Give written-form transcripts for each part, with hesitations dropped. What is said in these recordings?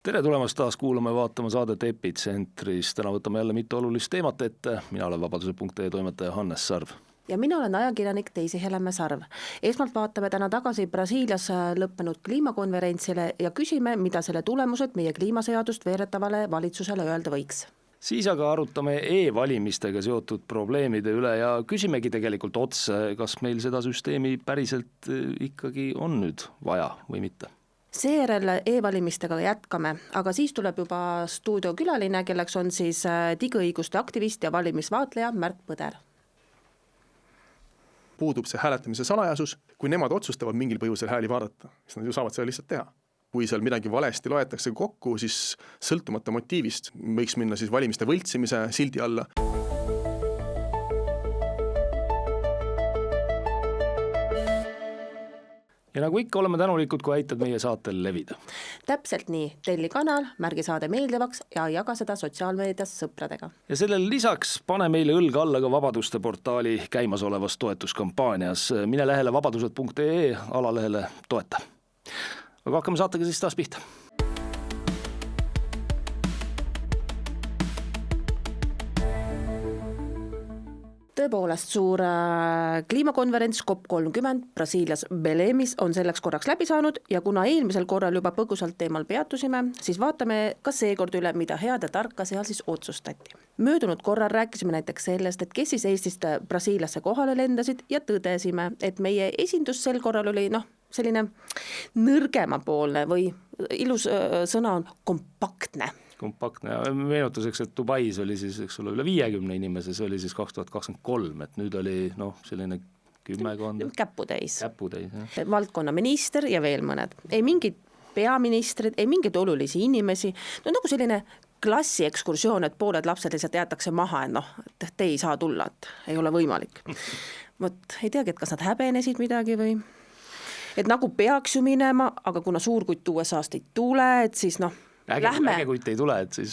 Tere tulemast taas kuulama ja vaatama saadet Epitsentris. Täna võtame jälle mitu olulist teemat ette. Mina olen vabaduse.ee toimetaja Hannes Sarv. Ja mina olen ajakirjanik Teisi Helemme Sarv. Esmalt vaatame täna tagasi Brasiilias lõppenud kliimakonverentsile ja küsime, mida selle tulemused meie kliimaseadust veeretavale valitsusele öelda võiks. Siis aga arutame e-valimistega seotud probleemide üle ja küsimegi tegelikult otse, kas meil seda süsteemi päriselt ikkagi on nüüd vaja või mitte. Seejärel e-valimistega jätkame, aga siis tuleb juba stuudiokülaline, kelleks on siis digiõiguste aktivist ja valimisvaatleja Märk Põder. Puudub see hääletamise salajasus, kui nemad otsustavad mingil põhjusel hääli vaadata, siis nad ju saavad seda lihtsalt teha. Kui seal midagi valesti loetakse kokku, siis sõltumata motiivist võiks minna siis valimiste võltsimise sildi alla. Ja nagu ikka oleme tänulikud, kui aitad meie saatel levida. Täpselt nii, telli kanal, märgi saade meeldivaks ja jaga seda sotsiaalmeedias sõpradega. Ja sellel lisaks pane meile õlga alla ka Vabaduste portaali käimasolevas toetuskampaanias. Mine lehele vabadused.ee alalehele toeta. Aga hakkame saatega siis taas pihta. Tõepoolest, suur kliimakonverents COP30 Brasiilias Belemis on selleks korraks läbi saanud ja kuna eelmisel korral juba põgusalt teemal peatusime, siis vaatame ka seekord üle, mida head ja tarka seal siis otsustati. Möödunud korral rääkisime näiteks sellest, et kes siis Eestist Brasiiliasse kohale lendasid ja tõdesime, et meie esindus sel korral oli selline nõrgemapoolne või ilus sõna on kompaktne. Kompaktne ja meenutuseks, et Dubais oli siis üle 50 inimese, see oli siis 2023, et nüüd oli selline 10 käputäis. Valdkonna minister ja veel mõned. Ei mingid peaministrid, ei mingid olulisi inimesi, nagu selline klassiekskursioon, et pooled lapsed lihtsalt jäetakse maha, et te ei saa tulla, et ei ole võimalik. Ei teagi, et kas nad häbenesid midagi või... Et nagu peaks ju minema, aga kuna suurkutt USA-st ei tule, et siis lähme. Äge kutt ei tule, et siis,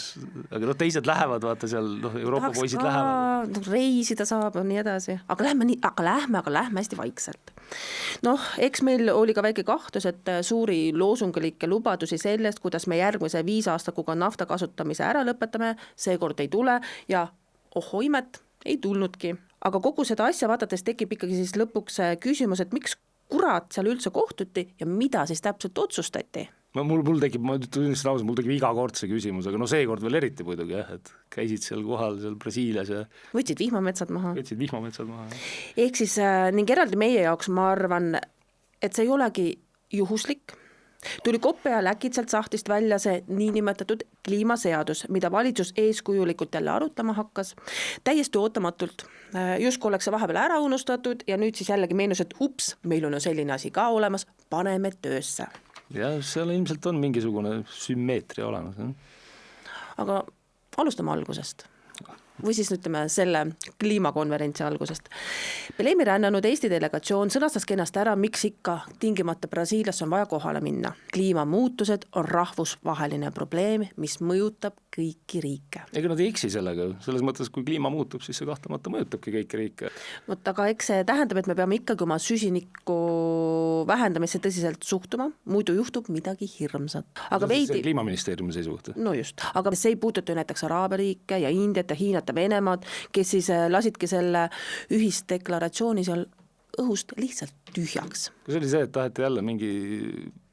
aga teised lähevad, vaata seal, Euroopa poisid lähevad. Reisida saab ja nii edasi, aga lähme hästi vaikselt. Eks meil oli ka väike kahtlus, et suuri loosungalikke lubadusi sellest, kuidas me järgmise 5 aastakuga nafta kasutamise ära lõpetame, seekord ei tule ja imet, ei tulnudki. Aga kogu seda asja vaadates tekib ikkagi siis lõpuks küsimus, et miks kurat seal üldse kohtuti ja mida siis täpselt otsustati? Mul tekib iga kord see küsimus, aga seekord veel eriti muidugi, et käisid seal kohal seal Brasiilias ja... Võtsid vihmametsad maha. Ehk siis ning eraldi meie jaoks ma arvan, et see ei olegi juhuslik. Tuli koppe ja läkitselt sahtist välja see niinimetatud kliimaseadus, mida valitsus eeskujulikult jälle arutama hakkas. Täiesti ootamatult. Justkui oleks see vahepeal ära unustatud ja nüüd siis jällegi meenus, et meil on selline asi ka olemas, paneme töösse. Ja seal ilmselt on mingisugune sümmeetria olemas. Aga alustame algusest. Või siis ütleme selle kliimakonverentsi algusest. Belemi rännanud Eesti delegatsioon sõnastas kenasti ära, miks ikka tingimata Brasiilias on vaja kohale minna. Kliimamuutused on rahvusvaheline probleem, mis mõjutab kõiki riike. Ega nad ei eksi sellega, selles mõttes, kui kliima muutub, siis see kahtlemata mõjutabki kõiki riike. Aga eks see tähendab, et me peame ikkagi oma süsiniku vähendamisse tõsiselt suhtuma, muidu juhtub midagi hirmsat. Aga see kliimaministeeriumi seisukoht. Just, aga see ei puuduta näiteks Araabia riike ja Indiat ja Hiinat ja Venemaad, kes siis lasidki selle ühisdeklaratsiooni seal õhust lihtsalt tühjaks. See oli see, et taheti jälle mingi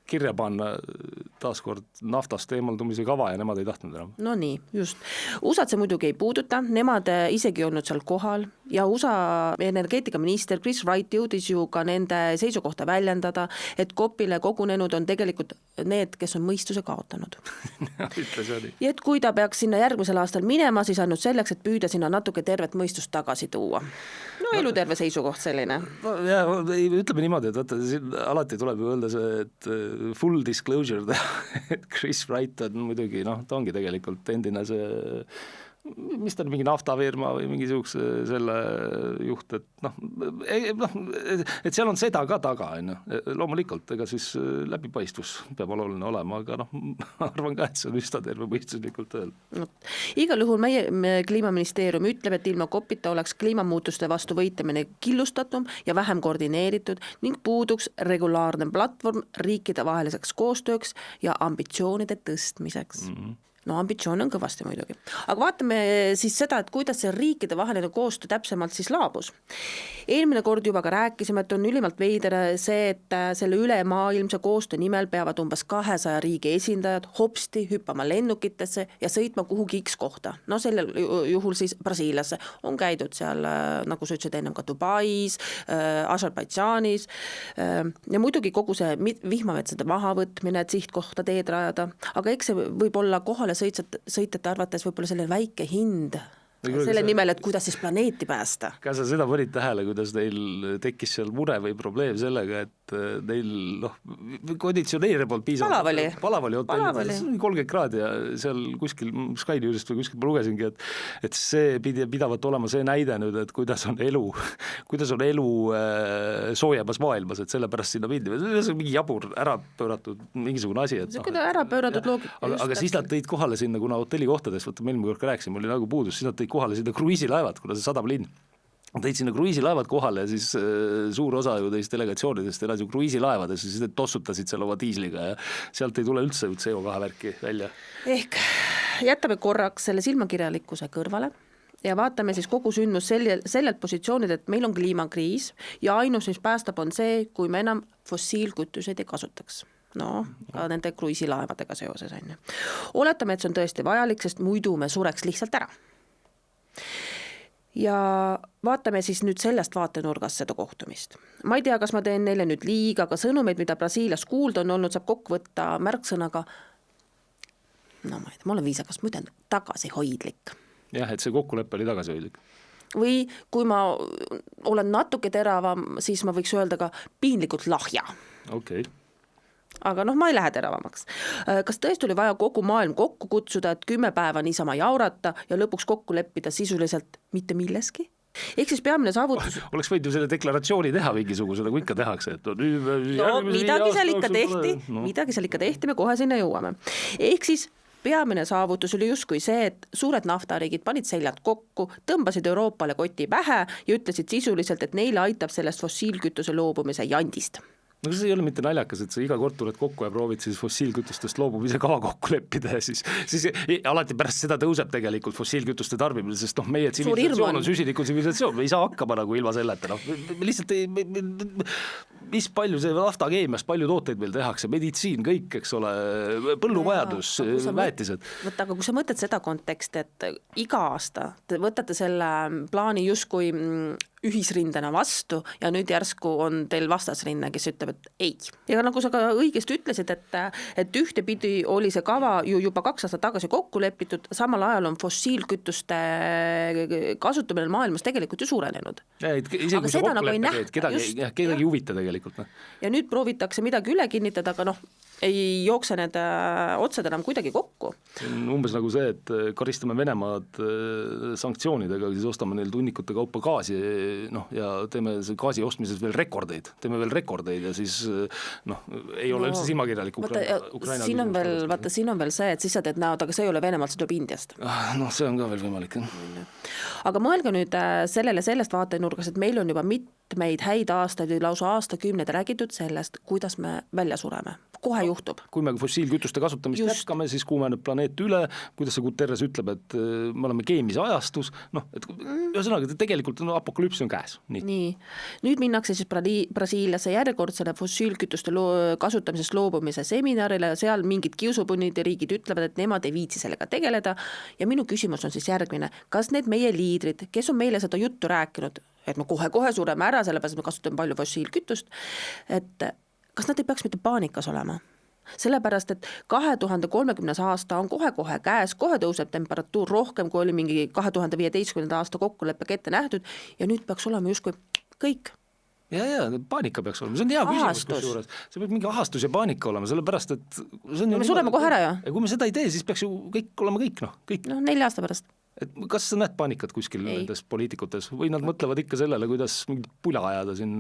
kirja panna taaskord naftast eemaldumise kava ja nemad ei tahtnud enam. Nii, just. USA-d see muidugi ei puuduta, nemad isegi olnud seal kohal ja USA energeetikaminister Chris Wright jõudis ju ka nende seisukohta väljendada, et COP-ile kogunenud on tegelikult need, kes on mõistuse kaotanud. Ja et kui ta peaks sinna järgmisel aastal minema, siis ainult selleks, et püüda sinna natuke tervet mõistust tagasi tuua. Eluterve seisukoht selline. Ja ütleme niimoodi, et vaata, alati tuleb ju öelda see, et full disclosure, et Chris Wright on muidugi, ta ongi tegelikult endine see mis ta on, mingi naftafirma või mingisuguse selle juht, et seal on seda ka taga, loomulikult, ega siis läbipaistvus peab oluline olema, aga ma arvan ka, et see on üsna terve mõistuslikult öelda. Igal juhul meie kliimaministeerium ütleb, et ilma kopita oleks kliimamuutuste vastu võitlemine killustatum ja vähem koordineeritud ning puuduks regulaarne platvorm riikide vaheliseks koostööks ja ambitsioonide tõstmiseks. No ambitsioon on kõvasti muidugi. Aga vaatame siis seda, et kuidas see riikide vaheline koostöö täpsemalt siis laabus. Eelmine kord juba ka rääkisime, et on ülimalt veider see, et selle ülemaailmse koostöö nimel peavad umbes 200 riigi esindajad hopsti hüppama lennukitesse ja sõitma kuhugi X kohta. No sellel juhul siis Brasiiliasse. On käidud seal, nagu sa ütlesid ennem, ka Dubais, Aserbaidžaanis ja muidugi kogu see vihmavetsade mahavõtmine, et sihtkohta teed rajada. Aga eks see võib olla kohale sõitjate arvates võib-olla selline väike hind selle nimel, et kuidas siis planeeti päästa. Kas sa seda võrid tähele, kuidas neil tekkis seal mure või probleem sellega, et neil konditsioneeri poolt piisavalt palavali 30 kraadi ja seal kuskil Sky Newsist või kuskil ma lugesingi, et see pidavat olema see näide nüüd, et kuidas on elu soojemas maailmas, et sellepärast sinna mindi. See on mingi jabur ära pööratud mingisugune asi. Ära pööratud loogika. Aga siis nad tõid kohale sinna, kuna hotellikohtades, võtta meil kord ka rääkisime, mul oli nagu puudus, siis nad tõid kohale sinna kruiisilaevad, kuna see sadam linn. Tõid sinna kruiisilaevad kohale ja siis suur osa ju teist delegatsioonidest elas ju kruiisilaevades ja siis need tossutasid seal oma diisliga ja sealt ei tule üldse CO2 värki välja. Ehk jätame korraks selle silmakirjalikkuse kõrvale ja vaatame siis kogu sündmus sellelt positsioonid, et meil on kliimakriis ja ainus, mis päästab, on see, kui me enam fossiilkütuseid ei kasutaks. Ka nende kruiisilaevadega seoses on. Oletame, et see on tõesti vajalik, sest muidu me sureks lihtsalt ära. Ja vaatame siis nüüd sellest vaatenurgast seda kohtumist. Ma ei tea, kas ma teen neile nüüd liiga, aga sõnumeid, mida Brasiilias kuulda on olnud, saab kokku võtta märksõnaga, ma ei tea, ma olen viisakas, ma ütlen tagasihoidlik. Jah, et see kokkulepe oli tagasihoidlik. Või kui ma olen natuke teravam, siis ma võiks öelda ka piinlikult lahja. Okei. Aga ma ei lähe teravamaks. Kas tõesti oli vaja kogu maailm kokku kutsuda, et 10 päeva niisama jaurata ja lõpuks kokku leppida sisuliselt mitte milleski? Ehk siis peamine saavutus... Oleks võid ju selle deklaratsiooni teha mingisuguse, nagu ikka tehakse. Et midagi seal ikka tehti, me kohe sinna jõuame. Ehk siis peamine saavutus oli justkui see, et suured naftariigid panid seljad kokku, tõmbasid Euroopale koti pähe ja ütlesid sisuliselt, et neile aitab sellest fossiilkütuse loobumise jandist. No see ei ole mitte naljakas, et sa iga kord tuled kokku ja proovid siis fossiilkütustest loobumise kava kokku leppida ja siis alati pärast seda tõuseb tegelikult fossiilkütuste tarbimine, sest meie tsivilisatsioon on süsiniku tsivilisatsioon, me ei saa hakkama nagu ilma selleta. Me lihtsalt mis palju see naftakeemiast, palju tooteid meil tehakse, meditsiin, kõik, eks ole, põllumajandus, väetised. Aga kui sa mõtled seda konteksti, et iga aasta te võtate selle plaani justkui ühisrindena vastu ja nüüd järsku on teil vastasrinne, kes ütleb, et ei. Ja nagu sa ka õigesti ütlesid, et ühtepidi oli see kava ju juba 2 aastat tagasi kokku lepitud, samal ajal on fossiilkütuste kasutamine maailmas tegelikult ju suurenenud. Isegi kui see kokkuleppe kedagi ei huvita tegelikult. Ja nüüd proovitakse midagi üle kinnitada, aga ei jookse need otsad enam kuidagi kokku. Umbes nagu see, et karistame Venemaad sanktsioonidega, siis ostame neil tunnikute kaupa gaasi ja teeme gaasi ostmises veel rekordeid. Ja siis ei ole üldse silmakirjalik Ukraina. Siin on veel see, et siis sa teed näod, aga see ei ole Venemaalt, see tuleb Indiast. See on ka veel võimalik. Aga mõelge nüüd sellest vaatenurgas, et meil on juba mitmeid häid aastaid või lausa aastakümneid räägitud sellest, kuidas me välja sureme. Kohe juhtub. Kui me fossiilkütuste kasutamist jätkame, siis kuumeneb planeet üle, kuidas see Guterres ütleb, et me oleme keemise ajastus, ühesõnaga, tegelikult apokalüps on käes. Nii. Nüüd minnakse siis Brasiiliasse järjekordsele fossiilkütuste kasutamisest loobumise seminarile ja seal mingid kiusupunnid ja riigid ütlevad, et nemad ei viitsi sellega tegeleda ja minu küsimus on siis järgmine. Kas need meie liidrid, kes on meile seda juttu rääkinud, et me kohe sureme ära, sellepärast me kasutame palju fossiilkütust, et kas nad ei peaks mitte paanikas olema? Sellepärast, et 2030. aasta on kohe käes, kohe tõuseb temperatuur rohkem, kui oli mingi 2015. aasta kokkuleppega ette nähtud ja nüüd peaks olema justkui kõik. Ja, paanika peaks olema, see on hea küsimus kusjuures. See peab mingi ahastus ja paanika olema, sellepärast, et me sureme kohe ära, jah? Ja kui me seda ei tee, siis peaks ju kõik olema kõik. 4 aasta pärast. et kas sa näed paanikat kuskil nendes poliitikutes või nad mõtlevad ikka sellele, kuidas mingit pula ajada siin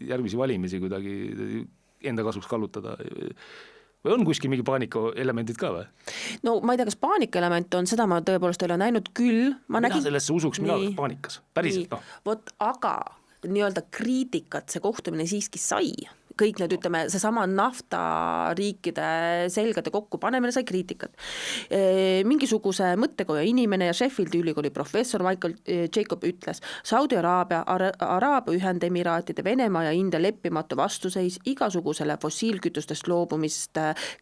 järgmisi valimisi kuidagi enda kasuks kallutada või on kuskil mingi paanikaelemendid ka või? No ma ei tea, kas paanikaelement on, seda ma tõepoolest ei ole näinud küll. Mina sellesse usuks, mina oleks paanikas, päriselt. Vot, aga nii-öelda kriitikat see kohtumine siiski sai. Kõik need, ütleme, seesama naftariikide selgade kokkupanemine sai kriitikat. Mingisuguse mõttekoja inimene ja Sheffieldi ülikooli professor Michael Jacob ütles, Saudi Araabia, Araabia Ühendemiraatide, Venemaa ja India leppimatu vastuseis igasugusele fossiilkütustest loobumist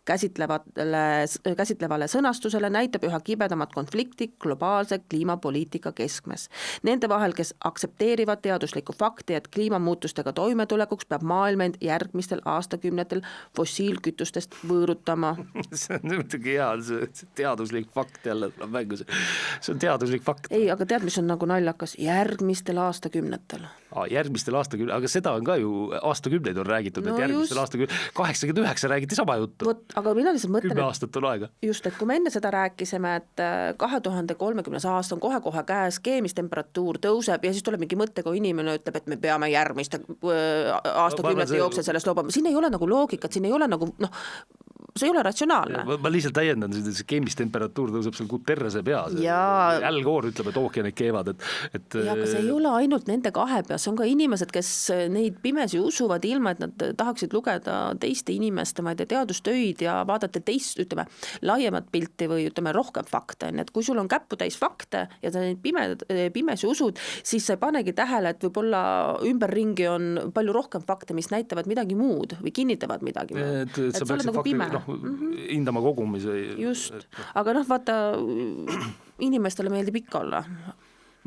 käsitlevale sõnastusele näitab üha kibedamat konflikti globaalse kliimapoliitika keskmes. Nende vahel, kes aksepteerivad teaduslikku fakti, et kliimamuutustega toimetulekuks peab maailm end järgmistel aastakümnetel fossiilkütustest võõrutama. See on muidugi hea, see teaduslik fakt jälle tuleb mängu. See on teaduslik fakt. Ei, aga tead, mis on nagu naljakas? Järgmistel aastakümnetel. Järgmistel aastakümnetel, aga seda on ka ju aastakümneid on räägitud, et järgmistel aastakümnetel 89 räägiti sama juttu. Aga mina lihtsalt mõtlen, 10 aastat on aega. Just, et kui me enne seda rääkisime, et 2030 aasta on kohe käes, keemistemperatuur tõuseb ja siis tuleb mingi mõttega inimene ütleb, et me peame järgmiste aastakümnete jooksul sellest loobama. Siin ei ole nagu loogikat, siin ei ole nagu, see ei ole ratsionaalne. Ma lihtsalt täiendan, see keemistemperatuur tõuseb seal Guterrese peas. Al Gore ütleb, et ookeanid keevad. Ja aga see ei ole ainult nende kahe peas, see on ka inimesed, kes neid pimesi usuvad ilma, et nad tahaksid lugeda teiste inimeste, ma ei tea, teadustöid ja vaadata teist, ütleme, laiemat pilti või ütleme rohkem fakte. Et kui sul on käputäis fakte ja sa neid pimesi usud, siis sa ei panegi tähele, et võib-olla ümberringi on palju rohkem fakte, mis näitavad midagi muud või kinnitavad midagi. Et sa peaksid nagu fakti hindama kogumise. Just, aga vaata, inimestele meeldib ikka olla.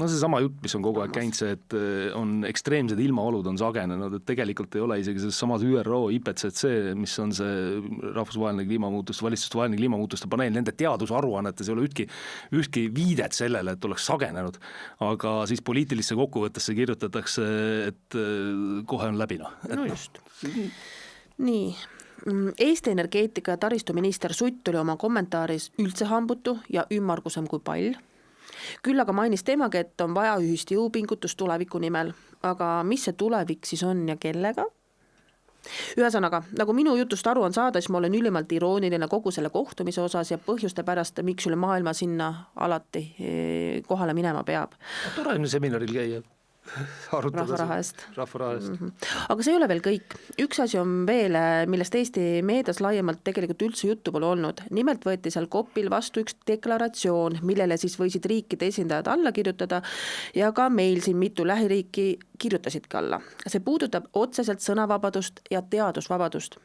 No see sama jutt, mis on kogu aeg käinud, see, et on ekstreemsed ilmaolud on sagenenud, et tegelikult ei ole isegi selles samas ÜRO, IPCC, mis on see rahvusvaheline kliimamuutuste, valitsustevaheline kliimamuutuste paneel, nende teadusaruannetes ei ole ühtki viidet sellele, et oleks sagenenud, aga siis poliitilisse kokkuvõttesse kirjutatakse, et kohe on läbi. No just. Nii. Eesti energeetika ja taristuminister Sutt oli oma kommentaaris üldse hambutu ja ümmargusem kui pall. Küll aga mainis temagi, et on vaja ühist jõupingutust tuleviku nimel. Aga mis see tulevik siis on ja kellega? Ühesõnaga, nagu minu jutust aru on saada, siis ma olen ülimalt irooniline kogu selle kohtumise osas ja põhjuste pärast, miks üle maailma sinna alati kohale minema peab. Tore on seminaril käia. Rahvaraha eest. Aga see ei ole veel kõik. Üks asi on veel, millest Eesti meedias laiemalt tegelikult üldse juttu pole olnud. Nimelt võeti seal COP-il vastu üks deklaratsioon, millele siis võisid riikide esindajad alla kirjutada ja ka meil siin mitu lähiriiki kirjutasidki alla. See puudutab otseselt sõnavabadust ja teadusvabadust.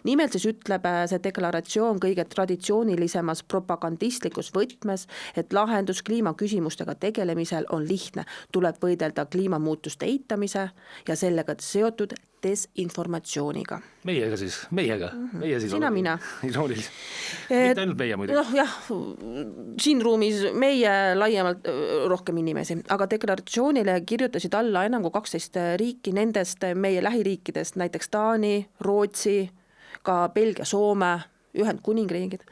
Nimelt siis ütleb see deklaratsioon kõige traditsioonilisemas propagandistlikus võtmes, et lahendus kliimaküsimustega tegelemisel on lihtne. Tuleb võidelda kliimamuutuste eitamise ja sellega seotud desinformatsiooniga. Meiega siis. Meie siis Sina, mina. Iroonilis. Mitte ainult meie muidugi. Jah, siin ruumis meie laiemalt rohkem inimesi, aga deklaratsioonile kirjutasid alla enam kui 12 riiki, nendest meie lähiriikidest, näiteks Taani, Rootsi, ka Belgia, Soome, Ühendkuningriigid.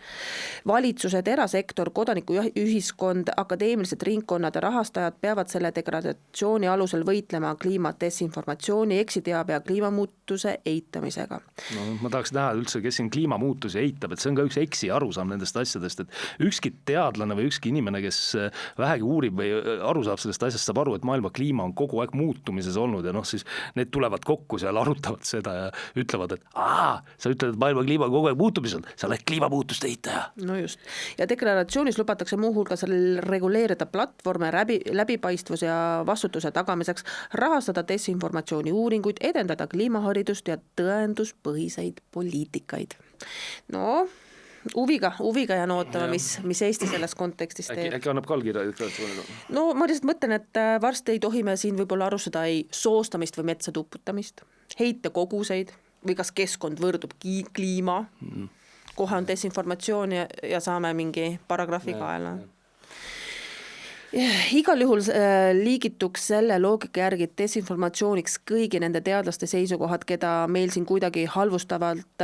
Valitsused, erasektor, kodanikuühiskond, akadeemilised ringkonnad ja rahastajad peavad selle deklaratsiooni alusel võitlema kliima desinformatsiooni, eksiteabe ja kliimamuutuse eitamisega. No, ma tahaks näha üldse, kes siin kliimamuutusi eitab, et see on ka üks eksi arusaam nendest asjadest, et ükski teadlane või ükski inimene, kes vähegi uurib või aru saab sellest asjast, saab aru, et maailma kliima on kogu aeg muutumises olnud ja siis need tulevad kokku seal, arutavad seda ja ütlevad, et sa ütled, et maailma kliima on kogu aeg muutumisel, sa oled kliimamuutuste eitaja. No just. Ja deklaratsioonis lubatakse muuhulgas reguleerida platvorme läbipaistvus ja vastutuse tagamiseks, rahastada desinformatsiooni uuringuid, edendada kliimaharidust ja tõenduspõhiseid poliitikaid. No, huviga jään ootama, mis Eesti selles kontekstis teeb. Äkki annab kalgira deklaratsioonile? No ma lihtsalt mõtlen, et varsti ei tohi me siin võib-olla alustada ei soostamist või metsa tuputamist, heite koguseid või kas keskkond võrdub kliima. Kohe on desinformatsioon ja saame mingi paragrahvi kaela. Igal juhul liigituks selle loogika järgi desinformatsiooniks kõigi nende teadlaste seisukohad, keda meil siin kuidagi halvustavalt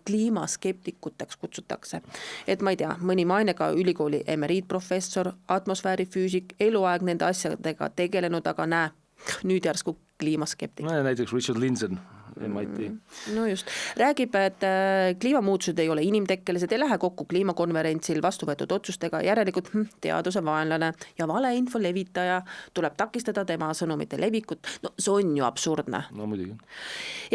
kliimaskeptikuteks kutsutakse. Et ma ei tea, mõni mainega ülikooli emeriitprofessor, atmosfäärifüüsik, eluaeg nende asjadega tegelenud, aga näe, nüüd järsku kliimaskeptik. Näiteks Richard Lindzen, MIT. No just. Räägib, et kliimamuutused ei ole inimtekkelised, ei lähe kokku kliimakonverentsil vastu võetud otsustega, järelikult teaduse vaenlane ja valeinfo levitaja tuleb takistada tema sõnumite levikut. No see on ju absurdne. No muidugi.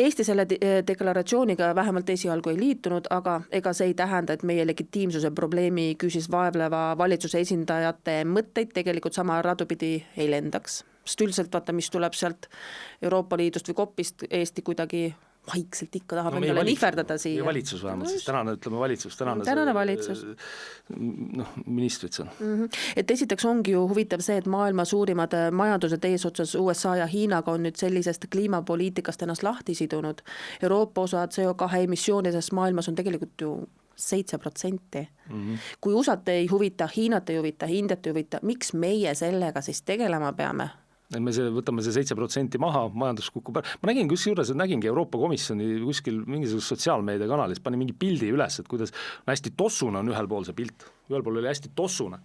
Eesti selle deklaratsiooniga vähemalt esialgu ei liitunud, aga ega see ei tähenda, et meie legitiimsuse probleemi küsis vaevleva valitsuse esindajate mõtteid tegelikult sama radupidi ei lendaks. Sest üldiselt vaata, mis tuleb sealt Euroopa Liidust või kopist, Eesti kuidagi vaikselt ikka tahab endale nihverdada siia. Ja valitsus vähemalt, siis tänane, ütleme valitsus, tänane valitsus. Ministrid seal. Et esiteks ongi ju huvitav see, et maailma suurimad majandused eesotsas USA ja Hiinaga on nüüd sellisest kliimapoliitikast ennast lahti sidunud. Euroopa osa CO2 emissioonides maailmas on tegelikult ju 7%. Kui USAt ei huvita, Hiinat ei huvita, Indiat ei huvita, miks meie sellega siis tegelema peame? Me võtame see 7% maha, majandus kukub ära. Ma nägin kusjuures, et nägingi Euroopa Komisjoni kuskil mingisuguse sotsiaalmeedia kanalis, pani mingi pildi üles, et kuidas hästi tossune on ühel pool see pilt. Ühel pool oli hästi tossune.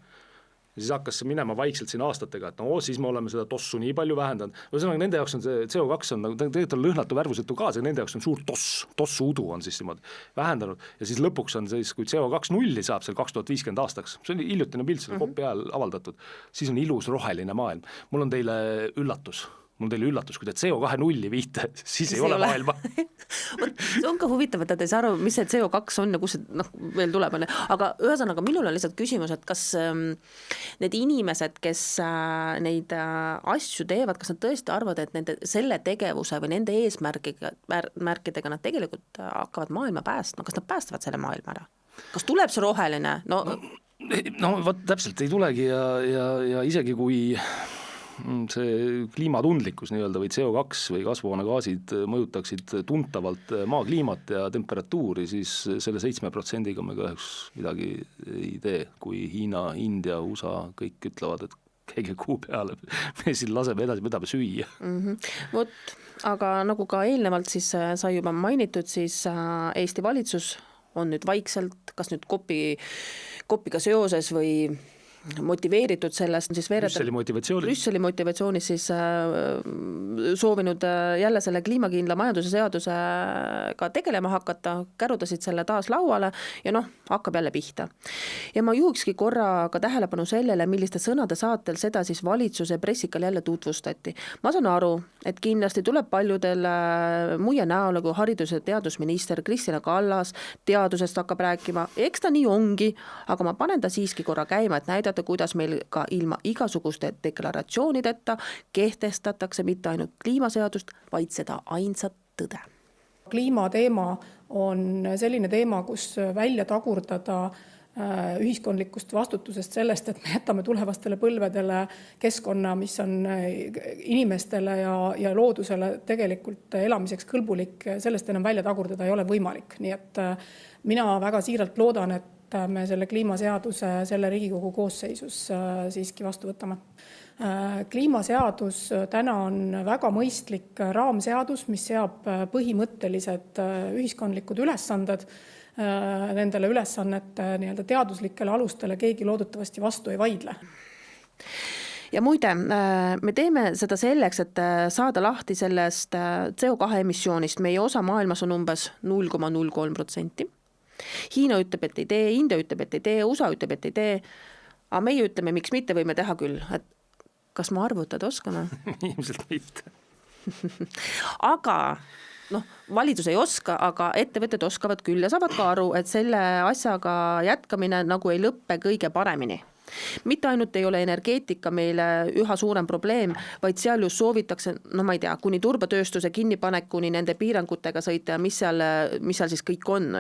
Ja siis hakkas see minema vaikselt siin aastatega, et siis me oleme seda tossu nii palju vähendanud. Ühesõnaga, nende jaoks on see CO2 on, tegelikult on lõhnatu värvusetu gaas ja nende jaoks on suur tossu udu on siis niimoodi vähendanud. Ja siis lõpuks on siis, kui CO2 nulli saab seal 2050 aastaks, see on hiljutine pilt selle kopi ajal avaldatud, siis on ilus roheline maailm. Mul on teile üllatus, kui te CO2 nulli viite, siis ei ole maailma. See on ka huvitav, et te ei saa aru, mis see CO2 on ja kus see veel tuleb. Aga ühesõnaga, minul on lihtsalt küsimus, et kas need inimesed, kes neid asju teevad, kas nad tõesti arvavad, et selle tegevuse või nende eesmärkidega nad tegelikult hakkavad maailma päästma, kas nad päästavad selle maailma ära? Kas tuleb see roheline? No võt, täpselt ei tulegi ja isegi kui see kliimatundlikkus nii-öelda või CO2 või kasvuhoonegaasid mõjutaksid tuntavalt maakliimat ja temperatuuri, siis selle 7%-ga me kahjuks midagi ei tee, kui Hiina, India, USA kõik ütlevad, et käige kuu peale, me siin laseme edasi, me tahame süüa. Vot, aga nagu ka eelnevalt siis sai juba mainitud, siis Eesti valitsus on nüüd vaikselt, kas nüüd kopiga seoses või motiveeritud sellest siis Brüsseli motivatsioonis siis soovinud jälle selle kliimakindla majanduse seadusega tegelema hakata, kärutasid selle taas lauale ja hakkab jälle pihta. Ja ma juhikski korra ka tähelepanu sellele, milliste sõnade saatel seda siis valitsuse pressikal jälle tutvustati. Ma saan aru, et kindlasti tuleb paljudel muie näole, kui haridus- ja teadusminister Kristina Kallas teadusest hakkab rääkima, eks ta nii ongi, aga ma panen ta siiski korra käima, et näidata, kuidas meil ka ilma igasuguste deklaratsioonideta kehtestatakse mitte ainult kliimaseadust, vaid seda ainsat tõde. Kliimateema on selline teema, kus välja tagurdada ühiskondlikust vastutusest sellest, et me jätame tulevastele põlvedele keskkonna, mis on inimestele ja loodusele tegelikult elamiseks kõlbulik, sellest enam välja tagurdada ei ole võimalik. Nii et mina väga siiralt loodan, et me selle kliimaseaduse selle Riigikogu koosseisus siiski vastu võtame. Kliimaseadus täna on väga mõistlik raamseadus, mis seab põhimõttelised ühiskondlikud ülesanded. Nendele ülesannete nii-öelda teaduslikele alustele keegi loodetavasti vastu ei vaidle. Ja muide, me teeme seda selleks, et saada lahti sellest CO2 emissioonist. Meie osa maailmas on umbes 0,03%. Hiina ütleb, et ei tee, India ütleb, et ei tee, USA ütleb, et ei tee, aga meie ütleme, miks mitte, võime teha küll. Et kas ma arvutada oskame? Ilmselt mitte. Aga valitsus ei oska, aga ettevõtted oskavad küll ja saavad ka aru, et selle asjaga jätkamine nagu ei lõppe kõige paremini. Mitte ainult ei ole energeetika meile üha suurem probleem, vaid seal just soovitakse, ma ei tea, kuni turbatööstuse kinnipanekuni nende piirangutega sõita ja mis seal siis kõik on.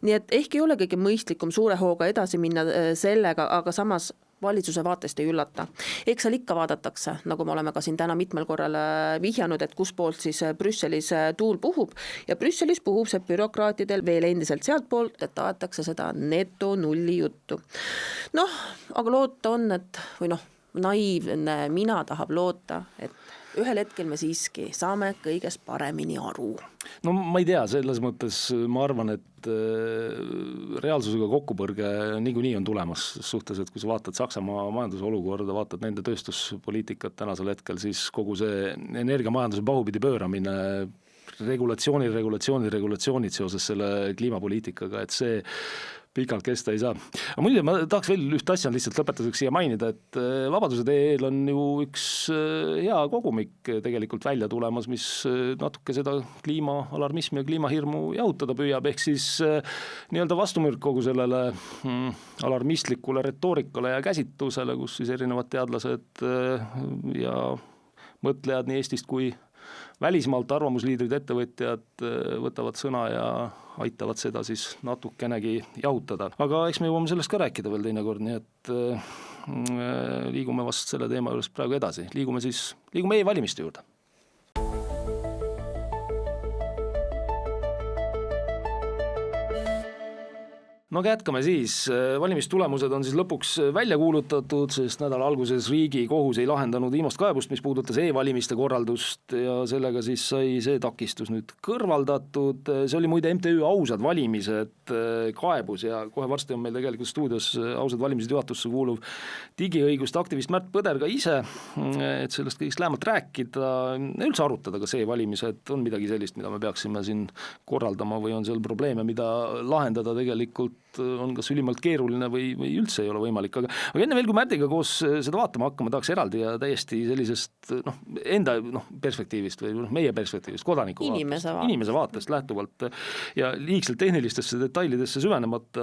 Nii et ehk ei ole kõige mõistlikum suure hooga edasi minna sellega, aga samas valitsuse vaatest ei üllata. Eks seal ikka vaadatakse, nagu me oleme ka siin täna mitmel korral vihjanud, et kus poolt siis Brüsselis tuul puhub ja Brüsselis puhub see bürokraatidel veel endiselt sealt poolt, et tahetakse seda neto nulli juttu. Aga loota on, et või naiivne mina tahab loota, et ühel hetkel me siiski saame kõigest paremini aru. No ma ei tea, selles mõttes ma arvan, et reaalsusega kokkupõrge niikuinii on tulemas suhtes, et kui sa vaatad Saksamaa majandusolukorda, vaatad nende tööstuspoliitikat tänasel hetkel, siis kogu see energiamajanduse pahupidi pööramine, regulatsioonid seoses selle kliimapoliitikaga, et see pikalt kesta ei saa. Aga muidu ma tahaks veel üht asja lihtsalt lõpetuseks siia mainida, et Vabaduse teel on ju üks hea kogumik tegelikult välja tulemas, mis natuke seda kliimaalarmismi ja kliimahirmu jahutada püüab, ehk siis nii-öelda vastumürk kogu sellele alarmistlikule retoorikale ja käsitlusele, kus siis erinevad teadlased ja mõtlejad nii Eestist kui välismaalt, arvamusliidrid, ettevõtjad võtavad sõna ja aitavad seda siis natukenegi jahutada. Aga eks me jõuame sellest ka rääkida veel teinekord, nii et liigume vast selle teema juures praegu edasi. Liigume e-valimiste juurde. No jätkame siis. Valimistulemused on siis lõpuks välja kuulutatud, sest nädala alguses Riigikohus ei lahendanud viimast kaebust, mis puudutas e-valimiste korraldust ja sellega siis sai see takistus nüüd kõrvaldatud. See oli muide MTÜ Ausad valimised kaebus ja kohe varsti on meil tegelikult stuudios Ausad valimised juhatusse kuuluv digiõiguste aktivist Märt Põder ka ise, et sellest kõigist lähemalt rääkida, üldse arutada, kas e-valimised on midagi sellist, mida me peaksime siin korraldama või on seal probleeme, mida lahendada tegelikult on kas ülimalt keeruline või üldse ei ole võimalik, aga enne veel, kui Märdiga koos seda vaatama hakkama, tahaks eraldi ja täiesti sellisest enda perspektiivist või meie perspektiivist, kodaniku inimese vaatest lähtuvalt ja liigselt tehnilistesse detailidesse süvenemata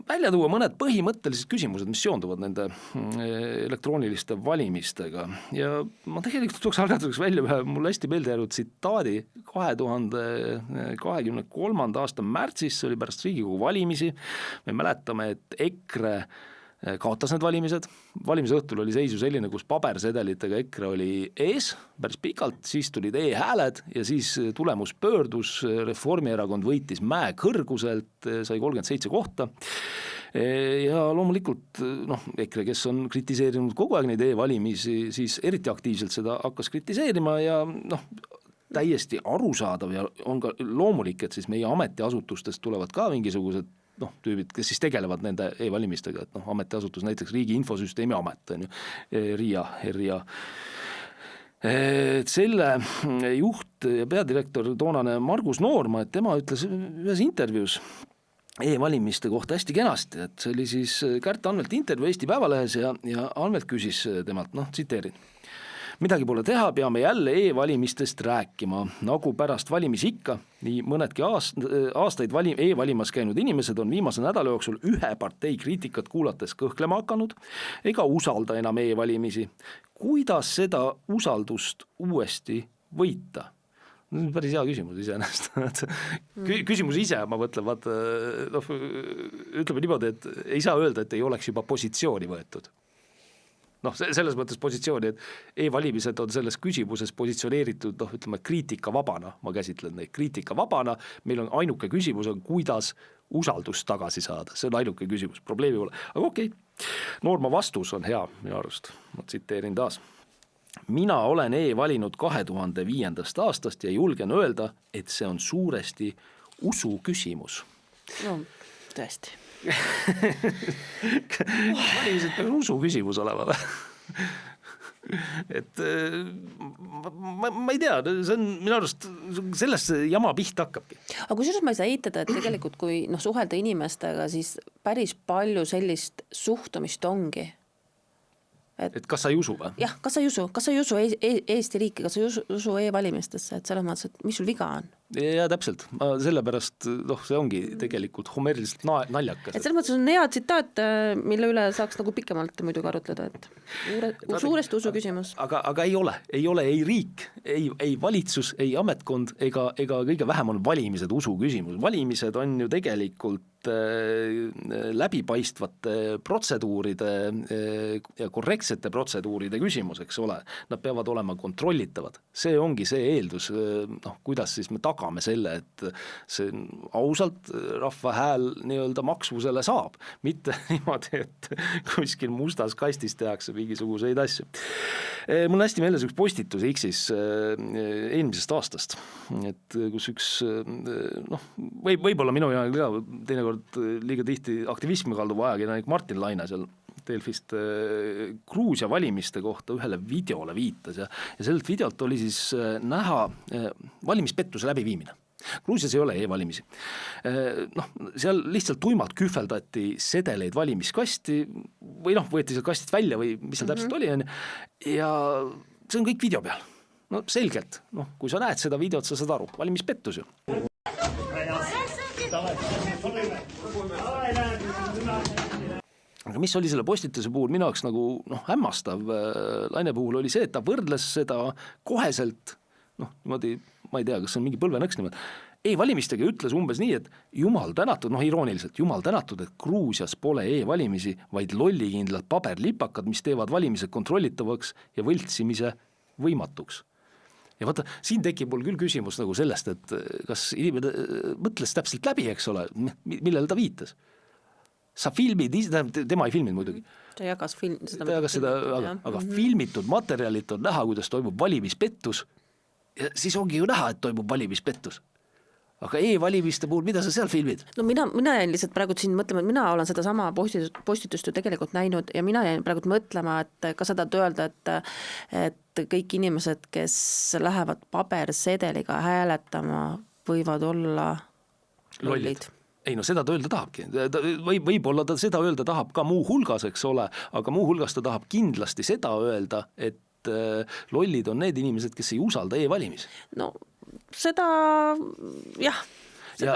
välja tuua mõned põhimõttelised küsimused, mis seonduvad nende elektrooniliste valimistega ja ma tegelikult tooks algatuseks välja ühe mulle hästi meelde jäänud tsitaadi 2023. aasta märtsis, see oli pärast Riigikogu valimisi. Me mäletame, et EKRE kaotas need valimised. Valimise õhtul oli seisu selline, kus pabersedelitega EKRE oli ees päris pikalt, siis tulid e-hääled ja siis tulemus pöördus, Reformierakond võitis mäe kõrguselt, sai 37 kohta. Ja loomulikult EKRE, kes on kritiseerinud kogu aeg neid e-valimisi, siis eriti aktiivselt seda hakkas kritiseerima ja täiesti arusaadav ja on ka loomulik, et siis meie ametiasutustest tulevad ka mingisugused tüübid, kes siis tegelevad nende e-valimistega, et ametiasutus näiteks Riigi Infosüsteemi Amet on ju, RIA. Selle juht ja peadirektor toonane Margus Noorma, et tema ütles ühes intervjuus e-valimiste kohta hästi kenasti, et see oli siis Kärt Anvelt intervjuu Eesti Päevalehes ja Anvelt küsis temalt, tsiteerin. Midagi pole teha, peame jälle e-valimistest rääkima, nagu pärast valimisi ikka, nii mõnedki aastaid e-valimas käinud inimesed on viimase nädala jooksul ühe partei kriitikat kuulates kõhklema hakanud ega usalda enam e-valimisi. Kuidas seda usaldust uuesti võita? Päris hea küsimus iseenesest. Küsimus ise, ma mõtlen, ütleme niimoodi, et ei saa öelda, et ei oleks juba positsiooni võetud. Selles mõttes positsiooni, et e-valimised on selles küsimuses positsioneeritud, ütleme kriitikavabana, ma käsitlen neid kriitikavabana, meil on ainuke küsimus on, kuidas usaldust tagasi saada, see on ainuke küsimus, probleemi pole, aga okei. Noorma vastus on hea minu arust, ma tsiteerin taas. Mina olen e-valinud 2005. aastast ja julgen öelda, et see on suuresti usu küsimus. No, tõesti. Valimised peaks usu küsimus olema või? Et ma ei tea, see on minu arust sellest jama pihta hakkabki. Aga kusjuures ma ei saa eitada, et tegelikult kui suhelda inimestega, siis päris palju sellist suhtumist ongi. Et kas sa ei usu või? Jah, kas sa ei usu Eesti riiki, kas sa ei usu e-valimistesse, et selles mõttes, et mis sul viga on? Ja täpselt, sellepärast see ongi tegelikult homeriliselt naljakas. Et selles mõttes on hea tsitaat, mille üle saaks nagu pikemalt muidugi arutleda, et suurest usu küsimus. Aga ei ole ei riik, ei valitsus, ei ametkond ega kõige vähem on valimised usu küsimus. Valimised on ju tegelikult läbipaistvate protseduuride ja korrektsete protseduuride küsimus, eks ole, nad peavad olema kontrollitavad. See ongi see eeldus, kuidas siis me tagame selle, et see ausalt rahva hääl nii-öelda maksvusele saab, mitte niimoodi, et kuskil mustas kastis tehakse mingisuguseid asju. Mul on hästi meeles üks postitus X-is eelmisest aastast, et kus üks, võib-olla minu ja teinekord liiga tihti aktivismi kalduv ajakirjanik Martin Laine seal Delfist Gruusia valimiste kohta ühele videole viitas ja sellelt videolt oli siis näha valimispettuse läbiviimine. Gruusias ei ole e-valimisi. Seal lihtsalt tuimalt kühveldati sedeleid valimiskasti või võeti seal kastid välja või mis seal täpselt oli ja see on kõik video peal. Selgelt, kui sa näed seda videot, sa saad aru, valimispettus ju. Aga mis oli selle postituse puhul minu jaoks nagu hämmastav Laine puhul oli see, et ta võrdles seda koheselt, niimoodi, ma ei tea, kas see on mingi põlvenõks nimelt, e-valimistega ütles umbes nii, et jumal tänatud, irooniliselt, jumal tänatud, et Gruusias pole e-valimisi, vaid lollikindlad paberlipakad, mis teevad valimised kontrollitavaks ja võltsimise võimatuks. Ja vaata, siin tekib mul küll küsimus nagu sellest, et kas inimene mõtles täpselt läbi, eks ole, millele ta viitas. Sa filmid, tema ei filminud muidugi. Ta jagas seda, aga filmitud materjalid on näha, kuidas toimub valimispettus ja siis ongi ju näha, et toimub valimispettus. Aga e-valimiste puhul, mida sa seal filmid? Mina jäin lihtsalt praegu siin mõtlema, et mina olen seda sama postitust ju tegelikult näinud ja mina jäin praegu mõtlema, et ka seda öelda, et kõik inimesed, kes lähevad pabersedeliga hääletama, võivad olla lollid. Ei seda ta öelda tahabki. Võib-olla ta seda öelda tahab ka muu hulgas, eks ole, aga muu hulgas ta tahab kindlasti seda öelda, et lollid on need inimesed, kes ei usalda e-valimisi. Seda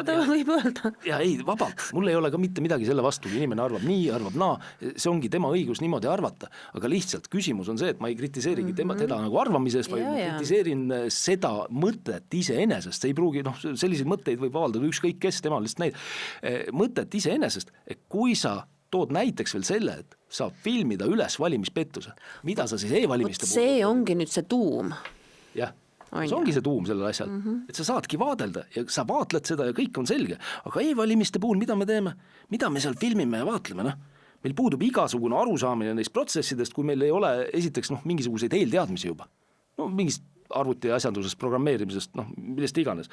ta võib öelda. Ja ei, vabalt, mul ei ole ka mitte midagi selle vastu, inimene arvab nii, arvab naa, see ongi tema õigus niimoodi arvata, aga lihtsalt küsimus on see, et ma ei kritiseerigi teda nagu arvamises, vaid kritiseerin seda mõtet iseenesest, see ei pruugi, selliseid mõtteid võib avaldada ükskõik kes, tema lihtsalt neid mõtet iseenesest, et kui sa tood näiteks veel selle, et saab filmida üles valimispettuse, mida sa siis e-valimiste puhul? See ongi nüüd see tuum. Jah. See ongi see tuum sellel asjal, et sa saadki vaadelda ja sa vaatled seda ja kõik on selge, aga e-valimiste puhul mida me teeme, mida me seal filmime ja vaatleme, meil puudub igasugune arusaamine neist protsessidest, kui meil ei ole esiteks mingisuguseid eelteadmisi juba, mingist arvuti asjandusest, programmeerimisest, millest iganes.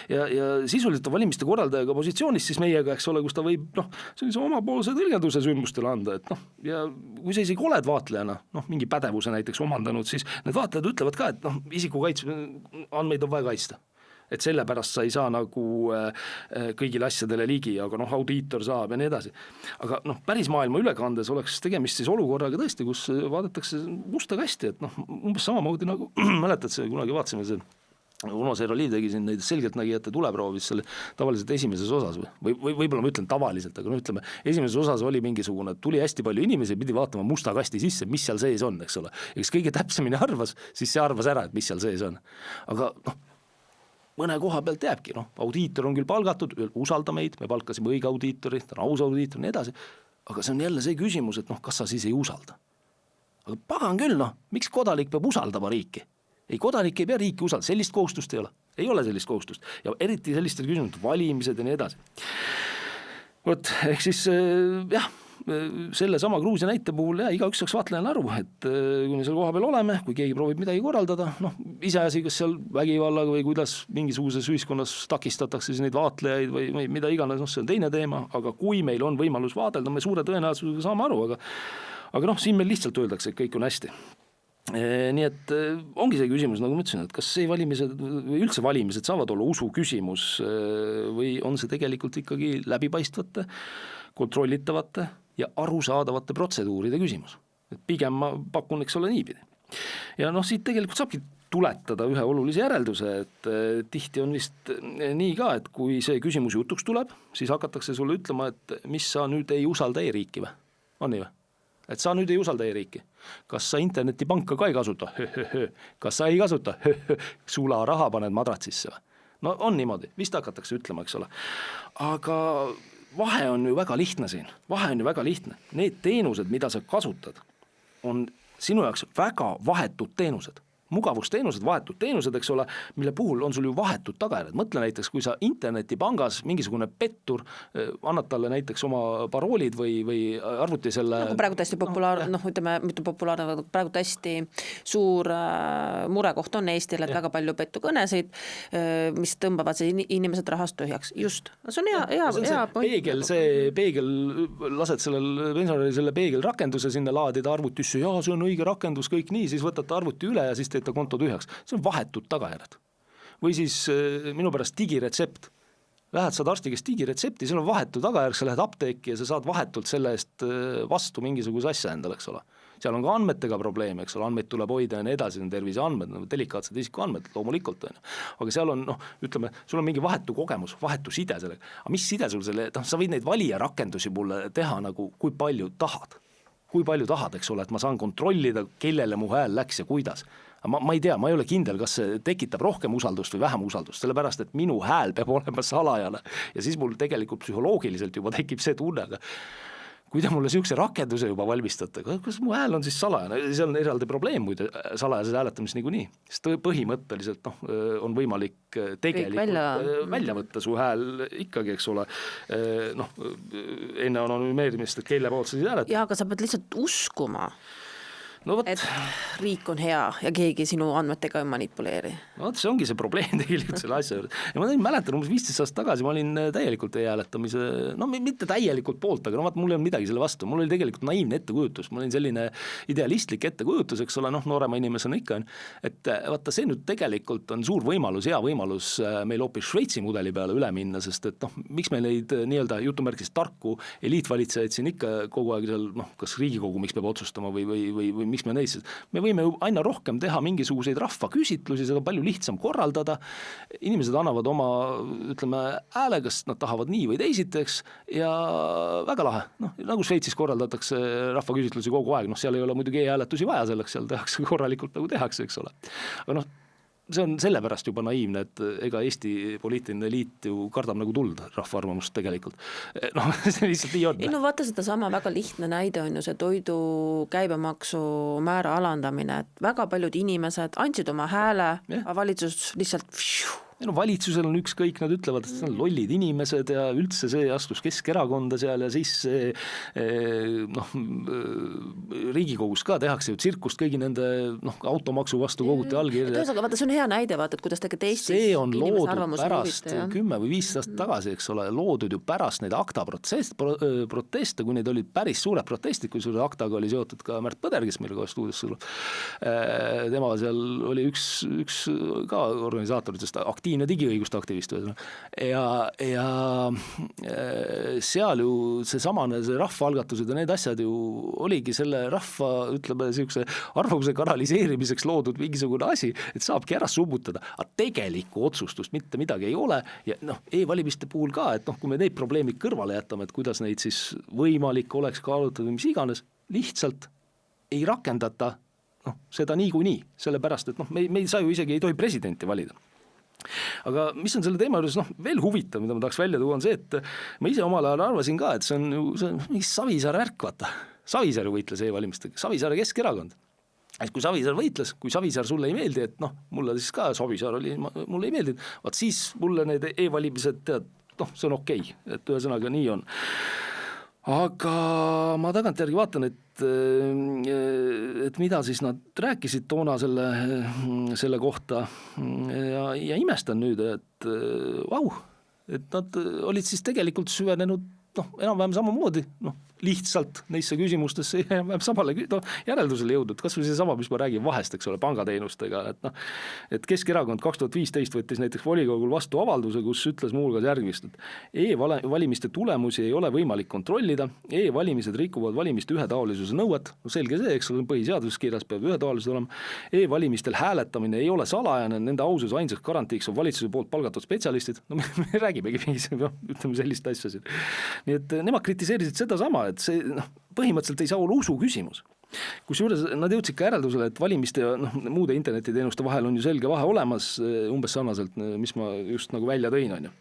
Ja sisuliselt on valimiste korraldajaga positsioonis siis meiega, eks ole, kus ta võib sellise omapoolse tõlgenduse sündmustele anda, et ja kui sa isegi oled vaatlejana, mingi pädevuse näiteks omandanud, siis need vaatlejad ütlevad ka, et isikukaitse andmeid on vaja kaitsta. Et sellepärast sa ei saa nagu kõigile asjadele ligi, aga audiitor saab ja nii edasi. Aga päris maailma ülekandes oleks tegemist siis olukorraga tõesti, kus vaadatakse musta kasti, et umbes samamoodi nagu mäletad see, kunagi vaatasime see Uno Seeroliiv tegi siin neid selgeltnägijate tuleproovis selle tavaliselt esimeses osas või võib-olla ma ütlen tavaliselt, aga ütleme, esimeses osas oli mingisugune, tuli hästi palju inimesi, pidi vaatama musta kasti sisse, mis seal sees on, eks ole. Ja kes kõige täpsemini arvas, siis see arvas ära, et mis seal sees on. Aga mõne koha pealt jääbki, audiitor on küll palgatud, usalda meid, me palkasime õige audiitori, ta on aus audiitor, nii edasi, aga see on jälle see küsimus, et kas sa siis ei usalda. Aga pagan küll, miks kodanik peab usaldama riiki? Ei, kodanik ei pea riiki usaldama, sellist kohustust ei ole sellist kohustust ja eriti sellistel küsimused, valimised ja nii edasi. Vot, ehk siis selle sama Gruusia näite puhul igaüks saaks vaatlejana aru, et kui me seal koha peal oleme, kui keegi proovib midagi korraldada, iseasi, kas seal vägivallaga või kuidas mingisuguses ühiskonnas takistatakse siis neid vaatlejaid või mida iganes, see on teine teema, aga kui meil on võimalus vaadelda, me suure tõenäosusega saame aru, aga siin meil lihtsalt öeldakse, et kõik on hästi. Nii et ongi see küsimus, nagu ma ütlesin, et kas e-valimised või üldse valimised saavad olla usu küsimus või on see tegelikult ikkagi läbipaistvate, kontrollitavate ja arusaadavate protseduuride küsimus. Et pigem ma pakun, eks ole niipidi. Ja siit tegelikult saabki tuletada ühe olulise järelduse, et tihti on vist nii ka, et kui see küsimus jutuks tuleb, siis hakatakse sulle ütlema, et mis sa nüüd ei usalda e-riiki või? On nii või? Et sa nüüd ei usalda e-riiki. Kas sa internetipanka ka ei kasuta? Kas sa ei kasuta? Sularaha paned madratsisse või? On niimoodi, vist hakatakse ütlema, eks ole. Aga vahe on ju väga lihtne siin, need teenused, mida sa kasutad, on sinu jaoks väga vahetud teenused, mugavusteenused, vahetud teenused, eks ole, mille puhul on sul ju vahetud tagajärjed. Mõtle näiteks, kui sa internetipangas mingisugune pettur, annad talle näiteks oma paroolid või arvuti selle... Nagu praegu täiesti populaarne, mitte populaarne, praegu täiesti suur murekoht on Eestile, et väga palju pettukõnesid, mis tõmbavad inimesed rahast tühjaks. Just, see on hea point. Peegel, lased sellel pensionäril selle peegelrakenduse sinna laadida arvutisse, ja see on õige rakendus, kõik nii, siis võtad arvuti üle ja siis teed ta konto tühjaks. See on vahetud tagajärjed. Või siis minu pärast digiretsept. Lähed saad arsti käest digiretsepti, seal on vahetu tagajärg, sa lähed apteeki ja sa saad vahetult selle eest vastu mingisuguse asja endale, eks ole. Seal on ka andmetega probleeme, eks ole, andmeid tuleb hoida ja nii edasi, on terviseandmed, delikaatsed isikuandmed, loomulikult on. Aga seal on, ütleme, sul on mingi vahetu kogemus, vahetu side sellega. Aga mis side sul selle, sa võid neid valija rakendusi mulle teha nagu kui palju tahad, eks ole, et ma saan kontrollida, kellele mu hääl läks ja kuidas. Ma ei tea, ma ei ole kindel, kas see tekitab rohkem usaldust või vähem usaldust, sellepärast, et minu hääl peab olema salajane ja siis mul tegelikult psühholoogiliselt juba tekib see tunne, aga kui te mulle niisuguse rakenduse juba valmistate, kas mu hääl on siis salajane, see on eraldi probleem muide salajases hääletamises niikuinii, sest põhimõtteliselt on võimalik tegelikult välja võtta su hääl ikkagi, eks ole, enne anonümeerimist, et kelle poolt sa siis hääletad. Jaa, aga sa pead lihtsalt uskuma, et riik on hea ja keegi sinu andmetega ei manipuleeri. See ongi see probleem tegelikult selle asja juurde. Ja ma mäletan, umbes 15 aastat tagasi ma olin täielikult e-hääletamise, mitte täielikult poolt, aga mul ei olnud midagi selle vastu. Mul oli tegelikult naiivne ettekujutus, mul oli selline idealistlik ettekujutus, eks ole, noorema inimesena ikka on. Et vaata, see nüüd tegelikult on suur võimalus, hea võimalus meil hoopis Šveitsi mudeli peale üle minna, sest et miks meil neid nii-öelda jutumärkis tarku eliitvalitsejaid siin ikka kogu aeg seal, kas Riigikogu miks peab otsustama või miks me neist, me võime aina rohkem teha mingisuguseid rahvaküsitlusi, seda palju lihtsam korraldada, inimesed annavad oma, ütleme, hääle, kas nad tahavad nii või teisiteks ja väga lahe, nagu Šveitsis korraldatakse rahvaküsitlusi kogu aeg, seal ei ole muidugi e-hääletusi vaja selleks, seal tehakse korralikult nagu tehakse, eks ole. Aga see on sellepärast juba naiivne, et ega Eesti poliitiline liit ju kardab nagu tuld rahva arvamust tegelikult. See lihtsalt nii on. Vaata seda sama väga lihtne näide on ju see toidu käibemaksu määra alandamine, et väga paljud inimesed andsid oma hääle, valitsus lihtsalt valitsusel on ükskõik, nad ütlevad, et see on lollid inimesed ja üldse see astus Keskerakonda seal ja siis Riigikogus ka tehakse ju tsirkust kõigi nende automaksu vastu koguti allkirja. Vaata, see on hea näide, vaata, et kuidas tegelikult Eestis see on loodud pärast 10 või 15 aastat tagasi, eks ole, loodud ju pärast neid akta proteste, kui neid olid päris suured protestid, kui sulle aktaga oli seotud ka Märt Põder, kes meil kohe stuudios sul. Tema seal oli üks ka organisaatorist aktiivne digiõiguste aktivist ja seal ju seesamane see rahvaalgatused ja need asjad ju oligi selle rahva, ütleme, siukse arvamuse kanaliseerimiseks loodud mingisugune asi, et saabki ära summutada, aga tegelikku otsustust mitte midagi ei ole ja e-valimiste puhul ka, et kui me neid probleemid kõrvale jätame, et kuidas neid siis võimalik oleks kaalutada või mis iganes, lihtsalt ei rakendata seda niikuinii, sellepärast, et me ei saa ju isegi ei tohi presidenti valida. Aga mis on selle teema juures veel huvitav, mida ma tahaks välja tuua, on see, et ma ise omal ajal arvasin ka, et see on mingi Savisaare värk, vaata. Savisaare võitles e-valimistega, Savisaare Keskerakond. Et kui Savisaar võitles, kui Savisaar sulle ei meeldi, et mulle siis ka Savisaar oli, mulle ei meeldi, vaat siis mulle need e-valimised tead, see on okei, et ühesõnaga nii on. Aga ma tagantjärgi vaatan, et mida siis nad rääkisid toona selle kohta ja imestan nüüd, et et nad olid siis tegelikult süvenenud enam-vähem samamoodi, lihtsalt neisse küsimustesse enam-vähem samale järeldusele jõudnud, kas või see sama, mis ma räägin vahest, eks ole, pangateenustega, et Keskerakond 2015 võttis näiteks volikogul vastu avalduse, kus ütles muuhulgas järgmist, et e-valimiste tulemusi ei ole võimalik kontrollida, e-valimised rikuvad valimiste ühetaolisuse nõuet, selge see, eks ole, põhiseaduses kirjas peab ühetaolised olema, e-valimistel hääletamine ei ole salajane, nende ausus ainsaks garantiiks on valitsuse poolt palgatud spetsialistid, me räägimegi ütleme sellist asja siin. Nii et nemad kritiseerisid seda sama, et see põhimõtteliselt ei saa olla usu küsimus. Kusjuures nad jõudsid ka järeldusele, et valimiste ja muude internetiteenuste vahel on ju selge vahe olemas, umbes sarnaselt, mis ma just nagu välja tõin, on ju.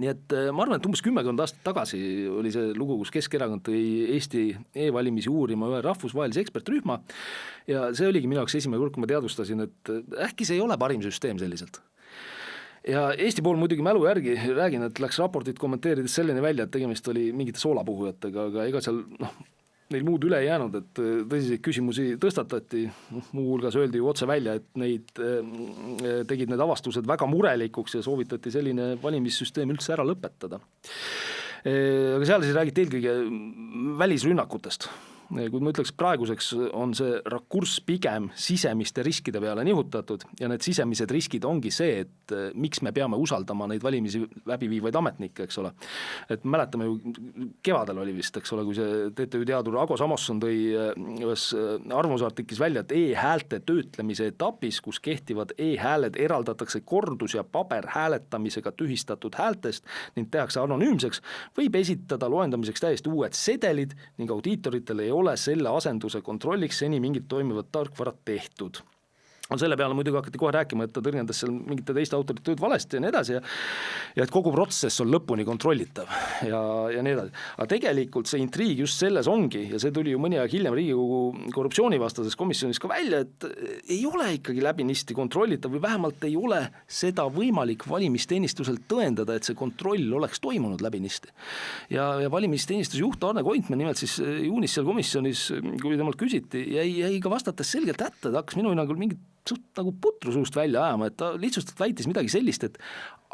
nii et ma arvan, et umbes 10 aastat tagasi oli see lugu, kus Keskerakond tõi Eesti e-valimisi uurima ühe rahvusvahelise ekspertrühma ja see oligi minu jaoks esimene kord, kui ma teadvustasin, et äkki see ei ole parim süsteem selliselt. Ja Eesti pool muidugi mälu järgi räägin, et läks raportit kommenteerides selline välja, et tegemist oli mingite soolapuhujatega, aga ega seal neil muud üle ei jäänud, et tõsiseid küsimusi tõstatati, muu hulgas öeldi ju otse välja, et neid tegid need avastused väga murelikuks ja soovitati selline valimissüsteem üldse ära lõpetada. Aga seal siis räägiti eelkõige välisrünnakutest. Kui ma ütleks, praeguseks on see rakurss pigem sisemiste riskide peale nihutatud ja need sisemised riskid ongi see, et miks me peame usaldama neid valimisi läbi viivaid ametnikke, eks ole. Et mäletame ju, kevadel oli vist, eks ole, kui see TTÜ teadur Ago Samoson tõi ühes arvamusartiklis välja, et e-häälte töötlemise etapis, kus kehtivad e-hääled eraldatakse kordus- ja paberhääletamisega tühistatud häältest ning tehakse anonüümseks, võib esitada loendamiseks täiesti uued sedelid ning audiitoritele ei ole selle asenduse kontrolliks seni mingit toimivat tarkvarat tehtud. Selle peale muidugi hakati kohe rääkima, et ta tõrjendas seal mingite teiste autorite tööd valesti ja nii edasi ja et kogu protsess on lõpuni kontrollitav ja nii edasi. Aga tegelikult see intriig just selles ongi ja see tuli ju mõni aeg hiljem Riigikogu korruptsioonivastases komisjonis ka välja, et ei ole ikkagi läbinisti kontrollitav või vähemalt ei ole seda võimalik valimisteenistuselt tõendada, et see kontroll oleks toimunud läbinisti. Ja valimisteenistuse juht Arne Koitmäe nimelt siis juunis seal komisjonis, kui temalt küsiti, jäi ka vastates selgelt hätta, ta hakkas minu hinnangul mingit suht nagu putrusuust välja ajama, et ta lihtsalt väitis midagi sellist, et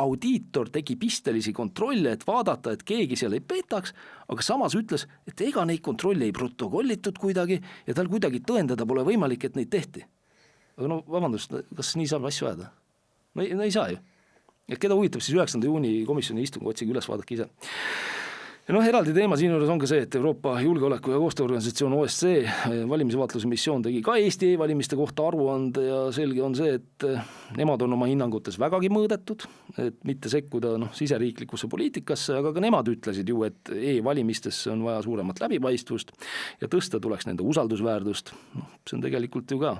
audiitor tegi pistelisi kontrolle, et vaadata, et keegi seal ei petaks, aga samas ütles, et ega neid kontrolle ei protokollitud kuidagi ja tal kuidagi tõendada pole võimalik, et neid tehti. Aga no vabandust, kas nii saab asju ajada? No ei saa ju. Ja keda huvitab siis 9. juuni komisjoni istung, otsige üles, vaadake ise. Ja eraldi teema siin juures on ka see, et Euroopa Julgeoleku- ja Koostööorganisatsioon OSCE valimisvaatluse missioon tegi ka Eesti e-valimiste kohta aruande ja selge on see, et nemad on oma hinnangutes vägagi mõõdetud, et mitte sekkuda siseriiklikusse poliitikasse, aga ka nemad ütlesid ju, et e-valimistesse on vaja suuremat läbipaistvust ja tõsta tuleks nende usaldusväärtust. See on tegelikult ju ka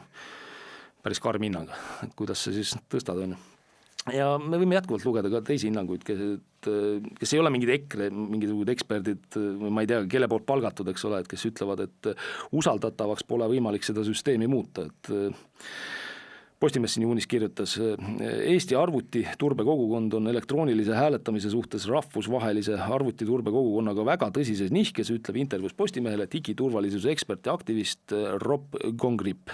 päris karm hinnang, et kuidas see siis tõstad on. Ja me võime jätkuvalt lugeda ka teisi hinnanguid, kes ei ole mingid EKRE, mingisugused eksperdid või ma ei tea, kelle poolt palgatud, eks ole, et kes ütlevad, et usaldatavaks pole võimalik seda süsteemi muuta, et Postimees siin juunis kirjutas, Eesti arvutiturbe-kogukond on elektroonilise hääletamise suhtes rahvusvahelise arvutiturbe-kogukonnaga väga tõsises nihkes, ütleb intervjuus Postimehele digiturvalisuse ekspert ja aktivist Rob Gongrip.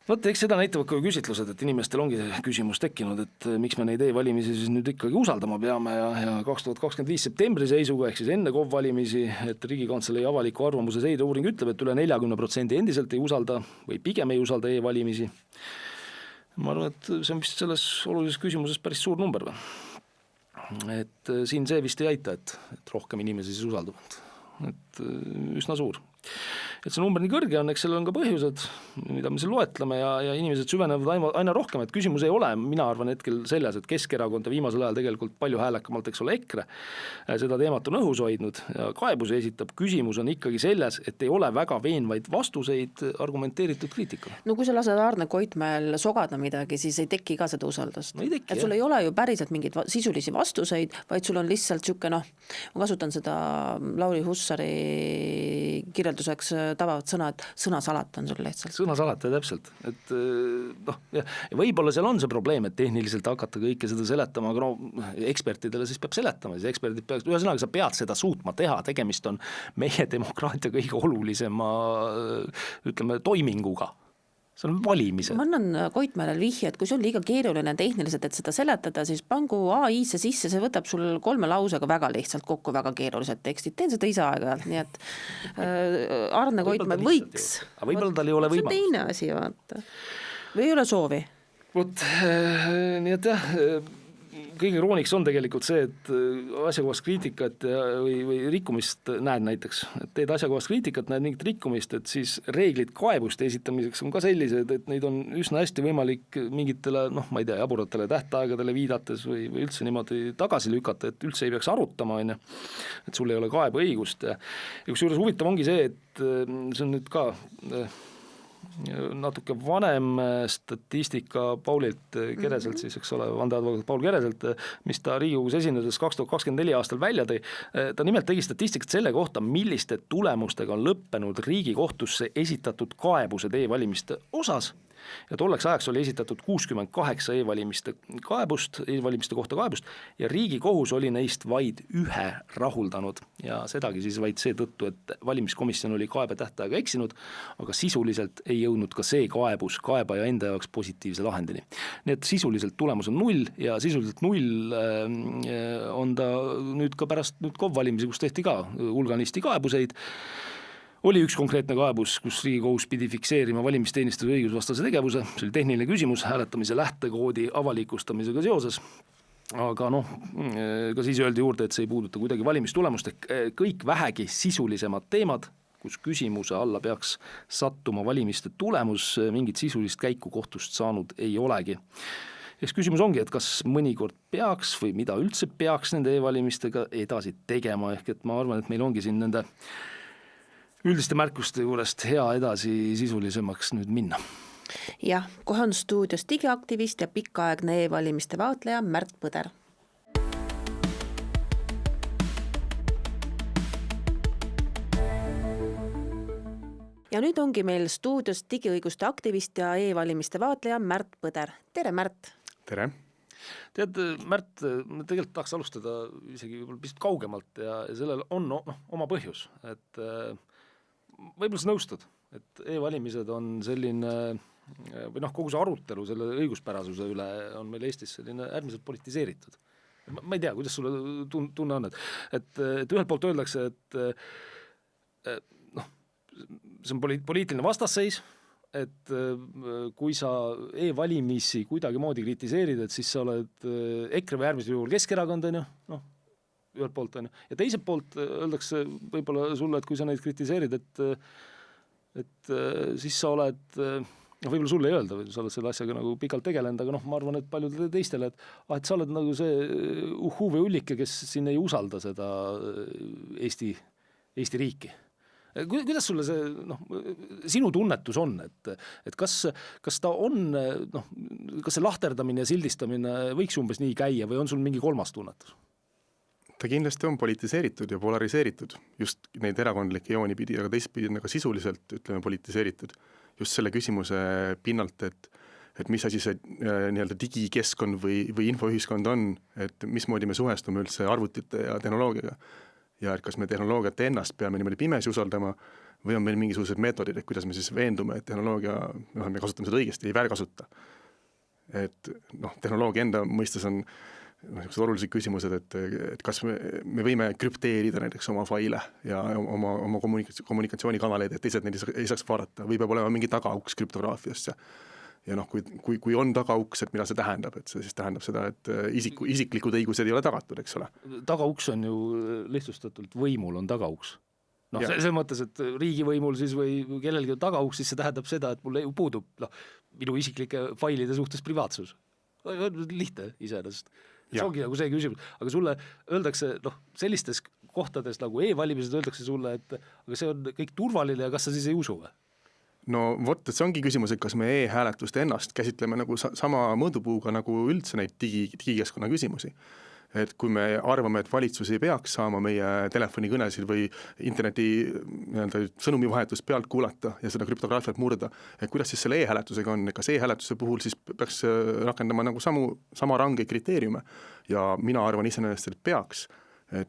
Võt, eks seda näitavad ka küsitlused, et inimestel ongi küsimus tekkinud, et miks me neid e-valimisi siis nüüd ikkagi usaldama peame ja 2025 septembri seisuga ehk siis enne KOV-valimisi, et Riigikantselei avaliku arvamuse seireuuring ütleb, et üle 40% endiselt ei usalda või pigem ei usalda e-valimisi. Ma arvan, et see on vist selles olulises küsimuses päris suur number. Et siin see vist ei aita, et rohkem inimesi siis usaldavad. Et üsna suur. Et see number nii kõrge on, eks sellel on ka põhjused, mida me siin loetleme ja inimesed süvenevad aina rohkem, et küsimus ei ole, mina arvan hetkel selles, et Keskerakond ja viimasel ajal tegelikult palju häälekamalt, eks ole, EKRE seda teemat on õhus hoidnud ja kaebusi esitab. Küsimus on ikkagi selles, et ei ole väga veenvaid vastuseid argumenteeritud kriitikale. No kui sa lased Arne Koitmäel sogada midagi, siis ei teki ka seda usaldust. No ei teki, et sul ei ole ju päriselt mingeid sisulisi vastuseid, vaid sul on lihtsalt siuke, ma kasutan seda Lauri Hussari kirjelduseks tabavat sõna, et sõnasalat on sul lihtsalt. Sõnasalat, täpselt. Et ja võib-olla seal on see probleem, et tehniliselt hakata kõike seda seletama, aga ekspertidele siis peab seletama, siis eksperdid peaks, ühesõnaga sa pead seda suutma teha, tegemist on meie demokraatia kõige olulisema, ütleme, toiminguga. See on valimised. Ma annan Koitmäele vihje, et kui see on liiga keeruline tehniliselt, et seda seletada, siis pangu AI-se sisse, see võtab sul 3 lausega väga lihtsalt kokku väga keerulised tekstid. Teen seda ise aeg-ajalt, nii et Arne Koitmäe võiks. Aga võib-olla tal ei ole võimalust. See on teine asi, vaata. Või ei ole soovi? Vot, nii et jah, kõige krooniks on tegelikult see, et asjakohast kriitikat või rikkumist näed näiteks, et teed asjakohast kriitikat, näed mingit rikkumist, et siis reeglid kaebuste esitamiseks on ka sellised, et neid on üsna hästi võimalik mingitele, ma ei tea, jaburatele tähtaegadele viidates või üldse niimoodi tagasi lükata, et üldse ei peaks arutama, et sul ei ole kaebeõigust ja kusjuures huvitav ongi see, et see on nüüd ka natuke vanem statistika Paulilt Kereselt siis, eks ole, vandeadvokaat Paul Kereselt, mis ta Riigikogus esindades 2024 aastal välja tõi. Ta nimelt tegi statistikat selle kohta, milliste tulemustega on lõppenud Riigikohtusse esitatud kaebused e-valimiste osas. Ja tolleks ajaks oli esitatud 68 e-valimiste kohta kaebust ja Riigikohus oli neist vaid 1 rahuldanud ja sedagi siis vaid seetõttu, et valimiskomisjon oli kaebetähtaega eksinud, aga sisuliselt ei jõudnud ka see kaebus kaebaja enda jaoks positiivse lahendini. Nii et sisuliselt tulemus on 0 ja sisuliselt 0 on ta nüüd ka pärast KOV-valimisi, kus tehti ka hulganisti kaebuseid. Oli üks konkreetne kaebus, kus Riigikohus pidi fikseerima valimisteenistuse õigusvastase tegevuse, see oli tehniline küsimus hääletamise lähtekoodi avalikustamisega seoses, aga ka siis öeldi juurde, et see ei puuduta kuidagi valimistulemust, kõik vähegi sisulisemad teemad, kus küsimuse alla peaks sattuma valimiste tulemus, mingit sisulist käiku kohtust saanud ei olegi. Eks küsimus ongi, et kas mõnikord peaks või mida üldse peaks nende e-valimistega edasi tegema, ehk et ma arvan, et meil ongi siin nende üldiste märkuste juurest hea edasi sisulisemaks nüüd minna. Jah, kohe on stuudios digiaktivist ja pikaaegne e-valimiste vaatleja Märt Põder. Ja nüüd ongi meil stuudios digiõiguste aktivist ja e-valimiste vaatleja Märt Põder. Tere, Märt! Tere! Tead, Märt, ma tegelikult tahaks alustada isegi pisut kaugemalt ja sellel on oma põhjus, et võib-olla sa nõustud, et e-valimised on selline, või kogu see arutelu selle õiguspärasuse üle on meil Eestis selline äärmiselt politiseeritud. Ma ei tea, kuidas sulle tunne on, et ühelt poolt öeldakse, et see on poliitiline vastasseis, et kui sa e-valimisi kuidagi moodi kritiseerid, et siis sa oled EKRE või äärmisel juhul Keskerakond, ühelt poolt on. Ja teiselt poolt öeldakse võib-olla sulle, et kui sa neid kritiseerid, et siis sa oled, võib-olla sulle ei öelda, või sa oled selle asjaga nagu pikalt tegelenud, aga ma arvan, et paljudele teistele, et sa oled nagu see uhuu või ullike, kes siin ei usalda seda Eesti riiki. Kuidas sulle see sinu tunnetus on, et kas ta on, kas see lahterdamine ja sildistamine võiks umbes nii käia või on sul mingi kolmas tunnetus? Ta kindlasti on politiseeritud ja polariseeritud just neid erakondlikke jooni pidi, aga teistpidi on ka sisuliselt, ütleme, politiseeritud just selle küsimuse pinnalt, et mis asi see nii-öelda digikeskkond või infoühiskond on, et mismoodi me suhestume üldse arvutite ja tehnoloogiaga ja et kas me tehnoloogiat ennast peame niimoodi pimesi usaldama või on meil mingisugused meetodid, et kuidas me siis veendume, et tehnoloogia, me kasutame seda õigesti, ei väärkasuta. Et tehnoloogia enda mõistes on niisugused olulised küsimused, et kas me võime krüpteerida näiteks oma faile ja oma kommunikatsioonikanaleid, et teised neid ei saaks vaadata, või peab olema mingi tagauks krüptograafiasse. Ja kui on tagauks, et mida see tähendab, et see siis tähendab seda, et isiklikud õigused ei ole tagatud, eks ole. Tagauks on ju lihtsustatult, võimul on tagauks. See mõttes, et riigivõimul siis või kellelgi on tagauks, siis see tähendab seda, et mul puudub minu isiklike failide suhtes privaatsus. Lihtne iseenesest. See ongi nagu see küsimus, aga sulle öeldakse, sellistes kohtades nagu e-valimised öeldakse sulle, et aga see on kõik turvaline ja kas sa siis ei usu või? No vot, et see ongi küsimus, et kas me e-hääletust ennast käsitleme nagu sama mõõdupuuga nagu üldse neid digikeskkonna küsimusi. Et kui me arvame, et valitsus ei peaks saama meie telefonikõnesid või interneti sõnumivahetust pealt kuulata ja seda krüptograafiat murda, et kuidas siis selle e-hääletusega on, kas e-hääletuse puhul siis peaks rakendama nagu sama range kriteeriume ja mina arvan iseenesest, et peaks, et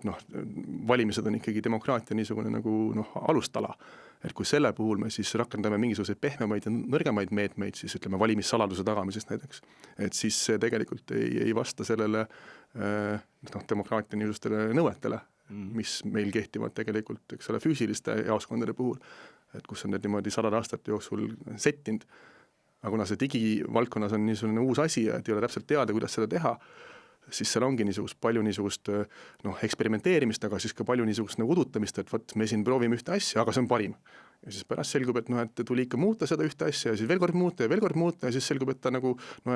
valimised on ikkagi demokraatia niisugune nagu alustala, et kui selle puhul me siis rakendame mingisuguseid pehmemaid ja nõrgemaid meetmeid, siis ütleme valimissaladuse tagamisest näiteks, et siis see tegelikult ei vasta sellele demokraatia niisugustele nõuetele, mis meil kehtivad tegelikult, eks ole, füüsiliste jaoskondade puhul, et kus on need niimoodi 100 aastate jooksul settinud, aga kuna see digivaldkonnas on niisugune uus asi ja et ei ole täpselt teada, kuidas seda teha, siis seal ongi palju niisugust eksperimenteerimist, aga siis ka palju niisugust udutamist, et võt, me siin proovime ühte asja, aga see on parim. Ja siis pärast selgub, et tuli ikka muuta seda ühte asja ja siis veel kord muuta ja siis selgub, et ta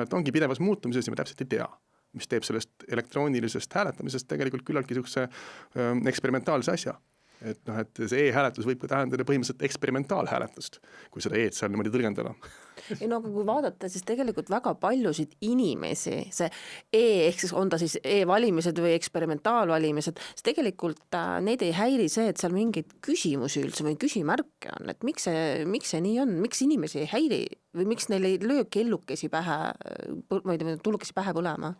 et ongi pidevas muutumises ja me täpselt ei tea, mis teeb sellest elektroonilisest hääletamisest tegelikult küllaltki niisuguse eksperimentaalse asja. et noh, et see e-hääletus võib ka tähendada põhimõtteliselt eksperimentaalhääletust, kui seda e-d seal niimoodi tõlgendada. ei no aga kui vaadata, siis tegelikult väga paljusid inimesi see ehk siis on ta siis e-valimised või eksperimentaalvalimised, siis tegelikult neid ei häiri see, et seal mingeid küsimusi üldse või küsimärke on, et miks see nii on, miks inimesi ei häiri või miks neil ei löö kellukesi pähe, ma ei tea, tulukesi pähe põlema?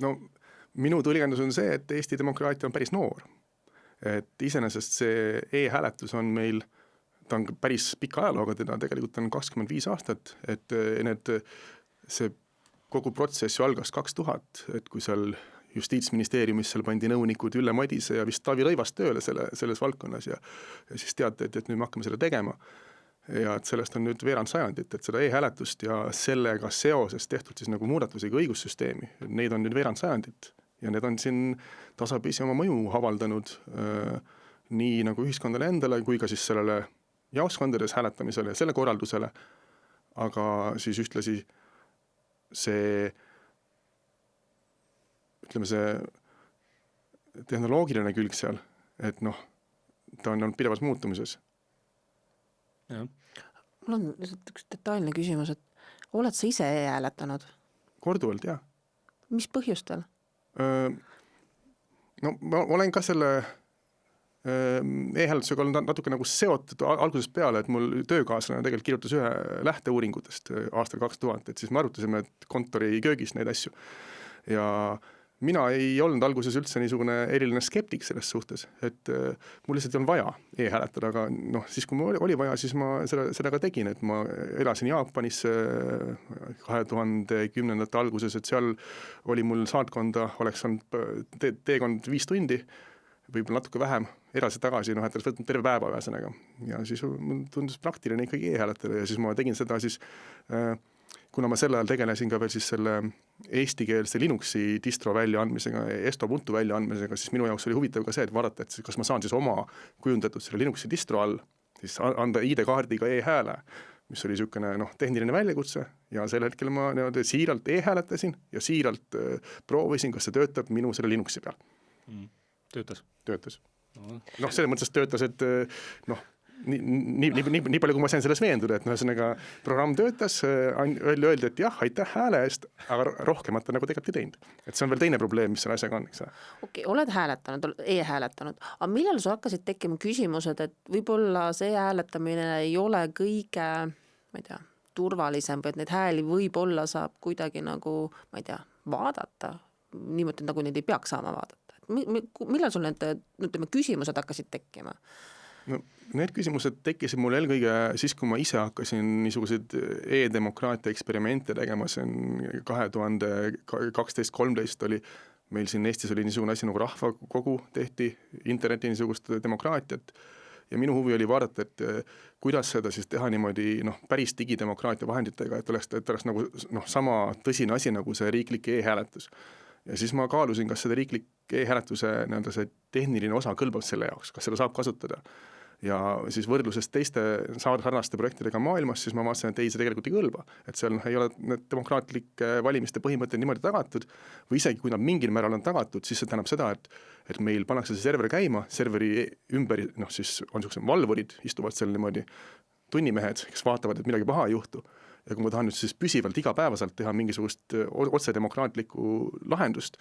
No minu tõlgendus on see, et Eesti demokraatia on päris noor. Et iseenesest see e-hääletus on meil, ta on päris pika ajalooga, teda tegelikult on 25 aastat, et see kogu protsess ju algas 2000, et kui seal Justiitsministeeriumis seal pandi nõunikud Ülle Madise ja vist Taavi Rõivas tööle selles valdkonnas ja siis teatati, et nüüd me hakkame seda tegema. Ja et sellest on nüüd veerand sajandit, et seda e-hääletust ja sellega seoses tehtud siis nagu muudatusiga õigussüsteemi, neid on nüüd veerand sajandit. Ja need on siin tasapisi oma mõju avaldanud nii nagu ühiskondale endale kui ka siis sellele jaoskondades hääletamisele ja selle korraldusele, aga siis ühtlasi see, ütleme see tehnoloogiline külg seal, et noh, ta on pidevas muutumises. Ja. Mul on üks detailne küsimus, et oled sa ise e-hääletanud? Korduvalt, jah. Mis põhjustel? No ma olen ka selle e-hääletusega olnud natuke nagu seotud algusest peale, et mul töökaaslane tegelikult kirjutas ühe lähteuuringutest aastal 2000, et siis me arutasime kontori köögis neid asju ja mina ei olnud alguses üldse niisugune eriline skeptik selles suhtes, et mul lihtsalt ei olnud vaja e-hääletada, aga noh, siis kui mul oli vaja, siis ma seda ka tegin, et ma elasin Jaapanis 2010. alguses, et seal oli mul saatkonda, oleks olnud teekond 5 tundi, võib-olla natuke vähem, edasi-tagasi, et oleks võtnud terve päeva ühesõnaga. Ja siis mul tundus praktiline ikkagi e-hääletada ja siis ma tegin seda siis kuna ma sel ajal tegelesin ka veel siis selle eestikeelse Linuxi distro väljaandmisega, Estobuntu väljaandmisega, siis minu jaoks oli huvitav ka see, et vaadata, et kas ma saan siis oma kujundatud selle Linuxi distro all siis anda ID-kaardiga e-hääle, mis oli niisugune tehniline väljakutse ja sel hetkel ma siiralt e-hääletasin ja siiralt proovisin, kas see töötab minu selle Linuxi peal. Töötas? Töötas. Selles mõttes töötas, et nii palju, kui ma sain selles veenduda, et ühesõnaga programm töötas, öeldi, et jah, aitäh hääle eest, aga rohkemat nagu tegelikult ei teinud. Et see on veel teine probleem, mis selle asjaga on, eks. Okei, oled hääletanud, e-hääletanud, aga millal sul hakkasid tekkima küsimused, et võib-olla see hääletamine ei ole kõige, ma ei tea, turvalisem või et neid hääli võib-olla saab kuidagi nagu, ma ei tea, vaadata, niimoodi nagu neid ei peaks saama vaadata. Millal sul need küsimused hakkasid tekkima? No, need küsimused tekkisid mul eelkõige siis, kui ma ise hakkasin niisuguseid e-demokraatia eksperimente tegema, see on 2012-13 oli, meil siin Eestis oli niisugune asi nagu rahvakogu tehti, interneti niisugust demokraatiat ja minu huvi oli vaadata, et kuidas seda siis teha niimoodi päris digidemokraatia vahenditega, et oleks nagu sama tõsine asi nagu see riiklik e-hääletus. Ja siis ma kaalusin, kas seda riiklik e-hääletuse see tehniline osa kõlbab selle jaoks, kas seda saab kasutada. Ja siis võrdluses teiste sarnaste projektidega maailmas, siis ma vaatasin, et ei, see tegelikult ei kõlba. Et seal ei ole need demokraatlike valimiste põhimõtted niimoodi tagatud või isegi kui nad mingil määral on tagatud, siis see tähendab seda, et meil pannakse see server käima, serveri ümber siis on niisugused valvurid, istuvad seal niimoodi tunnimehed, kes vaatavad, et midagi paha ei juhtu. Ja kui ma tahan nüüd siis püsivalt igapäevaselt teha mingisugust otsedemokraatlikku lahendust,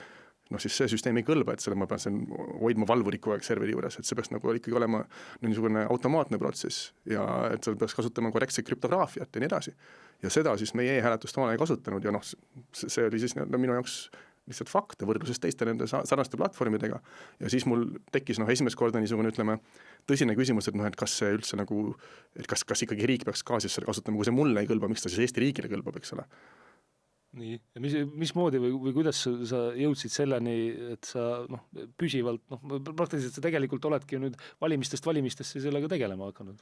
siis see süsteem ei kõlba, et selle ma pean hoidma valvuriku aeg serveri juures, et see peaks nagu ikkagi olema niisugune automaatne protsess ja et seal peaks kasutama korrektset krüptograafiat ja nii edasi. Ja seda siis meie e-hääletust ei kasutanud ja see oli siis minu jaoks lihtsalt fakte võrdluses teiste nende sarnaste platvormidega ja siis mul tekkis esimest korda niisugune, ütleme, tõsine küsimus, et kas see üldse nagu, et kas ikkagi riik peaks ka siis selle kasutama, kui see mulle ei kõlba, miks ta siis Eesti riigile kõlbab, eks ole. Nii, ja mismoodi või kuidas sa jõudsid selleni, et sa püsivalt, praktiliselt sa tegelikult oledki nüüd valimistesse sellega tegelema hakanud?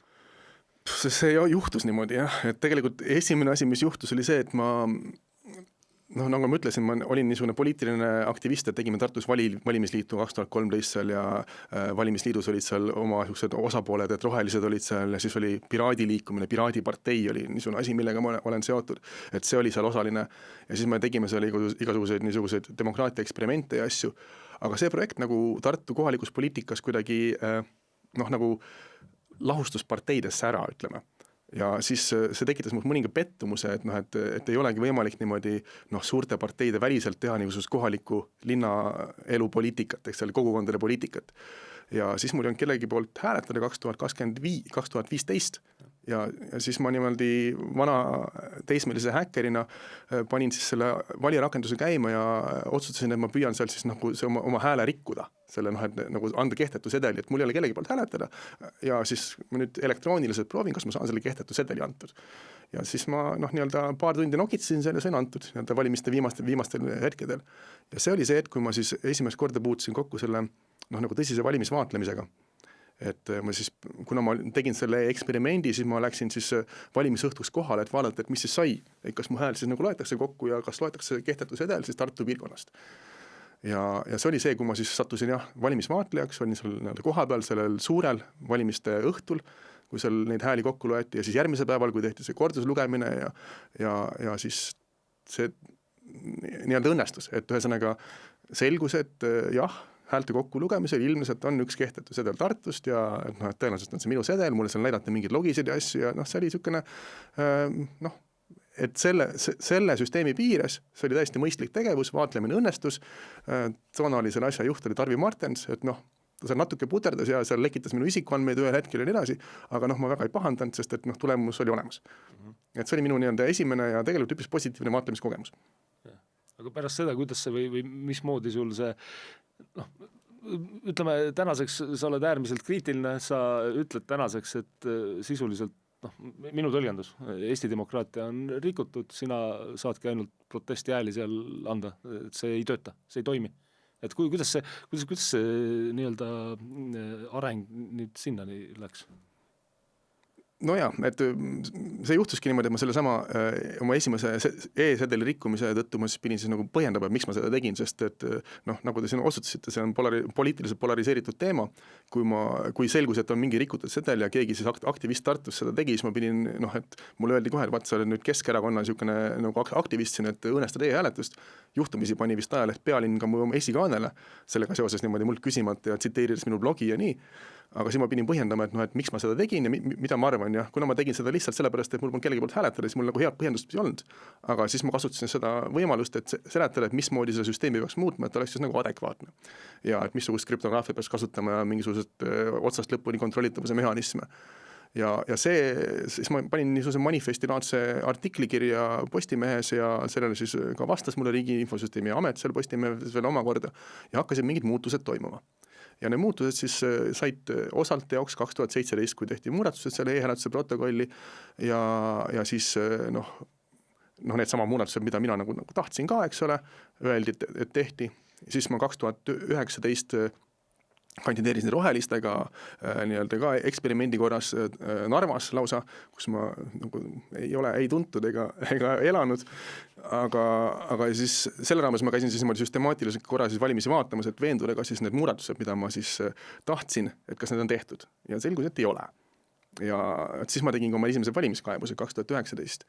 See juhtus niimoodi jah, et tegelikult esimene asi, mis juhtus, oli see, et ma nagu ma ütlesin, ma olin niisugune poliitiline aktivist, et tegime Tartus valimisliitu 2013 seal ja valimisliidus olid seal oma osapooled, et rohelised olid seal ja siis oli piraadiliikumine, piraadipartei oli niisugune asi, millega ma olen seotud, et see oli seal osaline ja siis me tegime seal igasuguseid niisuguseid demokraatia eksperimente ja asju, aga see projekt nagu Tartu kohalikus poliitikas kuidagi nagu lahustus parteidesse ära, ütleme. Ja siis see tekitas mul mõninga pettumuse, et ei olegi võimalik niimoodi suurte parteide väliselt teha niisugust kohalikku linnaelu poliitikat, eks selle kogukondade poliitikat. Ja siis mul ei olnud kellegi poolt hääletada 2015 ja siis ma niimoodi vana teismelise häkkerina panin siis selle valijarakenduse käima ja otsustasin, et ma püüan seal siis nagu oma hääle rikkuda, selle et nagu anda kehtetu sedeli, et mul ei ole kellegi poolt hääletada ja siis ma nüüd elektrooniliselt proovin, kas ma saan selle kehtetu sedeli antud. Ja siis ma nii-öelda paar tundi nokitsin selle, sain antud nii-öelda valimiste viimastel hetkedel. Ja see oli see, et kui ma siis esimest korda puutusin kokku selle nagu tõsise valimisvaatlemisega. Et ma siis, kuna ma tegin selle eksperimendi, siis ma läksin siis valimisõhtuks kohale, et vaadata, et mis siis sai, et kas mu hääl siis nagu loetakse kokku ja kas loetakse kehtetu sedel siis Tartu piirkonnast. Ja see oli see, kui ma siis sattusin valimisvaatlejaks, olin seal kohapeal sellel suurel valimiste õhtul, kui seal neid hääli kokku loeti ja siis järgmise päeval, kui tehti see korduslugemine ja siis see nii-öelda õnnestus, et ühesõnaga selgus, et jah, häälte kokku lugemisel ilmselt on üks kehtetu sedel Tartust ja et tõenäoliselt on see minu sedel, mulle seal näidati mingeid logisid ja asju ja see oli niisugune et selle süsteemi piires, see oli täiesti mõistlik tegevus, vaatlemine õnnestus, toona oli selle asja juht oli Tarvi Martens, et ta seal natuke puterdas ja seal lekitas minu isikuandmeid ühel hetkel ja nii edasi, aga ma väga ei pahandanud, sest et tulemus oli olemas. Et see oli minu nii-öelda esimene ja tegelikult üpris positiivne vaatlemiskogemus. Aga pärast seda, kuidas see või mismoodi sul see ütleme, tänaseks sa oled äärmiselt kriitiline, sa ütled tänaseks, et sisuliselt minu tõlgendus, Eesti demokraatia on rikutud, sina saadki ainult protesti hääli seal anda, et see ei tööta, see ei toimi. Et kuidas see nii-öelda areng nüüd sinnani läks? No jah, et see juhtuski niimoodi, et ma selle sama oma esimese e-sedeli rikkumise tõttu ma siis pidin siis nagu põhjendama, miks ma seda tegin, sest et nagu te siin otsustasite, see on poliitiliselt polariseeritud teema. Kui selgus, et on mingi rikutud sedel ja keegi siis aktivist Tartus seda tegi, siis ma pidin, et mulle öeldi kohe, et vaat sa oled nüüd Keskerakonna niisugune nagu aktivist siin, et õõnestad e-hääletust. Juhtumisi pani vist ajaleht Pealinn ka mu esikaanele sellega seoses niimoodi mult küsimata ja tsiteerides minu blogi ja nii. Aga siis ma pidin põhjendama, et miks ma seda tegin ja mida ma arvan ja kuna ma tegin seda lihtsalt sellepärast, et mul polnud kellegi poolt hääletada, siis mul nagu head põhjendust ei olnud. Aga siis ma kasutasin seda võimalust, et seletada, et mismoodi seda süsteemi peaks muutma, et oleks siis nagu adekvaatne. Ja et missugust krüptograafia peaks kasutama ja mingisugused otsast lõpuni kontrollitavuse mehhanisme. Ja siis ma panin niisuguse manifestilaadse artiklikirja Postimehes ja sellele siis ka vastas mulle Riigi Infosüsteemi Amet seal Postimehes veel omakorda ja hakkasid mingid muutused toimuma. Ja need muutused siis said osalt teoks 2017, kui tehti muudatused selle e-hääletuse protokolli ja siis need sama muudatused, mida mina nagu tahtsin ka, eks ole, öeldi, et tehti. Siis ma 2019 kandideerisin rohelistega nii-öelda ka eksperimendi korras Narvas lausa, kus ma nagu ei tuntud ega elanud, aga siis selle raames ma käisin siis süstemaatiliselt korra siis valimisi vaatamas, et veenduda ka siis need muudatused, mida ma siis tahtsin, et kas need on tehtud ja selgus, et ei ole. Ja siis ma tegin ka oma esimese valimiskaebuse 2019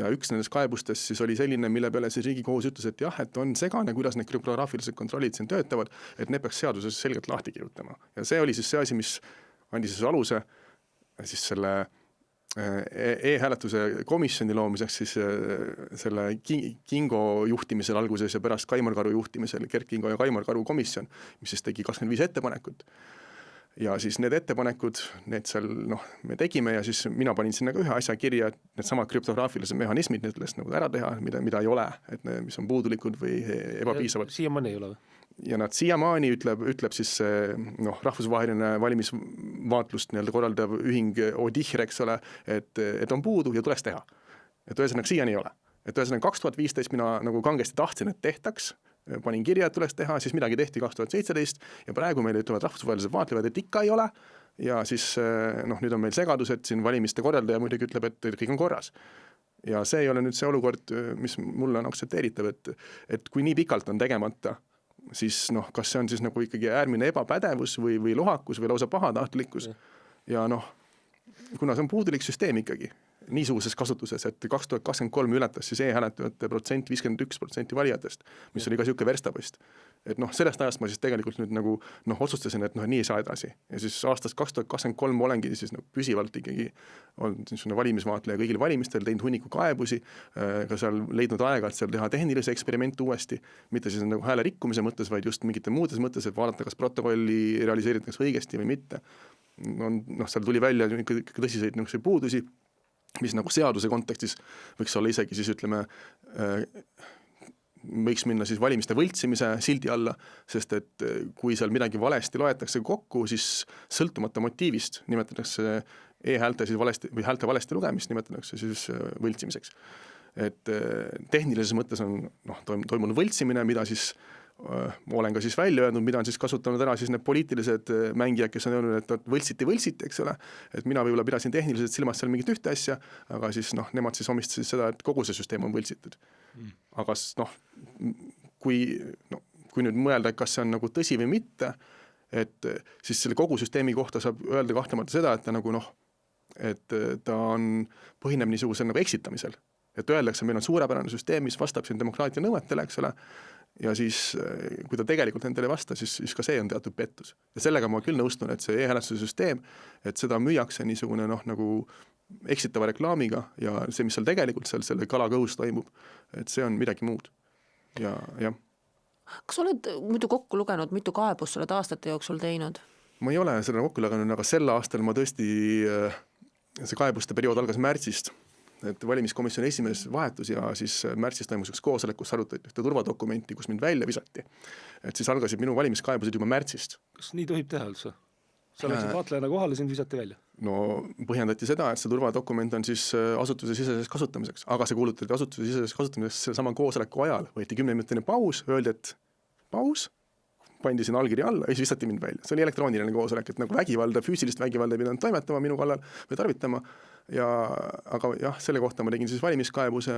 ja üks nendest kaebustest siis oli selline, mille peale siis Riigikohus ütles, et jah, et on segane, kuidas need krüptograafilised kontrollid siin töötavad, et need peaks seaduses selgelt lahti kirjutama. Ja see oli siis see asi, mis andis siis aluse siis selle e-hääletuse komisjoni loomiseks siis selle Kingo juhtimisel alguses ja pärast Kaimar Karu juhtimisel, Kert Kingo ja Kaimar Karu komisjon, mis siis tegi 25 ettepanekut. Ja siis need ettepanekud, need seal me tegime ja siis mina panin sinna ka ühe asja kirja, et need samad krüptograafilised mehhanismid, need tuleks nagu ära teha, mida ei ole, et need, mis on puudulikud või ebapiisavad. Siiamaani ei ole või? Ja nad siiamaani ütleb siis rahvusvaheline valimisvaatlust nii-öelda korraldav ühing ODIHR, eks ole, et on puudu ja tuleks teha. Et ühesõnaga siiani ei ole. Et ühesõnaga 2015 mina nagu kangesti tahtsin, et tehtaks, panin kirja, et tuleks teha, siis midagi tehti 2017 ja praegu meile ütlevad rahvusvahelised vaatlevad, et ikka ei ole ja siis nüüd on meil segadus, et siin valimiste korraldaja muidugi ütleb, et kõik on korras. Ja see ei ole nüüd see olukord, mis mulle on aktsepteeritav, et kui nii pikalt on tegemata, siis kas see on siis nagu ikkagi äärmine ebapädevus või lohakus või lausa pahatahtlikkus ja kuna see on puudulik süsteem ikkagi, niisuguses kasutuses, et 2023 ületas siis e-hääletajate protsent 51% valijatest, mis oli ka niisugune verstapost. Et noh, sellest ajast ma siis tegelikult nüüd nagu otsustasin, et nii ei saa edasi. Ja siis aastast 2023 olengi siis püsivalt ikkagi on niisugune valimisvaatleja kõigil valimistel, teinud hunniku kaebusi, ka seal leidnud aega, et seal teha tehnilise eksperimente uuesti, mitte siis nagu hääle rikkumise mõttes, vaid just mingite muudes mõttes, et vaadata, kas protokolli realiseeritakse õigesti või mitte. Seal tuli välja tõsiseid puudusi, mis nagu seaduse kontekstis võiks olla isegi siis ütleme, võiks minna siis valimiste võltsimise sildi alla, sest et kui seal midagi valesti loetakse kokku, siis sõltumata motiivist nimetatakse e-häälte siis valesti või häälte valesti lugemist nimetatakse siis võltsimiseks. Et tehnilises mõttes on toimunud võltsimine, mida siis olen ka siis välja öelnud, mida on siis kasutanud ära siis need poliitilised mängijad, kes on öelnud, et võltsiti, eks ole, et mina võib-olla pidasin tehniliselt silmas seal mingit ühte asja, aga siis nemad siis omistasid seda, et kogu see süsteem on võltsitud. Aga kui nüüd mõelda, et kas see on nagu tõsi või mitte, et siis selle kogu süsteemi kohta saab öelda kahtlemata seda, et et ta põhineb niisugusel nagu eksitamisel. Et öeldakse, meil on suurepärane süsteem, mis vastab siin demokraatia nõuetele, eks ole, ja siis kui ta tegelikult nendele ei vasta, siis ka see on teatud pettus. Ja sellega ma küll nõustun, et see e-hääletuse süsteem, et seda müüakse niisugune nagu eksitava reklaamiga ja see, mis seal tegelikult selle kalakõhus toimub, et see on midagi muud. Ja. Kas oled muidu kokku lugenud, mitu kaebust oled aastate jooksul teinud? Ma ei ole seda kokku lugenud, aga sel aastal ma tõesti, see kaebuste periood algas märtsist, et valimiskomisjoni esimees vahetus ja siis märtsis toimus üks koosolek, kus arutati ühte turvadokumenti, kus mind välja visati. Et siis algasid minu valimiskaebused juba märtsist. Kas nii tohib teha üldse? Sa läksid vaatlejana kohale, sind visati välja? No põhjendati seda, et see turvadokument on siis asutuse siseseks kasutamiseks, aga see kuulutati asutuse siseseks kasutamiseks selle sama koosoleku ajal. Võeti 10-minutine paus, öeldi, et paus, pandi siin allkiri alla ja siis visati mind välja. See oli elektrooniline koosolek, et nagu vägivalda, füüsilist vägivalda ei pidanud toimetama minu kallal või tarvitama. Aga jah, selle kohta ma tegin siis valimiskaebuse,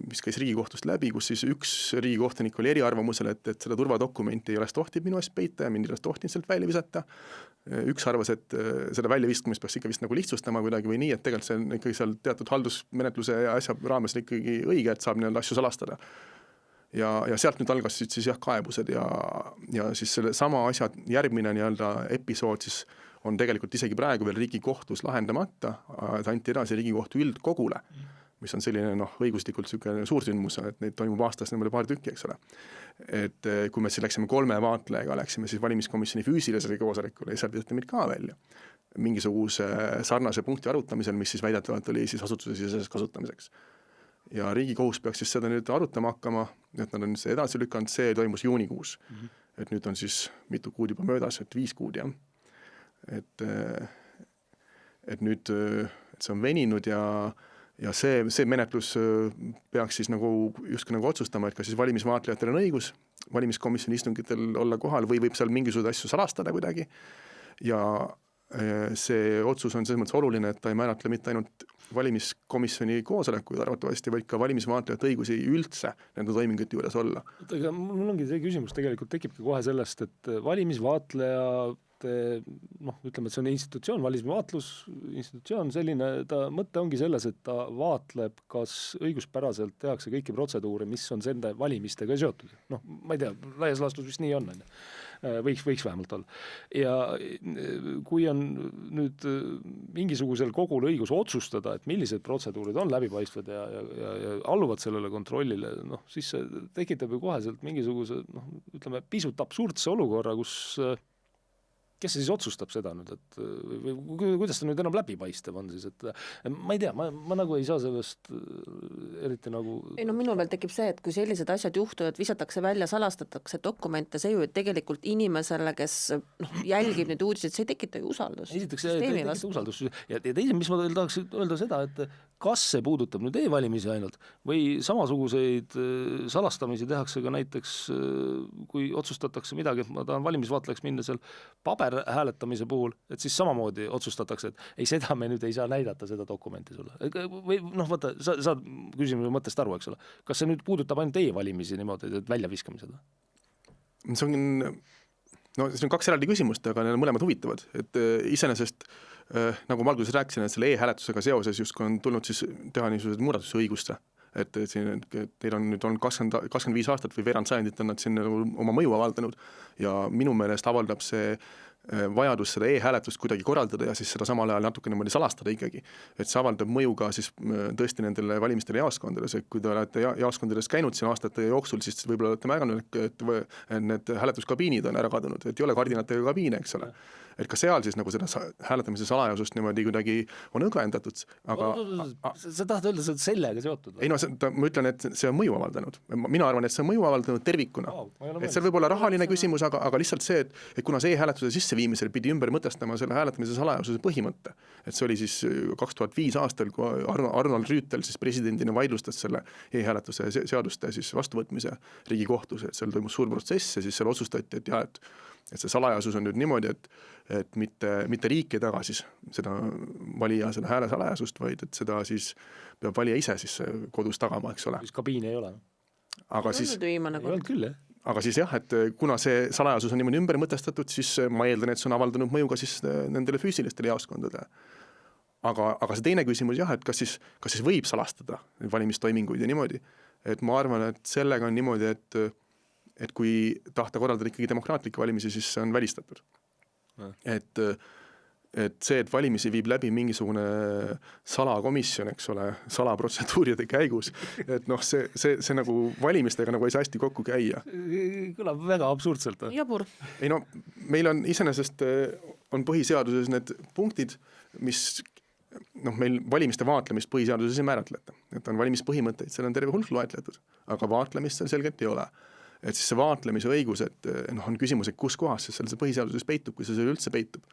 mis käis Riigikohtust läbi, kus siis üks riigikohtunik oli eriarvamusel, et seda turvadokumenti ei oleks tohtib minu eest peita ja mind ei oleks tohtinud sealt välja visata. Üks arvas, et seda väljaviskamist peaks ikka vist nagu lihtsustama kuidagi või nii, et tegelikult see on ikkagi seal teatud haldusmenetluse ja asja raames ikkagi õige, et saab nii-öelda asju salastada. Ja sealt nüüd algasid siis kaebused ja siis selle sama asja järgmine nii-öelda episood siis on tegelikult isegi praegu veel Riigikohtus lahendamata, ta anti edasi Riigikohtu üldkogule, mis on selline õiguslikult suursündmus, et neid toimub aastas paar tükki, eks ole. Et kui me siis läksime 3 vaatlejaga, läksime siis valimiskomisjoni füüsilisele koosolekule ja sealt visati meid ka välja mingisuguse sarnase punkti arutamisel, mis siis väidetavalt oli siis asutuse siseseks kasutamiseks. Ja Riigikohus peaks siis seda nüüd arutama hakkama, et nad on see edasi lükanud, see toimus juunikuus. Et nüüd on siis mitu kuud juba möödas, et 5 kuud, jah. Et nüüd et see on veninud ja see menetlus peaks siis justkui otsustama, et kas siis valimisvaatlejatel on õigus valimiskomisjoni istungitel olla kohal või võib seal mingisuguseid asju salastada kuidagi. Ja see otsus on selles mõttes oluline, et ta ei määratle mitte ainult valimiskomisjoni koosolekuid arvatavasti, vaid ka valimisvaatlejate õigusi üldse nende toimingute juures olla. Aga mul ongi see küsimus tegelikult tekibki kohe sellest, et valimisvaatleja ütleme, et see on institutsioon, valimisvaatlus institutsioon, selline, ta mõte ongi selles, et ta vaatleb, kas õiguspäraselt tehakse kõiki protseduure, mis on sende valimistega seotud. Ma ei tea, laias laastus vist nii on. Võiks vähemalt olla. Ja kui on nüüd mingisugusel kogul õigus otsustada, et millised protseduurid on läbipaistvad ja alluvad sellele kontrollile, siis see tekitab ju koheselt mingisuguse, ütleme, pisut absurdse olukorra, kus kes see siis otsustab seda nüüd, et või kuidas ta nüüd enam läbipaistev on siis, et ma ei tea, ma nagu ei saa sellest eriti nagu... Ei, minul veel tekib see, et kui sellised asjad juhtuvad, visatakse välja, salastatakse dokumente, see ju tegelikult inimesele, kes jälgib neid uudiseid, see ei tekita ju usaldust. Esiteks see ei tekita usaldust. Ja teise, mis ma tahaks öelda seda, et kas see puudutab nüüd e-valimisi ainult või samasuguseid salastamisi tehakse ka näiteks, kui otsustatakse midagi, et ma tahan valimisvaatlejaks minna seal paberhääletamise puhul, et siis samamoodi otsustatakse, et ei, seda me nüüd ei saa näidata, seda dokumenti sulle. Või vaata, sa saad küsimuse mõttest aru, eks ole. Kas see nüüd puudutab ainult e-valimisi niimoodi, et väljaviskamised? See on no see on 2 eraldi küsimust, aga need on mõlemad huvitavad, et iseenesest nagu ma alguses rääkisin, et selle e-hääletusega seoses justkui on tulnud siis teha niisugused muudatuse õigusse, et siin teil on nüüd olnud 25 aastat või veerand sajandit on nad siin oma mõju avaldanud ja minu meelest avaldab see vajadus seda e-hääletust kuidagi korraldada ja siis seda samal ajal natuke niimoodi salastada ikkagi. Et see avaldab mõju ka siis tõesti nendele valimistele jaoskondades, et kui te olete jaoskondades käinud siin aastate jooksul, siis võib-olla olete märganud, et need hääletuskabiinid on ära kadunud, et ei ole kardinatega kabiine, eks ole. Et ka seal siis nagu seda hääletamise salajasust niimoodi kuidagi on õgvendatud, aga sa tahad öelda, see on sellega seotud? Ei no, ma ütlen, et see on mõju avaldanud. Mina arvan, et see on mõju avaldanud tervikuna. Et seal võib olla rahaline küsimus, aga lihtsalt see, et kuna see e-hääletuse sisseviimisel pidi ümber mõtestama selle hääletamise salajasuse põhimõtte, et see oli siis 2005 aastal, kui Arnold Rüütel siis presidendina vaidlustas selle e-hääletuse seaduste siis vastuvõtmise Riigikohtus, et seal toimus suur protsess ja siis seal otsustati, et jah, et see salajasus on nüüd niimoodi, et mitte riik ei taga siis seda valija selle hääle salajasust, vaid et seda siis peab valija ise siis kodus tagama, eks ole. Siis kabiini ei ole. Aga siis, aga siis jah, et kuna see salajasus on niimoodi ümber mõtestatud, siis ma eeldan, et see on avaldanud mõju ka siis nendele füüsilistele jaoskondadele. Aga see teine küsimus jah, et kas siis võib salastada valimistoiminguid ja niimoodi. Et ma arvan, et sellega on niimoodi, et kui tahta korraldada ikkagi demokraatlikke valimisi, siis see on välistatud. Et see, et valimisi viib läbi mingisugune salakomisjon, eks ole, salaprotseduuride käigus, et noh, see nagu valimistega nagu ei saa hästi kokku käia. Kõlab väga absurdselt. Jabur. Ei no, meil on iseenesest on põhiseaduses need punktid, mis meil valimiste vaatlemist põhiseaduses ei määratleta. Et on valimispõhimõtteid, seal on terve hulk loetletud, aga vaatlemist seal selgelt ei ole. Et siis see vaatlemise õigus, et on küsimus, et kus kohas see põhiseaduses peitub, kui see üldse peitub.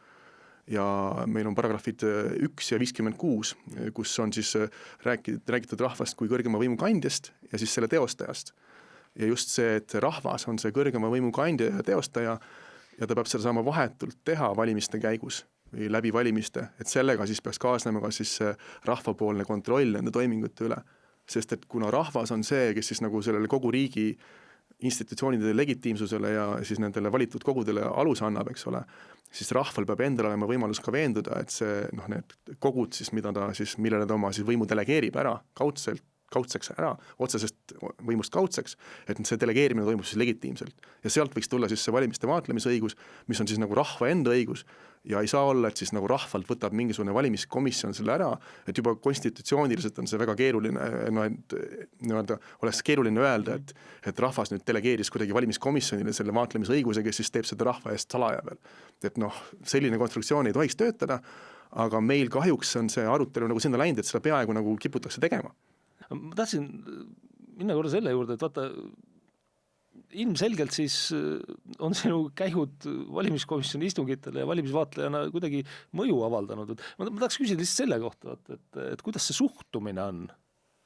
Ja meil on paragrahvid 1 ja 56, kus on siis räägitud rahvast kui kõrgema võimu kandjast ja siis selle teostajast. Ja just see, et rahvas on see kõrgema võimu kandja ja teostaja ja ta peab seda saama vahetult teha valimiste käigus või läbi valimiste, et sellega siis peaks kaasnema ka siis rahvapoolne kontroll nende toimingute üle. Sest et kuna rahvas on see, kes siis nagu sellele kogu riigi institutsioonide legitiimsusele ja siis nendele valitud kogudele aluse annab, eks ole, siis rahval peab endal olema võimalus ka veenduda, et see, need kogud siis, millele ta oma siis võimu delegeerib ära, kaudseks ära, otsesest võimust kaudseks, et see delegeerimine toimub siis legitiimselt. Ja sealt võiks tulla siis see valimiste vaatlemise õigus, mis on siis nagu rahva enda õigus ja ei saa olla, et siis nagu rahvalt võtab mingisugune valimiskomisjon selle ära, et juba konstitutsiooniliselt on see väga keeruline, oleks keeruline öelda, et rahvas nüüd delegeeris kuidagi valimiskomisjonile selle vaatlemise õiguse, kes siis teeb seda rahva eest salaja veel. Et selline konstruktsioon ei tohiks töötada, aga meil kahjuks on see arutelu nagu sinna läinud, et seda peaaegu nagu kiputakse tegema. Ma tahtsin minna korra selle juurde, et vaata, ilmselgelt siis on sinu käihud valimiskomisjoni istungitele ja valimisvaatlejana kuidagi mõju avaldanud. Ma tahaks küsida lihtsalt selle kohta, et kuidas see suhtumine on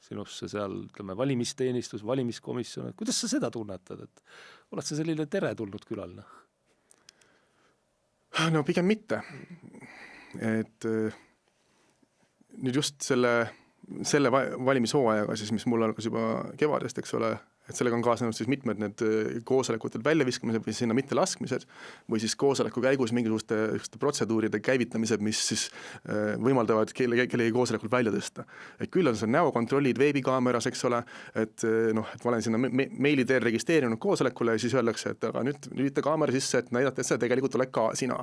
sinusse seal, ütleme, valimisteenistus, valimiskomisjon, kuidas sa seda tunnetad, et oled sa selline teretulnud külaline? No pigem mitte. Et nüüd just selle valimishooajaga siis, mis mul algas juba kevadest, eks ole, et sellega on kaasnenud siis mitmed need koosolekutelt väljaviskamised või sinna mitte laskmised või siis koosoleku käigus mingisuguste protseduuride käivitamised, mis siis võimaldavad kellegi koosolekul välja tõsta. Et küll on see näokontrollid veebikaameras, eks ole, et ma olen sinna meili teel registreerinud koosolekule ja siis öeldakse, et aga nüüd lülita kaamera sisse, et näidata, et see tegelikult oled ka sina.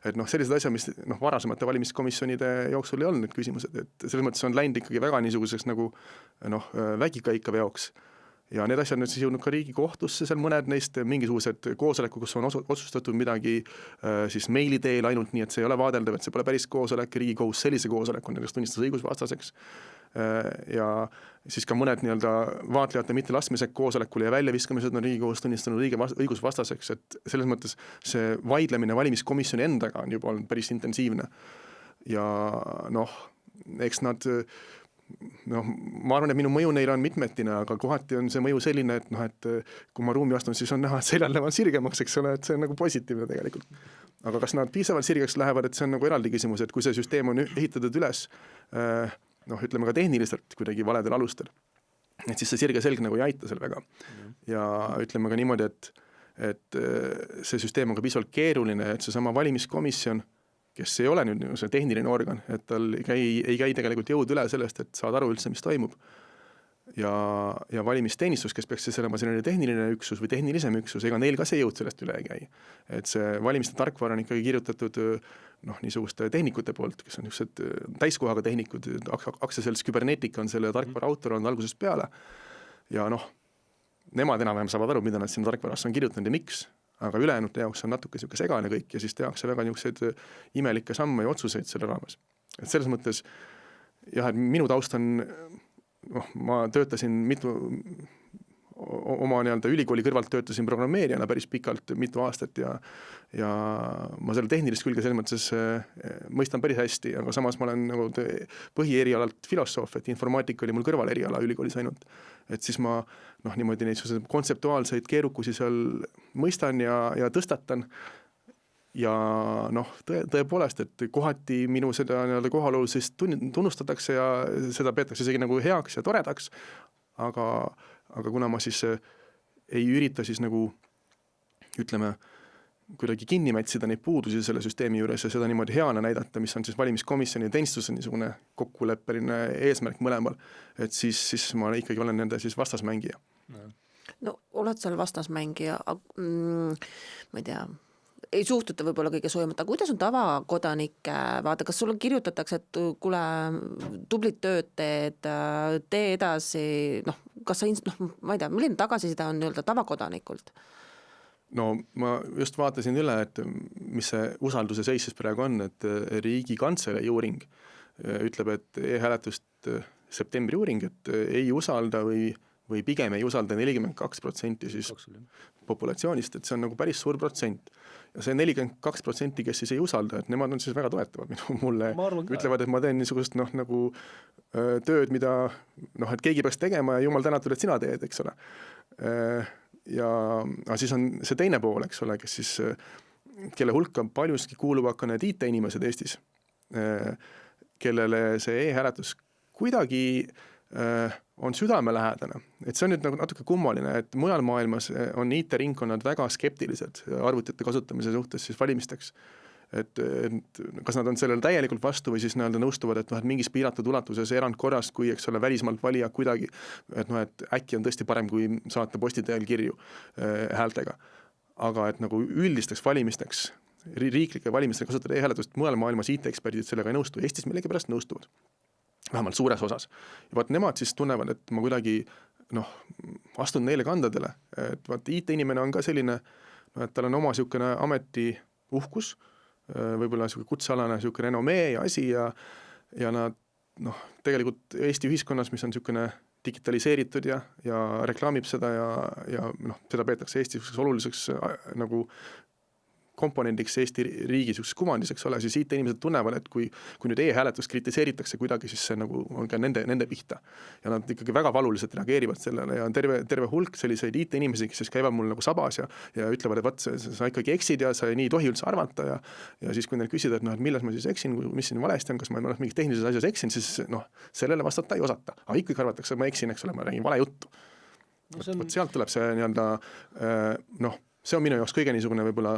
Et sellised asjad, mis varasemate valimiskomisjonide jooksul ei olnud need küsimused, et selles mõttes on läinud ikkagi väga niisuguseks nagu vägikaika veoks. Ja need asjad nüüd siis jõudnud ka Riigikohtusse, seal mõned neist mingisugused koosoleku, kus on otsustatud midagi siis meili teel ainult nii, et see ei ole vaadeldav, et see pole päris koosolek, Riigikohus sellise koosoleku nendest tunnistas õigusvastaseks. Ja siis ka mõned vaatlejate mitte laskmised koosolekule ja väljaviskamised on Riigikohus tunnistanud õigusvastaseks, et selles mõttes see vaidlemine valimiskomisjoni endaga on juba olnud päris intensiivne. Ja eks nad ma arvan, et minu mõju neile on mitmetine, aga kohati on see mõju selline, et kui ma ruumi astun, siis on näha, et seljal lähevad sirgemaks, eks ole, et see on nagu positiivne tegelikult. Aga kas nad piisavalt sirgeks lähevad, et see on nagu eraldi küsimus, et kui see süsteem on ehitatud üles, ütleme ka tehniliselt kuidagi valedel alustel, et siis see sirge selg nagu ei aita seal väga. Ja ütleme ka niimoodi, et see süsteem on ka piisavalt keeruline, et seesama valimiskomisjon, kes ei ole nüüd see tehniline organ, et tal ei käi tegelikult jõud üle sellest, et saad aru üldse, mis toimub. Ja valimisteenistus, kes peaks siis olema selline tehniline üksus või tehnilisem üksus, ega neil ka see jõud sellest üle ei käi. Et see valimiste tarkvara on ikkagi kirjutatud niisuguste tehnikute poolt, kes on niisugused täiskohaga tehnikud, aktsiaselts Kybernetica on selle tarkvara autor on algusest peale ja nemad enam-vähem saavad aru, mida nad siin tarkvarasse on kirjutanud ja miks, aga ülejäänud jaoks on natuke niisugune segane kõik ja siis tehakse väga niisuguseid imelikke samme ja otsuseid selle raames. Et selles mõttes jah, et minu taust on, ma töötasin oma ülikooli kõrvalt töötasin programmeerijana päris pikalt, mitu aastat ja ma selle tehnilist külge selles mõttes mõistan päris hästi, aga samas ma olen nagu põhierialalt filosoof, et informaatika oli mul kõrvaleriala ülikoolis ainult. Et siis ma niimoodi neid kontseptuaalseid keerukusi seal mõistan ja tõstatan ja tõepoolest, et kohati minu seda kohalolusest tunnustatakse ja seda peetakse isegi nagu heaks ja toredaks, aga kuna ma siis ei ürita siis nagu ütleme, kuidagi kinni mätsida neid puudusi selle süsteemi juures ja seda niimoodi heana näidata, mis on siis valimiskomisjoni ja teenistuse niisugune kokkuleppeline eesmärk mõlemal, et siis ma ikkagi olen nende siis vastasmängija. No oled seal vastasmängija, ma ei tea, ei suhtuta võib-olla kõige soojemalt, aga kuidas on tavakodanik, vaata, kas sulle kirjutatakse, et kuule, tublit tööd teed, tee edasi, kas sa, ma ei tea, milline tagasiside on tavakodanikult? No ma just vaatasin üle, et mis see usalduse seis siis praegu on, et Riigikantselei uuring ütleb, et e-hääletust septembri uuring, et ei usalda või pigem ei usalda 42% siis populatsioonist, et see on nagu päris suur protsent. Ja see 42%, kes siis ei usalda, et nemad on siis väga toetavad mulle, ütlevad, et ma teen niisugust nagu tööd, mida et keegi peaks tegema ja jumal tänatud, et sina teed, eks ole. Ja siis on see teine pool, eks ole, kes siis, kelle hulka paljuski kuuluvad ka need IT-inimesed Eestis, kellele see e-hääletus kuidagi on südamelähedane. Et see on nüüd natuke kummaline, et mujal maailmas on IT-ringkonnad väga skeptilised arvutite kasutamise suhtes siis valimisteks. Et kas nad on sellele täielikult vastu või siis nõustuvad, et mingis piiratud ulatuses erandkorras, kui eks ole välismaalt valija kuidagi, et äkki on tõesti parem, kui saata posti teel kirju häältega. Aga et nagu üldisteks valimisteks, riiklike valimistega kasutada e-hääletust, mujal maailmas IT-eksperdid sellega ei nõustu, Eestis millegipärast nõustuvad. Vähemalt suures osas. Ja vaat nemad siis tunnevad, et ma kuidagi astun neile kandadele, et vaat IT-inimene on ka selline, et tal on oma niisugune ameti uhkus, võib-olla niisugune kutsealane niisugune renomee ja asi ja nad tegelikult Eesti ühiskonnas, mis on niisugune digitaliseeritud ja reklaamib seda ja seda peetakse Eesti oluliseks nagu komponendiks Eesti riigis üks kuvandis, eks ole, siis IT-inimesed tunnevad, et kui nüüd e-hääletus kritiseeritakse kuidagi, siis see nagu on ka nende pihta. Ja nad ikkagi väga valuliselt reageerivad sellele ja on terve hulk selliseid IT-inimesi, kes siis käivad mul nagu sabas ja ütlevad, et sa ikkagi eksid ja sa nii tohi üldse arvata ja siis kui neil küsida, et milles ma siis eksin, mis siin valesti on, kas ma mingis tehnilises asjas eksin, siis sellele vastata ei osata. Aga ikkagi arvatakse, et ma eksin, eks ole, ma räägin vale juttu. Sealt tuleb see see on minu jaoks kõige niisugune võib-olla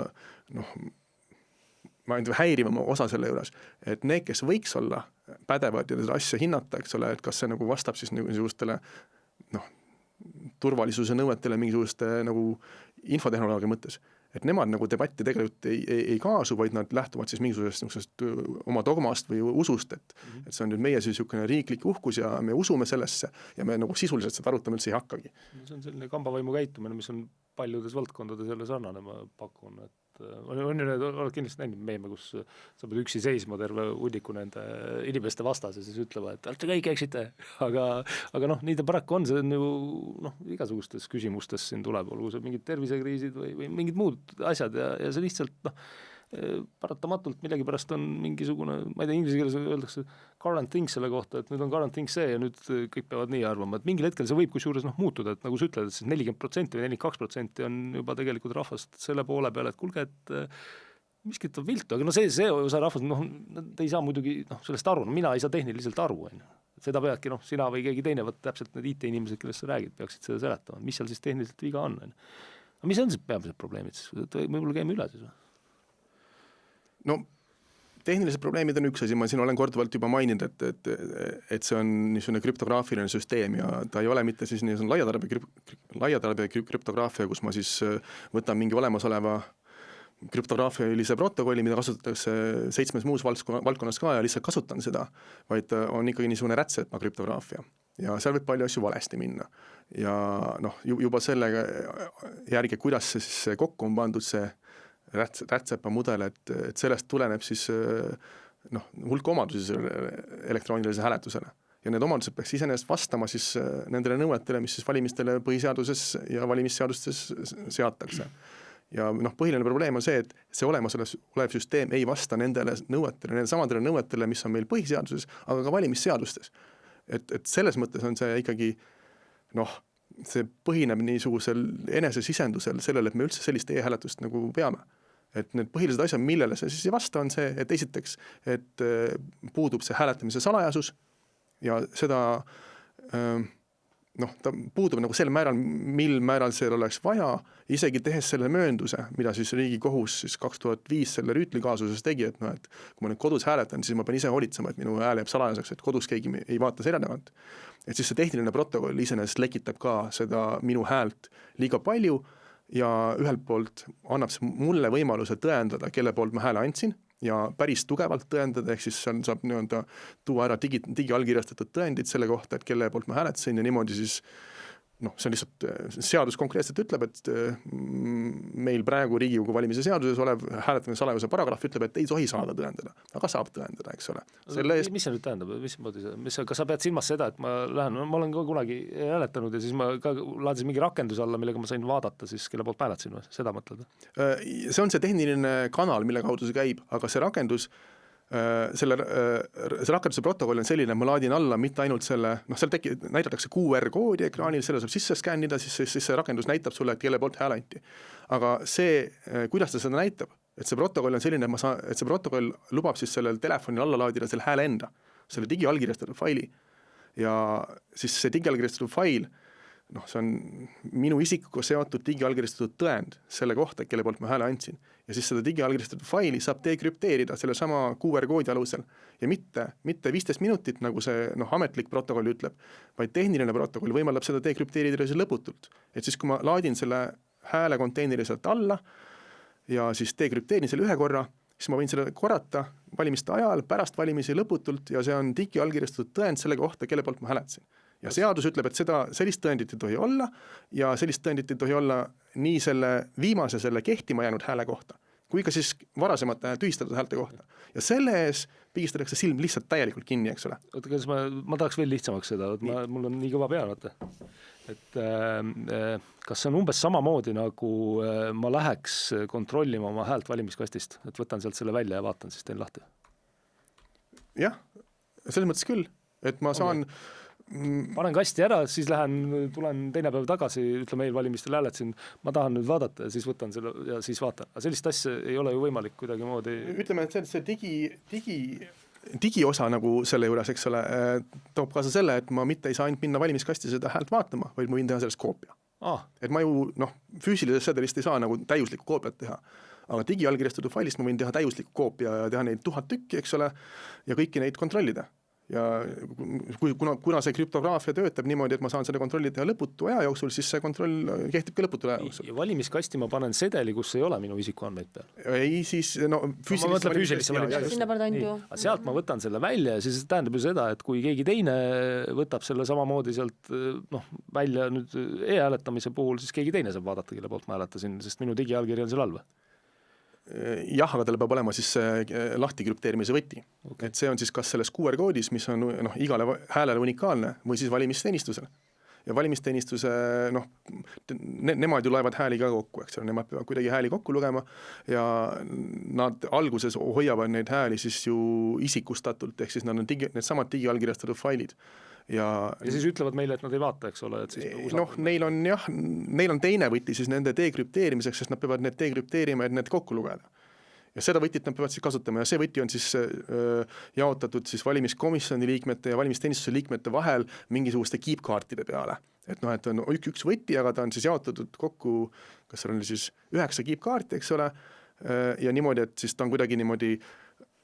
ma häirivam osa selle juures, et need, kes võiks olla pädevad ja seda asja hinnata, eks ole, et kas see nagu vastab siis niisugustele turvalisuse nõuetele mingisuguste nagu infotehnoloogia mõttes, et nemad nagu debatti tegelikult ei kaasu, vaid nad lähtuvad siis mingisugusest oma dogmast või usust, et see on nüüd meie siis niisugune riiklik uhkus ja me usume sellesse ja me nagu sisuliselt seda arutama üldse ei hakkagi. See on selline kambavaimu käitumine, mis on paljudes valdkondades jälle sarnane, ma pakun, et on ju need, oled kindlasti näinud meeme, kus sa pead üksi seisma terve hunniku nende inimeste vastas ja siis ütlema, et te kõik eksite, aga nii ta paraku on, see on ju igasugustes küsimustes siin tuleb, olgu see mingid tervisekriisid või mingid muud asjad ja see lihtsalt paratamatult millegipärast on mingisugune, ma ei tea, inglise keeles öeldakse current thing selle kohta, et nüüd on current thing see ja nüüd kõik peavad nii arvama, et mingil hetkel see võib kusjuures muutuda, et nagu sa ütled, et siis 40% või 42% on juba tegelikult rahvast selle poole peale, et kuulge, et miskit on viltu, aga see osa rahvast, nad ei saa muidugi sellest aru, mina ei saa tehniliselt aru, seda peadki sina või keegi teine, täpselt need IT-inimesed, kellest sa räägid, peaksid seda seletama, mis seal siis tehniliselt viga on. mis on siis peamised probleemid siis? Võib-olla käime üle siis või? No tehnilised probleemid on üks asi, ma siin olen korduvalt juba maininud, et see on niisugune krüptograafiline süsteem ja ta ei ole mitte siis laiatarbija krüptograafia, kus ma siis võtan mingi olemasoleva krüptograafilise protokolli, mida kasutatakse 7 muus valdkonnas ka ja lihtsalt kasutan seda, vaid on ikkagi niisugune rätsepa krüptograafia ja seal võib palju asju valesti minna. Ja juba selle järgi, kuidas see kokku on pandud, see rätsepa mudel, et sellest tuleneb siis hulk omadusi elektroonilisele hääletusele. Ja need omadused peaks iseenesest vastama siis nendele nõuetele, mis siis valimistele põhiseaduses ja valimisseadustes seatakse. Ja põhiline probleem on see, et see olemasolev süsteem ei vasta nendele nõuetele, nende samadele nõuetele, mis on meil põhiseaduses, aga ka valimisseadustes. Et selles mõttes on see ikkagi see põhineb niisugusel enesesisendusel sellele, et me üldse sellist e-hääletust nagu peame. Et need põhilised asjad, millele see siis ei vasta, on see, et esiteks, et puudub see hääletamise salajasus ja seda ta puudub nagu sel määral, mil määral seal oleks vaja, isegi tehes selle möönduse, mida siis Riigikohus siis 2005 selle Rüütli kaasuses tegi, et et kui ma nüüd kodus hääletan, siis ma pean ise hoolitsema, et minu hääl jääb salajaseks, et kodus keegi ei vaata selja tagant. Et siis see tehniline protokoll iseenesest lekitab ka seda minu häält liiga palju ja ühelt poolt annab see mulle võimaluse tõendada, kelle poolt ma hääle andsin ja päris tugevalt tõendada, ehk siis saab tuua ära digiallkirjastatud tõendid selle kohta, et kelle poolt ma hääletasin ja niimoodi siis see on lihtsalt, seadus konkreetselt ütleb, et meil praegu Riigikogu valimise seaduses olev hääletamise salajuse paragrahv ütleb, et ei tohi saada tõendada, aga saab tõendada, eks ole. Mis see nüüd tähendab? Kas sa pead silmas seda, et ma olen ka kunagi hääletanud ja siis ma ka laadisin mingi rakenduse alla, millega ma sain vaadata siis, kelle poolt hääletasin või? Seda mõtled? See on see tehniline kanal, mille kaudu see käib, aga see rakendus see rakenduse protokoll on selline, ma laadin alla mitte ainult selle, seal näidatakse QR-koodi ekraanil, selle saab sisse skännida, siis see rakendus näitab sulle, et kelle poolt hääle anti. Aga see, kuidas ta seda näitab, et see protokoll on selline, et see protokoll lubab siis sellel telefonil alla laadida selle hääle enda, selle digiallkirjastatud faili. Ja siis see digiallkirjastatud fail, see on minu isikuga seotud digiallkirjastatud tõend selle kohta, kelle poolt ma hääle andsin. Ja siis seda digiallkirjastatud faili saab dekrüpteerida selle sama QR-koodi alusel ja mitte 15 minutit, nagu see ametlik protokoll ütleb, vaid tehniline protokoll võimaldab seda dekrüpteerida lõputult. Et siis, kui ma laadin selle hääle konteineri sealt alla ja siis dekrüpteerin selle ühe korra, siis ma võin selle korrata valimiste ajal, pärast valimisi lõputult ja see on digiallkirjastatud tõend selle kohta, kelle poolt ma hääletasin. Ja seadus ütleb, et sellist tõendit ei tohi olla ja sellist tõendit ei tohi olla nii selle viimase selle kehtima jäänud hääle kohta, kui ka siis varasemate tühistatud häälte kohta. Ja selle ees pigistatakse silm lihtsalt täielikult kinni, eks ole. Kas ma tahaks veel lihtsamaks seda, mul on nii kõva pea, et kas see on umbes samamoodi, nagu ma läheks kontrollima oma häält valimiskastist, et võtan sealt selle välja ja vaatan, siis teen lahti? Jah, selles mõttes küll, et ma saan panen kasti ära, siis tulen teine päev tagasi, ütleme eelvalimistel hääletasin, ma tahan nüüd vaadata ja siis võtan selle ja siis vaatan. Aga sellist asja ei ole ju võimalik kuidagi moodi. Ütleme, et see digiosa nagu selle juures, eks ole, toob kaasa selle, et ma mitte ei saa ainult minna valimiskasti seda häält vaatama, vaid ma võin teha sellest koopia. Et ma ju füüsilisest sedelist ei saa nagu täiuslikku koopiat teha. Aga digiallkirjastatud failist ma võin teha täiuslikku koopia ja teha neid 1000 tükki, eks ole, ja kõiki neid kontrollida. Ja kuna see krüptograafia töötab niimoodi, et ma saan selle kontrolli teha lõputu aja jooksul, siis see kontroll kehtib ka lõputu aja jooksul. Ja valimiskasti ma panen sedeli, kus ei ole minu isikuandmeid peal. Ei, siis füüsilisse valimiskasti. Sealt ma võtan selle välja ja siis tähendab ju seda, et kui keegi teine võtab selle samamoodi sealt välja nüüd e-hääletamise puhul, siis keegi teine saab vaadata, kelle poolt ma hääletasin, sest minu digiallkiri on seal all või? Jah, aga tal peab olema siis lahti krüpteerimise võti. Okay. Et see on siis kas selles QR-koodis, mis on igale häälele unikaalne või siis valimisteenistusele. Ja valimisteenistuse, nemad ju loevad hääli ka kokku, eks nemad peavad kuidagi hääli kokku lugema ja nad alguses hoiavad neid hääli siis ju isikustatult, ehk siis nad on need samad digiallkirjastatud failid. Ja siis ütlevad meile, et nad ei vaata, eks ole, et siis neil on teine võti siis nende dekrüpteerimiseks, sest nad peavad need dekrüpteerima, et need kokku lugeda. Ja seda võtit nad peavad siis kasutama ja see võti on siis jaotatud siis valimiskomisjoni liikmete ja valimisteenistuse liikmete vahel mingisuguste kiipkaartide peale. et noh, et on üks võti, aga ta on siis jaotatud kokku, kas seal on siis 9 kiipkaarti, eks ole, ja niimoodi, et siis ta on kuidagi niimoodi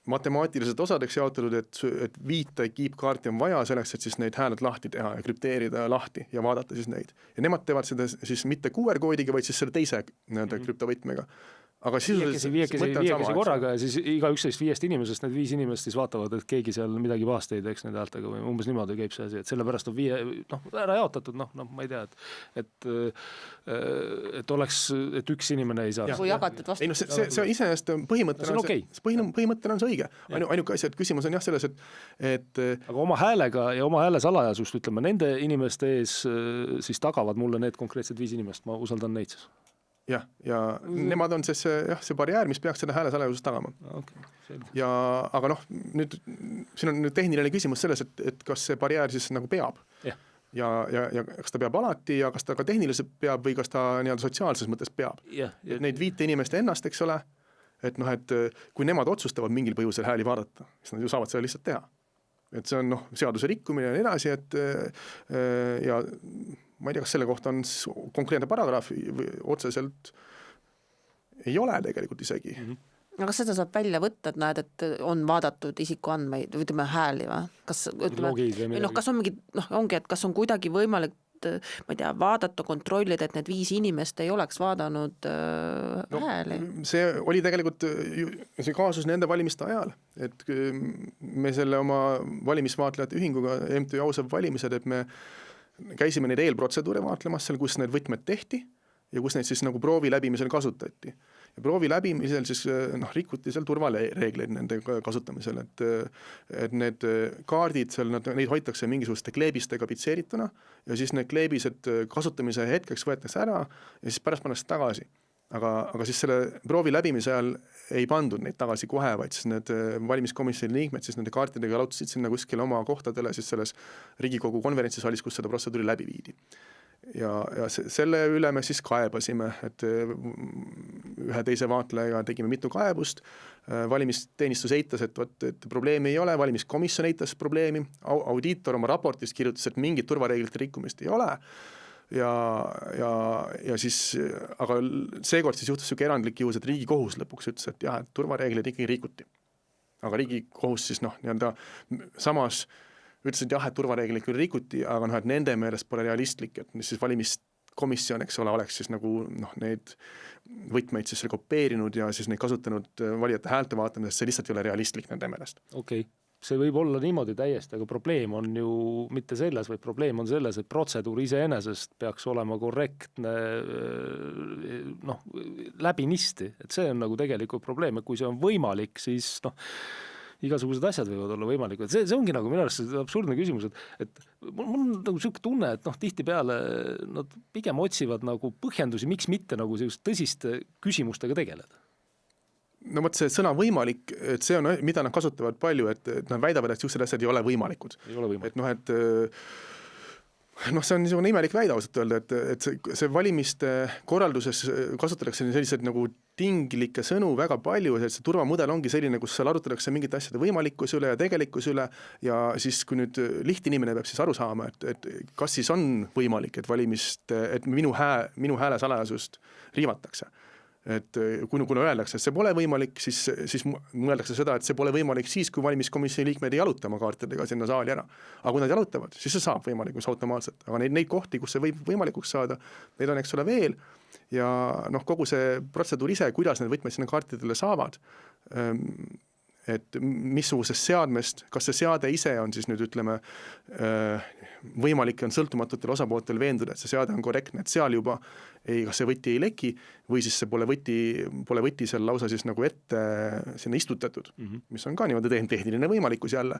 matemaatiliselt osadeks jaotatud, et 5 kiipkaarti on vaja selleks, et siis neid hääled lahti teha ja krüpteerida lahti ja vaadata siis neid. Ja nemad teevad seda siis mitte QR-koodiga, vaid siis selle teise krüptovõtmega. Aga viiekesi korraga ja siis igaüks 5 inimesest, need 5 inimest siis vaatavad, et keegi seal midagi pahast ei teeks nende häältega või umbes niimoodi käib see asi, et sellepärast on ära jaotatud, ma ei tea, et oleks, et üks inimene ei saa. Kui jagatud vastu. Ei, no see iseenesest põhimõttena on see õige. Ainuke asi, et küsimus on jah selles, et aga oma häälega ja oma hääle salajasust, ütleme, nende inimeste ees siis tagavad mulle need konkreetsed 5 inimest, ma usaldan neid siis. Ja nemad on see barjäär, mis peaks seda hääle salajasust tagama. Okay, aga noh, nüüd siin on nüüd tehniline küsimus selles, et kas see barjäär siis nagu peab. Ja kas ta peab alati ja kas ta ka tehniliselt peab või kas ta nii-öelda sotsiaalses mõttes peab. Et neid 5 inimest ennast, eks ole, et noh, et kui nemad otsustavad mingil põhjusel hääli vaadata, siis nad ju saavad seda lihtsalt teha. Et see on seaduse rikkumine ja nii edasi, et ja ma ei tea, kas selle kohta on konkreetne paragrahv või otseselt ei ole tegelikult isegi. Aga kas seda saab välja võtta, et näed, et on vaadatud isikuandmeid või ütleme hääli või? Kas on mingi, ongi, et kas on kuidagi võimalik, ma ei tea, vaadata, kontrollida, et need 5 inimest ei oleks vaadanud hääli? See oli tegelikult see kaasus nende valimiste ajal, et me selle oma valimisvaatlejate ühinguga MTÜ Ausad valimised, et me käisime neid eelprotseduure vaatlemas seal, kus need võtmed tehti ja kus neid siis nagu proovi läbimisel kasutati. Ja proovi läbimisel siis rikuti seal turvareegleid nende kasutamisel, et need kaardid seal, neid hoitakse mingisuguste kleebistega pitseerituna ja siis need kleebised kasutamise hetkeks võetakse ära ja siis pärast pannakse tagasi. Aga siis selle proovi läbimise ajal ei pandud neid tagasi kohe, vaid siis need valimiskomisjoni liikmed siis nende kaartidega lautasid sinna kuskile oma kohtadele siis selles Riigikogu konverentsisaalis, kus seda protseduuri läbi viidi. Ja selle üle me siis kaebasime, et ühe teise vaatlejaga tegime mitu kaebust, valimisteenistus eitas, et probleemi ei ole, valimiskomisjon eitas probleemi, audiitor oma raportis kirjutas, et mingit turvareeglite rikkumist ei ole, ja siis, aga seekord siis juhtus siuke erandlik juhus, et Riigikohus lõpuks ütles, et jah, et turvareegleid ikkagi rikuti. Aga Riigikohus siis nii-öelda samas ütles, et jah, et turvareegleid küll rikuti, aga et nende meelest pole realistlik, et siis valimiskomisjon, eks ole, oleks siis nagu neid võtmeid siis kopeerinud ja siis neid kasutanud valijate häälte vaatamisest, see lihtsalt ei ole realistlik nende meelest. Okei. See võib olla niimoodi täiesti, aga probleem on ju mitte selles, vaid probleem on selles, et protseduur iseenesest peaks olema korrektne läbinisti, et see on nagu tegelikult probleem, et kui see on võimalik, siis igasugused asjad võivad olla võimalikud. See ongi nagu minu arust absurdne küsimus, et mul on nagu selline tunne, et tihtipeale nad pigem otsivad nagu põhjendusi, miks mitte nagu tõsiste küsimustega tegeleda. No vot see sõna võimalik, et see on, mida nad kasutavad palju, et nad väidavad, et sellised asjad ei ole võimalikud. Et see on niisugune imelik väide ausalt öelda, et see valimiste korralduses kasutatakse sellised nagu tinglikke sõnu väga palju, et see turvamudel ongi selline, kus seal arutatakse mingite asjade võimalikkuse üle ja tegelikkuse üle ja siis kui nüüd lihtinimene peab siis aru saama, et kas siis on võimalik, et minu hääle salajasust riivatakse. Et kuna öeldakse, et see pole võimalik, siis mõeldakse seda, et see pole võimalik siis, kui valimiskomisjoni liikmed ei jaluta oma kaartidega sinna saali ära. Aga kui nad jalutavad, siis see saab võimalikuks automaatselt. Aga neid kohti, kus see võib võimalikuks saada, neid on eks ole veel ja kogu see protseduur ise, kuidas need võtmed sinna kaartidele saavad, et missugusest seadmest, kas see seade ise on siis nüüd ütleme võimalik on sõltumatutel osapooltel veenduda, et see seade on korrektne, et seal juba kas see võti ei leki või siis see pole võti seal lausa siis nagu ette sinna istutatud, mis on ka niimoodi tehniline võimalikkus jälle,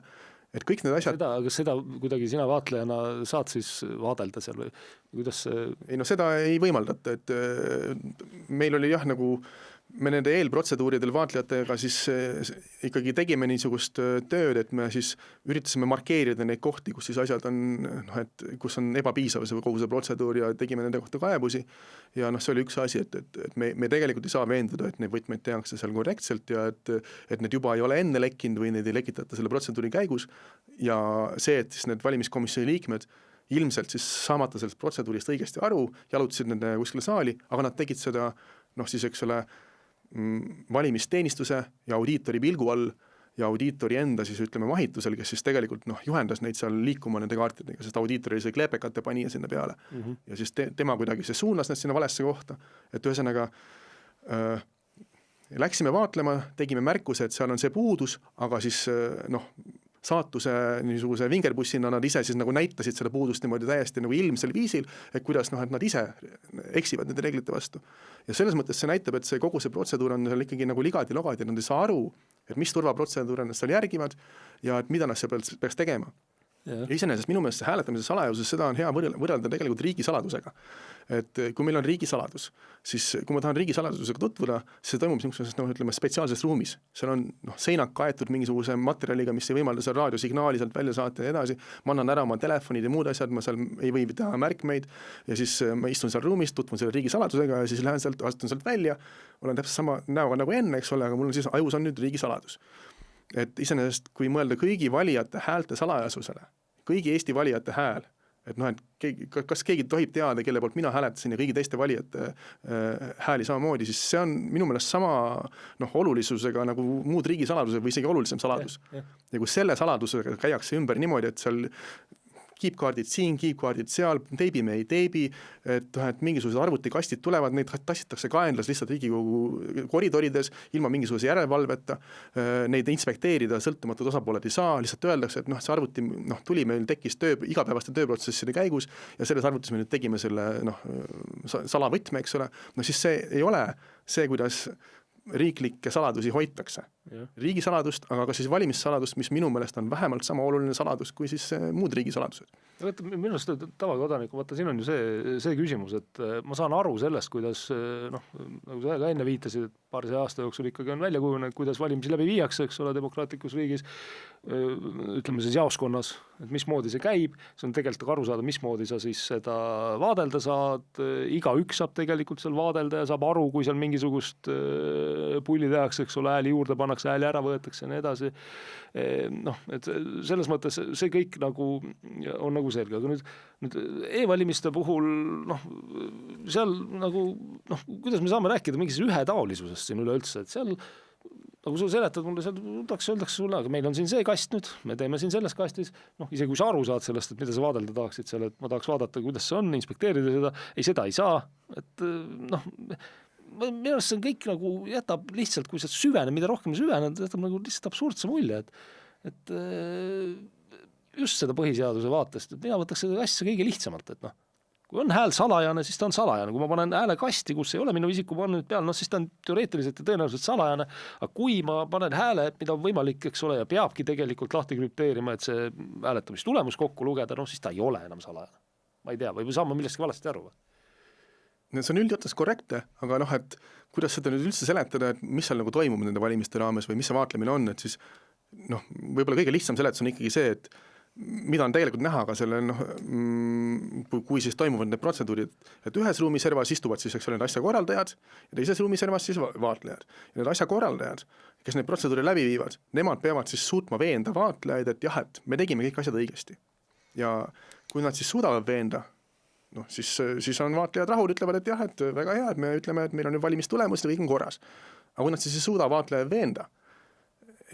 et kõik need asjad. Aga seda kuidagi sina vaatlejana saad siis vaadelda seal või kuidas see? Ei seda ei võimaldata, et meil oli jah nagu me nende eelprotseduuridel vaatlejatega siis ikkagi tegime niisugust tööd, et me siis üritasime markeerida neid kohti, kus siis asjad on, et kus on ebapiisav see kogu see protseduur ja tegime nende kohta kaebusi ja see oli üks asi, et me tegelikult ei saa veenduda, et neid võtmeid tehakse seal korrektselt ja et need juba ei ole enne lekkinud või neid ei lekitata selle protseduuri käigus ja see, et siis need valimiskomisjoni liikmed ilmselt siis saamata sellest protseduurist õigesti aru, jalutasid nende kuskile saali, aga nad tegid seda siis eks ole, valimisteenistuse ja audiitori pilgu all ja audiitori enda siis ütleme mahitusel, kes siis tegelikult juhendas neid seal liikuma nende kaartidega, sest audiitor oli see kleepekate panija sinna peale. Ja siis tema kuidagi see suunas need sinna valesse kohta, et ühesõnaga läksime vaatlema, tegime märkuse, et seal on see puudus, aga siis saatuse niisuguse vingerbussina nad ise siis nagu näitasid selle puudust niimoodi täiesti nagu ilmsel viisil, et kuidas et nad ise eksivad nende reeglite vastu. Ja selles mõttes see näitab, et see kogu see protseduur on seal ikkagi nagu ligadi-logadi, nad ei saa aru, et mis turvaprotseduure nad seal järgivad ja et mida nad seal peaks tegema. Ja iseenesest minu meelest see hääletamise salajasus, seda on hea võrrelda tegelikult riigisaladusega. Et kui meil on riigisaladus, siis kui ma tahan riigisaladusega tutvuda, siis see toimub ütleme, spetsiaalses ruumis. Seal on seinad kaetud mingisuguse materjaliga, mis ei võimalda seal raadiosignaali sealt välja saata ja edasi. Ma annan ära oma telefonid ja muud asjad, ma seal ei või teha märkmeid ja siis ma istun seal ruumis, tutvun selle riigisaladusega ja siis lähen sealt, astun sealt välja, olen täpselt sama näoga nagu enne, eks ole, aga mul on siis ajus on nüüd riigisaladus. Et iseenesest, kui mõelda kõigi valijate häälte salajasusele, kõigi Eesti valijate hääl, et kas keegi tohib teada, kelle poolt mina hääletasin ja kõigi teiste valijate hääli samamoodi, siis see on minu meelest sama olulisusega nagu muud riigisaladused või isegi olulisem saladus. Ja kui selle saladusega käiakse ümber niimoodi, et seal kiipkaardid siin, kiipkaardid seal, teibime ei teibi, et mingisugused arvutikastid tulevad, neid tassitakse kaenlas lihtsalt Riigikogu koridorides, ilma mingisuguse järelevalveta, neid inspekteerida sõltumatud osapooled ei saa, lihtsalt öeldakse, et see arvuti tuli meil tekkis igapäevaste tööprotsesside käigus ja selles arvutis me nüüd tegime selle salavõtme, eks ole, siis see ei ole see, kuidas riiklikke saladusi hoitakse. Riigisaladust, aga ka siis valimissaladust, mis minu meelest on vähemalt sama oluline saladus kui siis muud riigisaladused. Minu arust tavakodaniku, vaata siin on ju see küsimus, et ma saan aru sellest, kuidas nagu sa ka enne viitasid, et paarse aasta jooksul ikkagi on välja kujunenud, kuidas valimisi läbi viiakse, eks ole, demokraatlikus riigis, ütleme siis jaoskonnas, et mismoodi see käib, see on tegelikult aru saada, mismoodi sa siis seda vaadelda saad, igaüks saab tegelikult seal vaadelda ja saab aru, kui seal mingisugust pulli tehakse, eks ole, hääli juurde pannakse, hääli ära võetakse ja nii edasi. Et selles mõttes see kõik nagu on nagu selge, aga nüüd e-valimiste puhul seal nagu kuidas me saame rääkida mingis ühetaolisusest siin üleüldse, et seal nagu sa seletad mulle, seal öeldakse sulle, aga meil on siin see kast nüüd, me teeme siin selles kastis, isegi kui sa aru saad sellest, et mida sa vaadelda tahaksid seal, et ma tahaks vaadata, kuidas see on, inspekteerida seda ei saa, et minu arust see kõik nagu jätab lihtsalt, kui sa süvened, mida rohkem süvened, jätab nagu lihtsalt absurdse mulje, et just seda põhiseaduse vaatest, et mina võtaks seda asja kõige lihtsamalt, et kui on hääl salajane, siis ta on salajane, kui ma panen hääle kasti, kus ei ole minu isikupannud peal, siis ta on teoreetiliselt ja tõenäoliselt salajane, aga kui ma panen hääle, mida on võimalik, eks ole, ja peabki tegelikult lahti krüpteerima, et see hääletamistulemus kokku lugeda, siis ta ei ole enam salajane. Ma ei tea, või saan ma millestki valesti aru? See on üldjottes korrektne, aga et kuidas seda nüüd üldse seletada, et mis seal nagu toimub nende valimiste raames või mis see vaatlemine on, et siis võib-olla kõige lihtsam seletus on ikkagi see, et mida on tegelikult näha ka selle, kui siis toimuvad need protseduurid, et ühes ruumiservas istuvad siis, eks ole, need asjakorraldajad ja teises ruumiservas siis vaatlejad. Ja need asjakorraldajad, kes neid protseduuri läbi viivad, nemad peavad siis suutma veenda vaatlejaid, et jah, et me tegime kõik asjad õigesti. Ja kui nad siis suudavad veenda, siis on vaatlejad rahul, ütlevad, et jah, et väga hea, et me ütleme, et meil on nüüd valimistulemus ja kõik on korras. Aga kui nad siis ei suuda vaatlejaid veenda,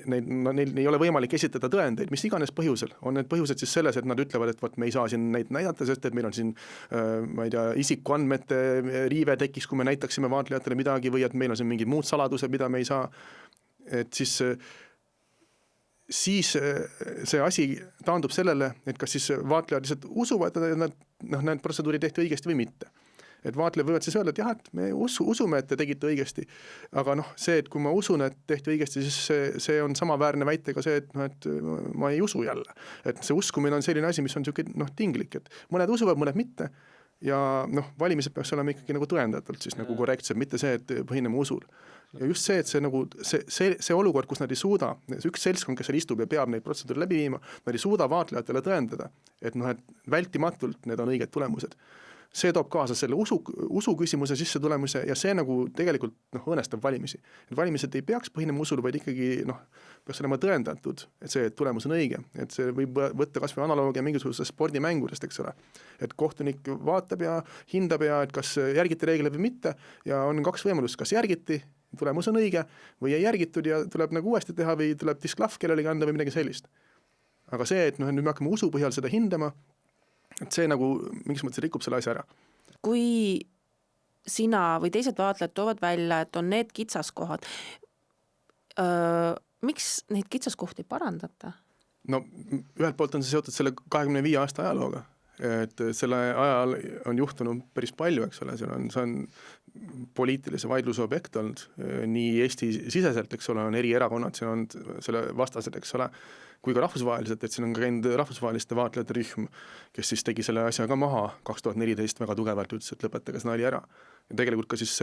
neil ei ole võimalik esitada tõendeid, mis iganes põhjusel. On need põhjused siis selles, et nad ütlevad, et me ei saa siin neid näidata, sest et meil on siin, ma ei tea, isikuandmete riive tekkis, kui me näitaksime vaatlejatele midagi või et meil on siin mingid muud saladused, mida me ei saa. Et siis see asi taandub sellele, et kas siis vaatlejad lihtsalt usuvad, et need protseduuri tehti õigesti või mitte. Et vaatlejad võivad siis öelda, et jah, et me usume, et te tegite õigesti, aga see, et kui ma usun, et tehti õigesti, siis see on samaväärne väitega see, et ma ei usu jälle. Et see uskumine on selline asi, mis on niisugune tinglik, et mõned usuvad, mõned mitte ja valimised peaks olema ikkagi nagu tõendatult siis nagu korrektsed, mitte see, et põhineme usul. Ja just see, et see olukord, kus nad ei suuda, üks seltskond, kes seal istub ja peab neid protseduuri läbi viima, nad ei suuda vaatlejatele tõendada, et vältimatult need on õiged tulemused. see toob kaasa selle usu küsimuse sisse tulemise ja see nagu tegelikult õõnestab valimisi. Et valimised ei peaks põhinema usul, vaid ikkagi peaks olema tõendatud, et see tulemus on õige. Et see võib võtta kas või analoogia mingisugusest spordimängudest, eks ole. Et kohtunik vaatab ja hindab ja et kas järgiti reegleid või mitte ja on 2 võimalust, kas järgiti, tulemus on õige või ei järgitud ja tuleb nagu uuesti teha või tuleb disklahv kellelegi anda või midagi sellist. Aga see, et nüüd me hakkame usu põhjal seda hindama, et see nagu mingis mõttes rikub selle asja ära. Kui sina või teised vaatlejad toovad välja, et on need kitsaskohad, miks neid kitsaskohti parandata? No ühelt poolt on see seotud selle 25 aasta ajalooga, et selle ajal on juhtunud päris palju, eks ole, see on poliitilise vaidluse objekt olnud nii Eesti siseselt, eks ole, on eri erakonnad, see on selle vastased, eks ole, kui ka rahvusvaheliselt, et siin on käinud rahvusvaheliste vaatlejate rühm, kes siis tegi selle asja ka maha 2014 väga tugevalt, ütles, et lõpetage see nali ära. Ja tegelikult ka siis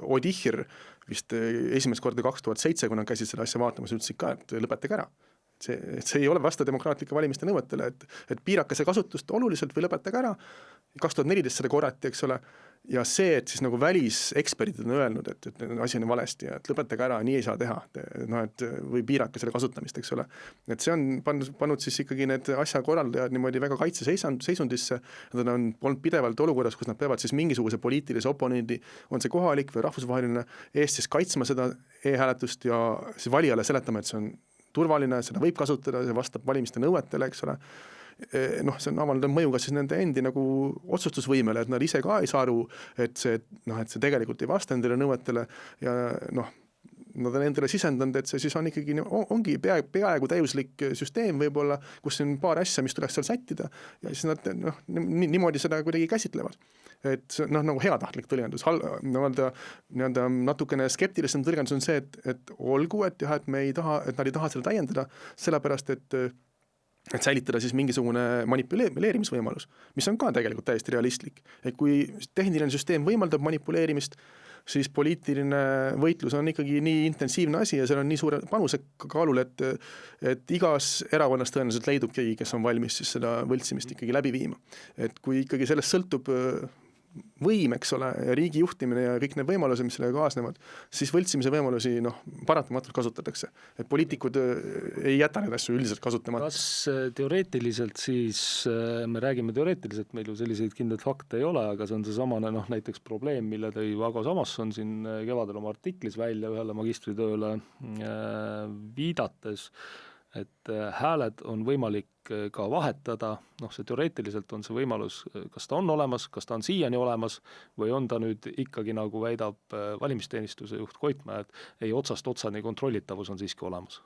Odihir vist esimest korda 2007, kui nad käisid selle asja vaatamas, ütlesid ka, et lõpetage ära. See ei ole vasta demokraatlike valimiste nõuetele, et piirake see kasutust oluliselt või lõpetage ära. 2014 seda korrati, eks ole, ja see, et siis nagu väliseksperdid on öelnud, et asi on valesti ja et lõpetage ära, nii ei saa teha, et või piirake selle kasutamist, eks ole. Et see on pannud siis ikkagi need asja korraldajad niimoodi väga kaitseseisundisse, nad on olnud pidevalt olukorras, kus nad peavad siis mingisuguse poliitilise oponendi, on see kohalik või rahvusvaheline, eest siis kaitsma seda e-hääletust ja siis valijale seletama, et see on turvaline, seda võib kasutada, see vastab valimiste nõuetele, eks ole. See on avaldanud mõju ka siis nende endi nagu otsustusvõimele, et nad ise ka ei saa aru, et see tegelikult ei vasta nendele nõuetele ja nad on endale sisendanud, et see siis on ikkagi, ongi peaaegu täiuslik süsteem võib-olla, kus on paar asja, mis tuleks seal sättida ja siis nad niimoodi seda kuidagi käsitlevad. Et nagu heatahtlik tõlgendus, natukene skeptilisem tõlgendus on see, et olgu, et jah, et nad ei taha seda täiendada, sellepärast, et säilitada siis mingisugune manipuleerimisvõimalus, mis on ka tegelikult täiesti realistlik. Et kui tehniline süsteem võimaldab manipuleerimist, siis poliitiline võitlus on ikkagi nii intensiivne asi ja seal on nii suure panuse kaalul, et igas erakonnas tõenäoliselt leidub keegi, kes on valmis siis seda võltsimist ikkagi läbi viima. Et kui ikkagi sellest sõltub võim, eks ole, ja riigi juhtimine ja kõik need võimalused, mis sellega kaasnevad, siis võltsimise võimalusi paratamatult kasutatakse. Et poliitikud ei jäta neid asju üldiselt kasutamata. Kas teoreetiliselt siis, me räägime teoreetiliselt, meil ju selliseid kindlaid fakte ei ole, aga see on see samane näiteks probleem, mille tõi Vago Samasson siin kevadel oma artiklis välja ühele magistritööle viidates, et hääled on võimalik ka vahetada, see teoreetiliselt on see võimalus, kas ta on olemas, kas ta on siiani olemas või on ta nüüd ikkagi, nagu väidab valimisteenistuse juht Koitmäe, et ei otsast otsani kontrollitavus on siiski olemas.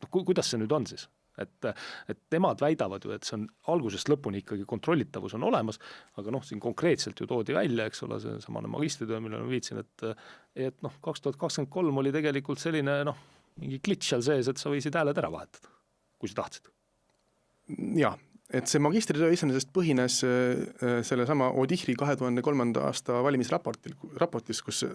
Kuidas see nüüd on siis? Et nemad väidavad ju, et see on algusest lõpuni ikkagi kontrollitavus on olemas, aga siin konkreetselt ju toodi välja, eks ole, see samane magistritöö, millele ma viitsin, et 2023 oli tegelikult selline mingi glitch seal sees, et sa võisid hääled ära vahetada, kui sa tahtsid. Jah, et see magistritöö iseenesest põhines selle sama Odihri 2003. aasta valimisraportis, kus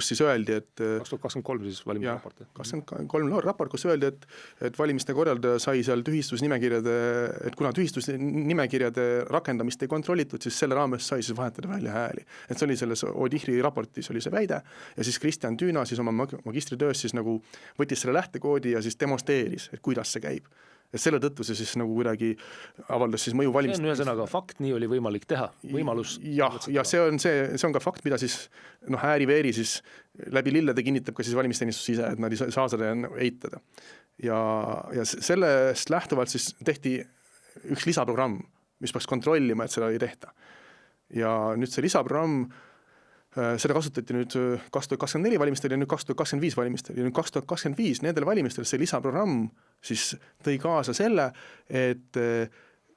siis öeldi, et 2023 siis valimisraport. 2023 raport, kus öeldi, et valimiste korraldaja sai seal tühistusnimekirjade, et kuna tühistusnimekirjade rakendamist ei kontrollitud, siis selle raames sai siis vahetada välja hääli. Et see oli selles Odihri raportis oli see väide ja siis Kristjan Tüüna siis oma magistritöös siis nagu võttis selle lähtekoodi ja siis demonstreeris, et kuidas see käib. Ja selle tõttu see siis nagu kuidagi avaldas siis mõju valimist. See on ühesõnaga fakt, nii oli võimalik teha, võimalus. Ja see on ka fakt, mida siis ääri-veeri siis läbi lillede kinnitab ka siis valimisteenistus ise, et nad ei saa seda eitada. Ja sellest lähtuvalt siis tehti üks lisaprogramm, mis peaks kontrollima, et seda ei tehta. Ja nüüd see lisaprogramm, seda kasutati nüüd 2024 valimistel ja nüüd 2025 valimistel ja nüüd 2025 nendel valimistel see lisaprogramm siis tõi kaasa selle, et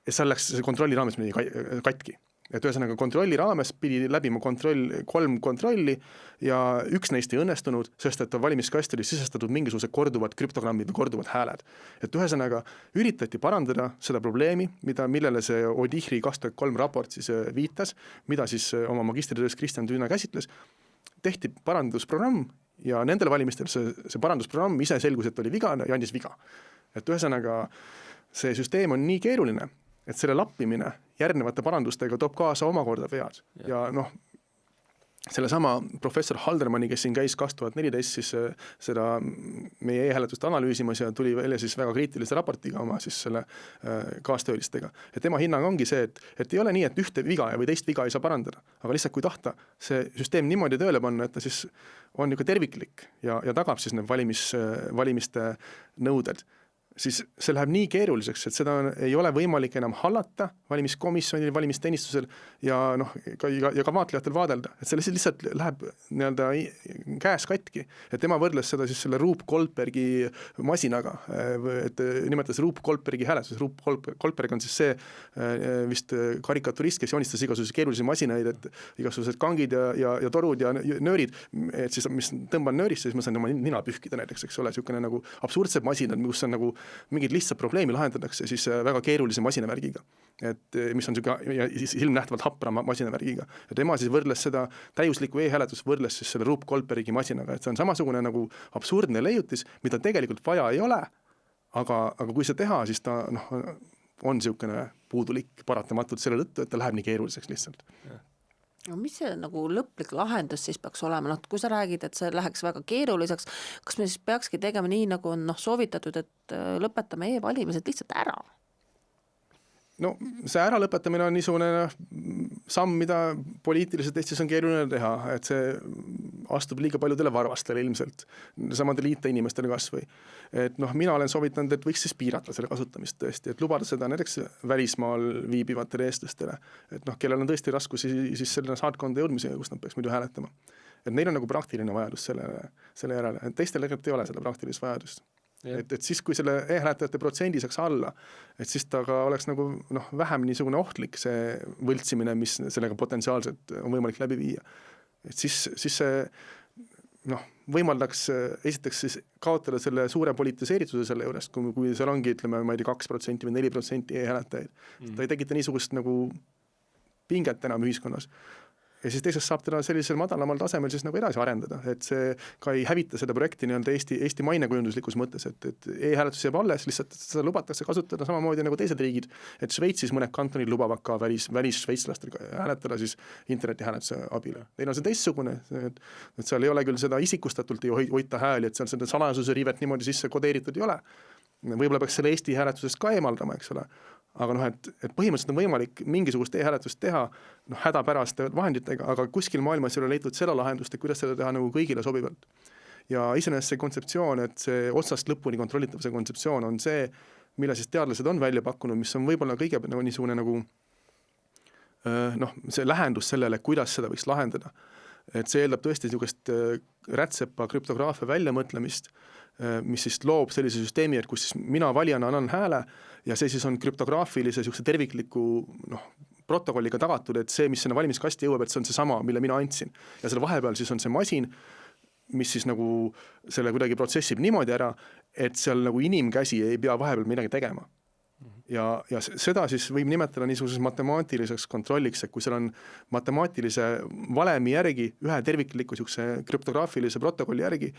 seal läks see kontrolli raames midagi katki. Et ühesõnaga kontrolli raames pidi läbima 3 kontrolli ja üks neist ei õnnestunud, sest et valimiskasti oli sisestatud mingisugused korduvad krüptogrammid või korduvad hääled. Et ühesõnaga üritati parandada seda probleemi, millele see Odihri 2003 raport siis viitas, mida siis oma magistritöös Kristjan Tüüna käsitles, tehti parandusprogramm ja nendel valimistel see parandusprogramm ise selgus, et oli viga ja andis viga. Et ühesõnaga see süsteem on nii keeruline, et selle lappimine järgnevate parandustega toob kaasa omakorda vead ja noh, sellesama professor Haldermanni, kes siin käis 2014 siis seda meie e-hääletust analüüsimas ja tuli välja siis väga kriitilise raportiga oma siis selle kaastöölistega. Ja tema hinnang ongi see, et ei ole nii, et ühte viga või teist viga ei saa parandada, aga lihtsalt kui tahta see süsteem niimoodi tööle panna, et ta siis on niisugune terviklik ja tagab siis need valimiste nõuded, siis see läheb nii keeruliseks, et seda ei ole võimalik enam hallata valimiskomisjonil, valimisteenistusel ja noh, ka vaatlejatel vaadelda, et see lihtsalt läheb nii-öelda käes katki. Et tema võrdles seda siis selle Rube Goldbergi masinaga, et nimetas Rube Goldbergi hääletus. Rube Goldberg on siis see vist karikaturist, kes joonistas igasuguseid keerulisi masinaid, et igasugused kangid ja torud ja nöörid, et siis mis tõmban nöörisse, siis ma saan oma nina pühkida näiteks, eks ole, niisugune nagu absurdsed masinad, kus on nagu mingid lihtsad probleemi lahendatakse siis väga keerulise masinavärgiga, et mis on niisugune ilmnähtavalt hapra masinavärgiga. Ja tema siis võrdles seda täiuslikku e-hääletus, võrdles siis selle Rube Goldbergi masinaga, et see on samasugune nagu absurdne leiutis, mida tegelikult vaja ei ole, aga kui see teha, siis ta on niisugune puudulik paratamatult selle tõttu, et ta läheb nii keeruliseks lihtsalt. No mis see nagu lõplik lahendus siis peaks olema? Kui sa räägid, et see läheks väga keeruliseks, kas me siis peakski tegema nii, nagu on soovitatud, et lõpetame e-valimised lihtsalt ära? No see ära lõpetamine on niisugune samm, mida poliitiliselt Eestis on keeruline teha, et see astub liiga paljudele varvastele ilmselt, samadele IT-inimestele kas või. Et mina olen soovitanud, et võiks siis piirata selle kasutamist tõesti, et lubada seda näiteks välismaal viibivatele eestlastele, et kellel on tõesti raskusi siis selle saatkonda jõudmisega, kus nad peaks muidu hääletama. Et neil on nagu praktiline vajadus selle järele, et teistel tegelikult ei ole seda praktilist vajadust. Et siis, kui selle e-hääletajate protsendi saaks alla, et siis ta ka oleks nagu vähem niisugune ohtlik see võltsimine, mis sellega potentsiaalselt on võimalik läbi viia. Et siis see võimaldaks esiteks siis kaotada selle suure politiseerituse selle juurest, kui seal ongi, ütleme, ma ei tea, 2% või 4% e-hääletajaid. Ta ei tekita niisugust nagu pinget enam ühiskonnas. Ja siis teisest saab teda sellisel madalamal tasemel siis nagu edasi arendada, et see ka ei hävita seda projekti nii-öelda Eesti mainekujunduslikus mõttes, et e-hääletus jääb alles, lihtsalt seda lubatakse kasutada samamoodi nagu teised riigid, et Šveitsis mõned kantonid lubavad ka välisšveitslastel hääletada siis internetihääletuse abile. Neil on see teistsugune, et seal ei ole küll seda isikustatult ei hoita hääli, et seal seda salajasuse riivet niimoodi sisse kodeeritud ei ole. Võib-olla peaks selle Eesti hääletusest ka eemaldama, eks ole. Aga et põhimõtteliselt on võimalik mingisugust e-hääletust teha hädapäraste vahenditega, aga kuskil maailmas ei ole leitud seda lahendust, et kuidas seda teha nagu kõigile sobivalt. Ja iseenesest see kontseptsioon, et see otsast lõpuni kontrollitavuse kontseptsioon on see, mille siis teadlased on välja pakkunud, mis on võib-olla kõige niisugune nagu see lähendus sellele, kuidas seda võiks lahendada. Et see eeldab tõesti niisugust rätsepa krüptograafia väljamõtlemist, mis siis loob sellise süsteemi, et kus siis mina valijana annan hääle ja see siis on krüptograafilise tervikliku protokolliga tagatud, et see, mis sinna valimiskasti jõuab, et see on see sama, mille mina andsin. Ja selle vahepeal siis on see masin, mis siis nagu selle kuidagi protsessib niimoodi ära, et seal nagu inimkäsi ei pea vahepeal midagi tegema. Ja seda siis võib nimetada niisuguses matemaatiliseks kontrolliks, et kui seal on matemaatilise valemi järgi, ühe tervikliku krüptograafilise protokolli järgi,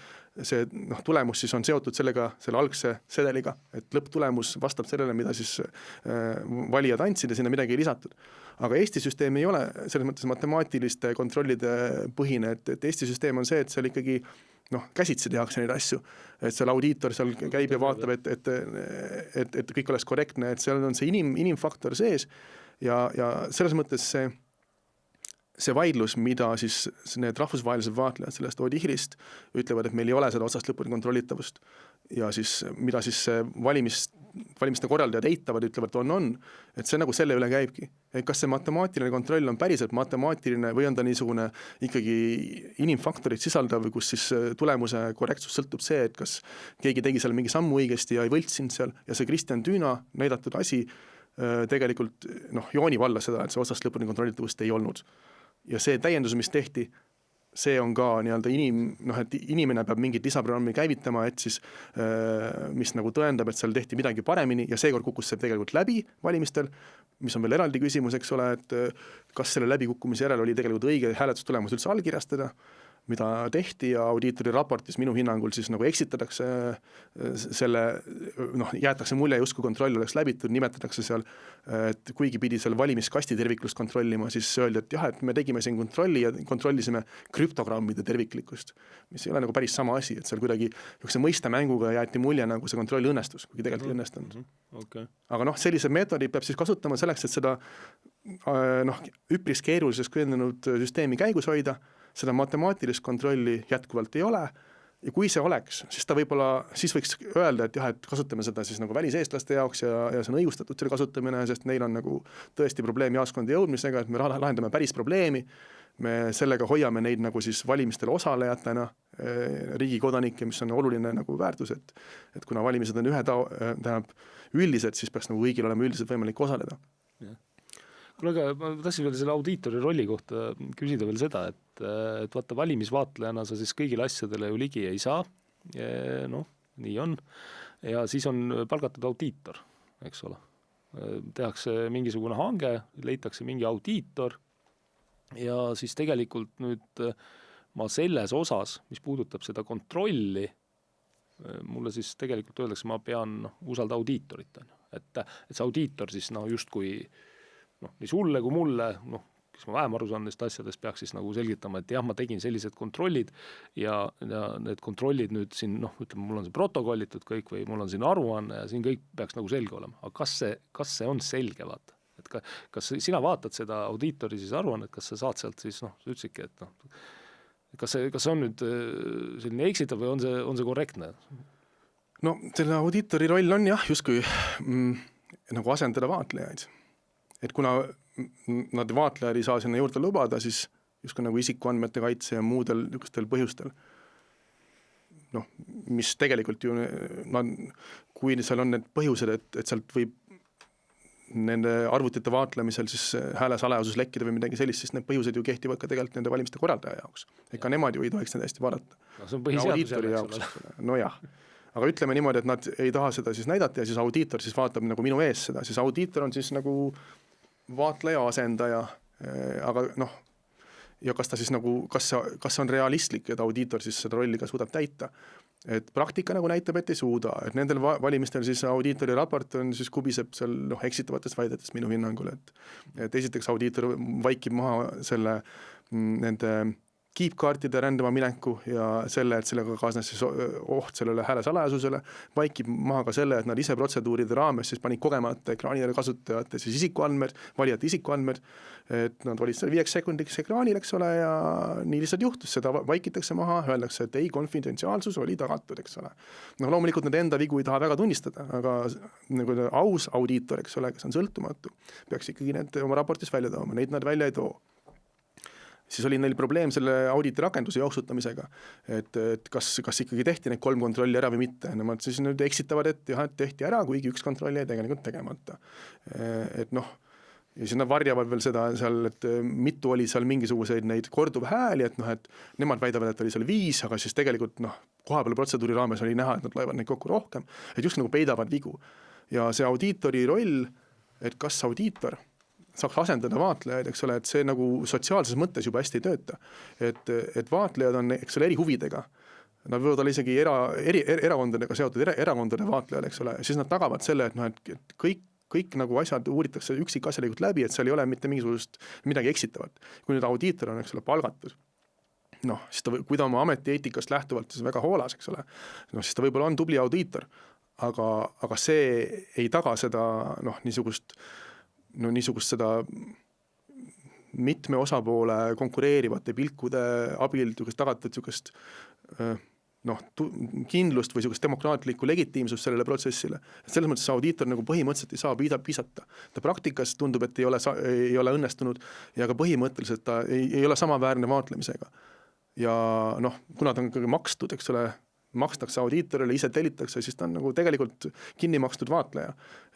see tulemus siis on seotud sellega, selle algse sedeliga, et lõpptulemus vastab sellele, mida siis valijad andsid ja sinna midagi ei lisatud. Aga Eesti süsteem ei ole selles mõttes matemaatiliste kontrollide põhine, et Eesti süsteem on see, et seal ikkagi käsitsi tehakse neid asju, et seal audiitor seal käib ja vaatab, et kõik oleks korrektne, et seal on see inimfaktor sees ja selles mõttes see vaidlus, mida siis need rahvusvahelised vaatlejad sellest ODIHR-ist ütlevad, et meil ei ole seda otsast lõpuni kontrollitavust ja siis mida siis valimiste korraldajad eitavad, ütlevad, et see nagu selle üle käibki. Et kas see matemaatiline kontroll on päriselt matemaatiline või on ta niisugune ikkagi inimfaktorit sisaldav, kus siis tulemuse korrektsus sõltub see, et kas keegi tegi seal mingi sammu õigesti ja ei võltsinud seal ja see Kristjan Tüüna näidatud asi tegelikult joonib alla seda, et see otsast lõpuni kontrollitavust ei olnud. Ja see täiendus, mis tehti, see on ka nii-öelda et inimene peab mingit lisaprogrammi käivitama, et siis mis nagu tõendab, et seal tehti midagi paremini ja seekord kukkus see tegelikult läbi valimistel, mis on veel eraldi küsimus, eks ole, et kas selle läbikukkumise järel oli tegelikult õige hääletustulemus üldse allkirjastada, mida tehti ja audiitori raportis minu hinnangul siis nagu eksitatakse selle, jäetakse mulje, justkui kontroll oleks läbitud, nimetatakse seal, et kuigi pidi seal valimiskasti terviklust kontrollima, siis öeldi, et jah, et me tegime siin kontrolli ja kontrollisime krüptogrammide terviklikkust, mis ei ole nagu päris sama asi, et seal kuidagi mõistemänguga jäeti mulje, nagu see kontroll õnnestus, kuigi tegelikult ei õnnestunud. Okay. Aga sellised meetodid peab siis kasutama selleks, et seda üpris keerulises kujunenud süsteemi käigus hoida, seda matemaatilist kontrolli jätkuvalt ei ole ja kui see oleks, siis ta võib-olla, siis võiks öelda, et jah, et kasutame seda siis nagu väliseestlaste jaoks ja see on õigustatud selle kasutamine, sest neil on nagu tõesti probleem jaoskondi jõudmisega, et me lahendame päris probleemi, me sellega hoiame neid nagu siis valimistel osalejatena, riigi kodanikke, mis on oluline nagu väärtus, et kuna valimised on üldised, siis peaks nagu kõigil olema üldiselt võimalik osaleda. Kuule, aga ma tahtsin veel selle audiitori rolli kohta küsida veel seda, et vaata valimisvaatlejana sa siis kõigile asjadele ju ligi ei saa, nii on, ja siis on palgatud audiitor, eks ole. Tehakse mingisugune hange, leitakse mingi audiitor ja siis tegelikult nüüd ma selles osas, mis puudutab seda kontrolli, mulle siis tegelikult öeldakse, ma pean usalda audiitorit, et see audiitor siis justkui nii sulle kui mulle, kes ma vähem aru saan neist asjadest, peaks siis nagu selgitama, et jah, ma tegin sellised kontrollid ja need kontrollid nüüd siin, ütleme, mul on see protokollitud kõik või mul on siin aruanne ja siin kõik peaks nagu selge olema. Aga kas see on selge, vaata? Et kas sina vaatad seda audiitori siis aruannet, kas sa saad sealt siis, sa ütlesidki, et kas see on nüüd selline eksitav või on see korrektne? Selle audiitori roll on jah, justkui nagu asendada vaatlejaid. Et kuna nad vaatlejad ei saa sinna juurde lubada, siis justkui nagu isikuandmete kaitse ja muudel niisugustel põhjustel. Mis tegelikult ju, kui seal on need põhjused, et sealt võib nende arvutite vaatlemisel siis hääle salajasus lekkida või midagi sellist, siis need põhjused ju kehtivad ka tegelikult nende valimiste korraldaja jaoks. Ega nemad ju ei tohiks neid hästi vaadata. See on põhiseaduse jaoks. Jah. Aga ütleme niimoodi, et nad ei taha seda siis näidata ja siis audiitor siis vaatab nagu minu ees seda, siis audiitor on siis nagu vaatleja asendaja, aga ja kas ta siis nagu, kas on realistlik, et audiitor siis seda rolli ka suudab täita. Et praktika nagu näitab, et ei suuda, et nendel valimistel siis audiitori raport on siis kubiseb seal eksitavatest väidetest minu hinnangul, et esiteks audiitor vaikib maha selle nende kiipkaartide rändama mineku ja selle, et sellega kaasnes siis oht sellele hääle salajasusele, vaikib maha ka selle, et nad ise protseduuride raames siis panid kogemata ekraanile kasutajate siis isikuandmed, valijate isikuandmed, et nad valid selle 5 sekundiks ekraanil, eks ole, ja nii lihtsalt juhtus, seda vaikitakse maha, öeldakse, et ei, konfidentsiaalsus oli tagatud, eks ole. Loomulikult nad enda vigu ei taha väga tunnistada, aga nagu aus audiitor, eks ole, kes on sõltumatu, peaks ikkagi need oma raportis välja tooma, neid nad välja ei too. Siis oli neil probleem selle auditi rakenduse jooksutamisega, et kas ikkagi tehti need 3 kontrolli ära või mitte. Nemad siis nüüd eksitavad, et jah, et tehti ära, kuigi 1 kontrolli jäi tegelikult tegemata. Ja siis nad varjavad veel seda seal, et mitu oli seal mingisuguseid neid korduvhääli, et nemad väidavad, et oli seal 5, aga siis tegelikult kohapeal protseduuri raames oli näha, et nad loevad neid kokku rohkem, et just nagu peidavad vigu. Ja see audiitori roll, et kas audiitor saaks asendada vaatlejaid, eks ole, et see nagu sotsiaalses mõttes juba hästi ei tööta. Et vaatlejad on, eks ole, eri huvidega. Nad võivad olla isegi erakondadega seotud, erakondade vaatlejad, eks ole, siis nad tagavad selle, et kõik nagu asjad uuritakse üksikasjalikult läbi, et seal ei ole mitte mingisugust midagi eksitavat. Kui nüüd audiitor on, eks ole, palgatud, siis kui ta oma ametieetikast lähtuvalt siis väga hoolas, eks ole, siis ta võib-olla on tubli audiitor, aga see ei taga seda niisugust seda mitme osapoole konkureerivate pilkude abil tagatud niisugust kindlust või niisugust demokraatlikku legitiimsust sellele protsessile. Selles mõttes audiitor nagu põhimõtteliselt ei saa piisata. Ta praktikas tundub, et ei ole õnnestunud ja ka põhimõtteliselt ta ei ole samaväärne vaatlemisega. Ja kuna ta on ikkagi makstud, eks ole, makstakse audiitorile, ise tellitakse, siis ta on nagu tegelikult kinni makstud vaatleja.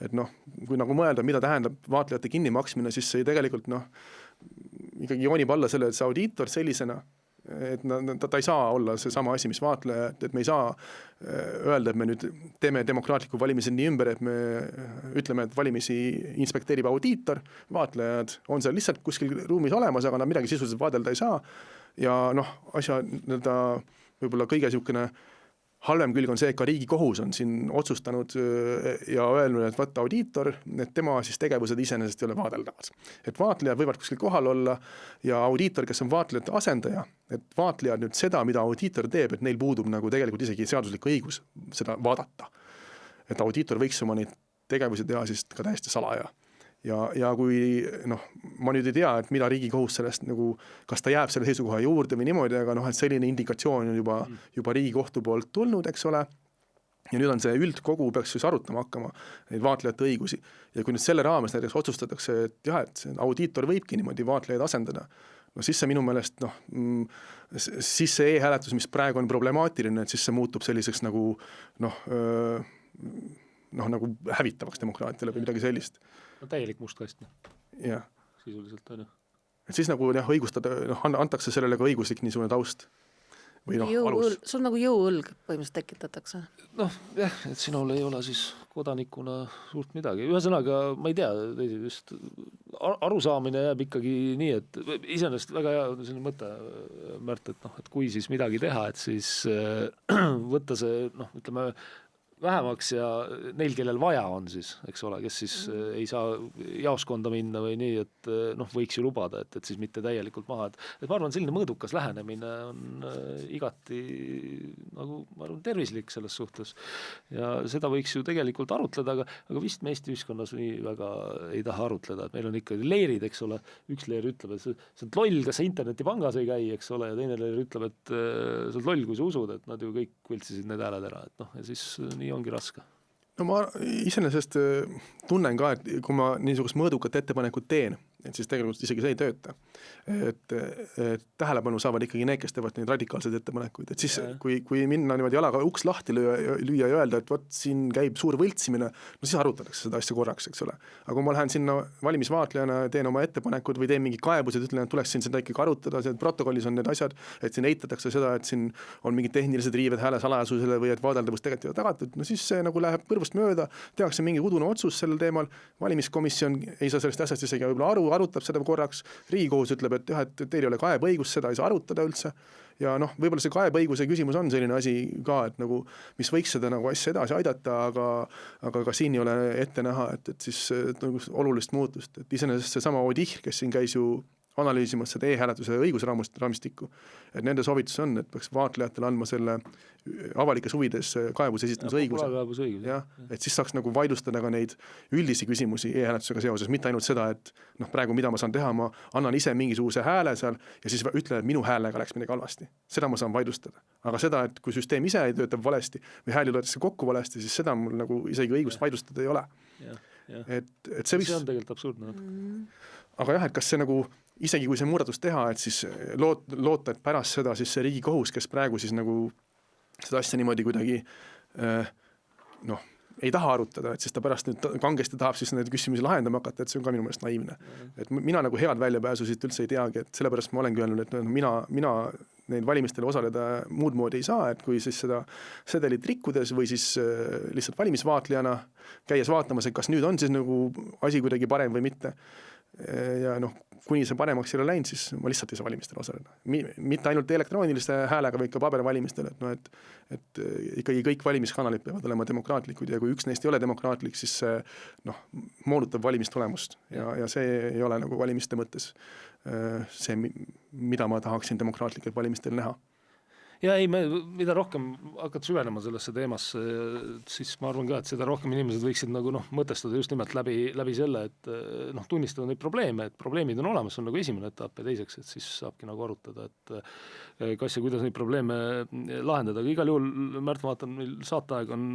Et kui nagu mõelda, mida tähendab vaatlejate kinni maksmine, siis see tegelikult ikkagi joonib alla selle, et see audiitor sellisena, et ta ei saa olla see sama asi, mis vaatleja, et me ei saa öelda, et me nüüd teeme demokraatliku valimise nii ümber, et me ütleme, et valimisi inspekteerib audiitor, vaatlejad on seal lihtsalt kuskil ruumis olemas, aga nad midagi sisuliselt vaadelda ei saa. ja noh, asja nii-öelda võib-olla kõige niisugune halvem külg on see, et ka Riigikohus on siin otsustanud ja öelnud, et võtta audiitor, et tema siis tegevused iseenesest ei ole vaadeldavad. Et vaatlejad võivad kuskil kohal olla ja audiitor, kes on vaatlejate asendaja, et vaatlejad nüüd seda, mida audiitor teeb, et neil puudub nagu tegelikult isegi seaduslik õigus seda vaadata. Et audiitor võiks oma neid tegevusi teha siis ka täiesti salaja. Ja kui ma nüüd ei tea, et mida Riigikohus sellest nagu, kas ta jääb selle seisukoha juurde või niimoodi, aga et selline indikatsioon on juba Riigikohtu poolt tulnud, eks ole. Ja nüüd on see üldkogu peaks siis arutama hakkama neid vaatlejate õigusi. Ja kui nüüd selle raames näiteks otsustatakse, et jah, et audiitor võibki niimoodi vaatlejaid asendada, siis see minu meelest siis see e-hääletus, mis praegu on problemaatiline, et siis see muutub selliseks nagu nagu hävitavaks demokraatiale või midagi sellist. No täielik mustkast. Jah. Sisuliselt on. Et siis nagu õigustada, antakse sellele ka õiguslik niisugune taust. Või alus. Sul nagu jõuõlg põhimõtteliselt tekitatakse. Jah, et sinul ei ole siis kodanikuna suurt midagi. Ühesõnaga, ma ei tea, just arusaamine jääb ikkagi nii, et iseenesest väga hea selline mõte, Märt, et kui siis midagi teha, et siis võtta see, ütleme, vähemaks ja neil, kellel vaja on siis, eks ole, kes siis ei saa jaoskonda minna või nii, et võiks ju lubada, et siis mitte täielikult maha. Et ma arvan, selline mõõdukas lähenemine on igati nagu, ma arvan, tervislik selles suhtes. Ja seda võiks ju tegelikult arutleda, aga vist me Eesti ühiskonnas nii väga ei taha arutleda, et meil on ikka leerid, eks ole, üks leer ütleb, et sa oled loll, kas sa internetipangas ei käi, eks ole, ja teine leer ütleb, et sa oled loll, kui sa usud, et nad ju kõik võltsisid need hääled ära, et ja siis nii ongi raske. No ma iseenesest tunnen ka, et kui ma niisugust mõõdukat ettepanekut teen, et siis tegelikult isegi see ei tööta. Et tähelepanu saavad ikkagi need, kes teevad neid radikaalseid ettepanekuid. Et siis, kui minna niimoodi jalaga uks lahti lüüa ja öelda, et vot siin käib suur võltsimine, siis arutatakse seda asja korraks, eks ole. Aga kui ma lähen sinna valimisvaatlejana, teen oma ettepanekud või teen mingi kaebused, ütlen, et tuleks siin seda ikkagi arutada, see protokollis on need asjad, et siin eitatakse seda, et siin on mingid tehnilised riived hääle salajasusele või et vaadeldavus tegelikult ei ole tagatud, siis see nagu läheb kõrvust mööda, tehakse mingi udune otsus sellel teemal, valimiskomisjon ei saa sellest asjast isegi võib-olla arutab seda korraks, Riigikohus ütleb, et jah, et teil ei ole kaebeõigus, seda ei saa arutada üldse ja võib-olla see kaebeõiguse küsimus on selline asi ka, et nagu, mis võiks seda nagu asja edasi aidata, aga ka siin ei ole ette näha, et siis nagu olulist muutust, et iseenesest see sama Odihr, kes siin käis ju analüüsimas seda e-hääletuse õigusraamistikku, et nende soovitus on, et peaks vaatlejatele andma selle avalikes huvides kaebuse esitamise õiguse. Ja, et siis saaks nagu vaidlustada ka neid üldisi küsimusi e-hääletusega seoses, mitte ainult seda, et praegu mida ma saan teha, ma annan ise mingisuguse hääle seal ja siis ütlen, et minu häälega läks midagi halvasti. Seda ma saan vaidlustada. Aga seda, et kui süsteem ise ei töötab valesti või hääli loetakse kokku valesti, siis seda mul nagu isegi õigust vaidlustada ei ole. Et see on tegelikult absurdne. Aga jah, et kas see nagu isegi kui see muudatus teha, et siis loota, et pärast seda siis see Riigikohus, kes praegu siis nagu seda asja niimoodi kuidagi ei taha arutada, et siis ta pärast nüüd kangesti tahab siis neid küsimusi lahendama hakata, et see on ka minu meelest naiivne. Et mina nagu head väljapääsu siit üldse ei teagi, et sellepärast ma olengi öelnud, et mina neid valimistel osaleda muud moodi ei saa, et kui siis seda sedelit rikkudes või siis lihtsalt valimisvaatlejana käies vaatamas, et kas nüüd on siis nagu asi kuidagi parem või mitte. Ja kuni see paremaks ei ole läinud, siis ma lihtsalt ei saa valimistel osaleda. Mitte ainult elektrooniliste häälega, vaid ka pabervalimistel, et ikkagi kõik valimiskanalid peavad olema demokraatlikud ja kui üks neist ei ole demokraatlik, siis see moonutab valimistulemust ja see ei ole nagu valimiste mõttes see, mida ma tahaksin demokraatlikel valimistel näha. Ja ei, mida rohkem hakkad süvenema sellesse teemasse, siis ma arvan ka, et seda rohkem inimesed võiksid nagu mõtestada just nimelt läbi selle, et tunnistada neid probleeme, et probleemid on olemas, on nagu esimene etapp ja teiseks, et siis saabki nagu arutada, et kas ja kuidas neid probleeme lahendada. Aga igal juhul, Märt, vaatan, meil saateaeg on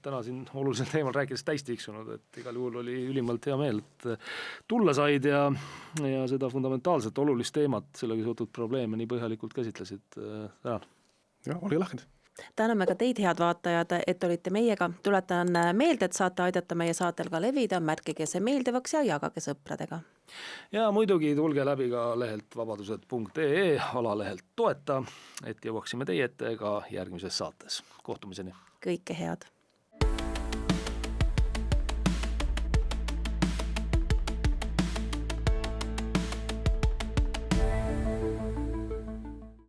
täna siin olulisel teemal rääkides täiesti tiksunud, et igal juhul oli ülimalt hea meel, et tulla said ja seda fundamentaalset olulist teemat, sellega seotud probleeme nii põhjalikult käsitlesid. Tänan. Ja, olge lahked. Täname ka teid, head vaatajad, et olite meiega. Tuletan meelde, et saate aidata meie saatel ka levida, märkige see meeldivaks ja jagage sõpradega. Ja muidugi tulge läbi ka lehelt vabadused.ee alalehelt toeta, et jõuaksime teie ette ka järgmises saates. Kohtumiseni. Kõike head.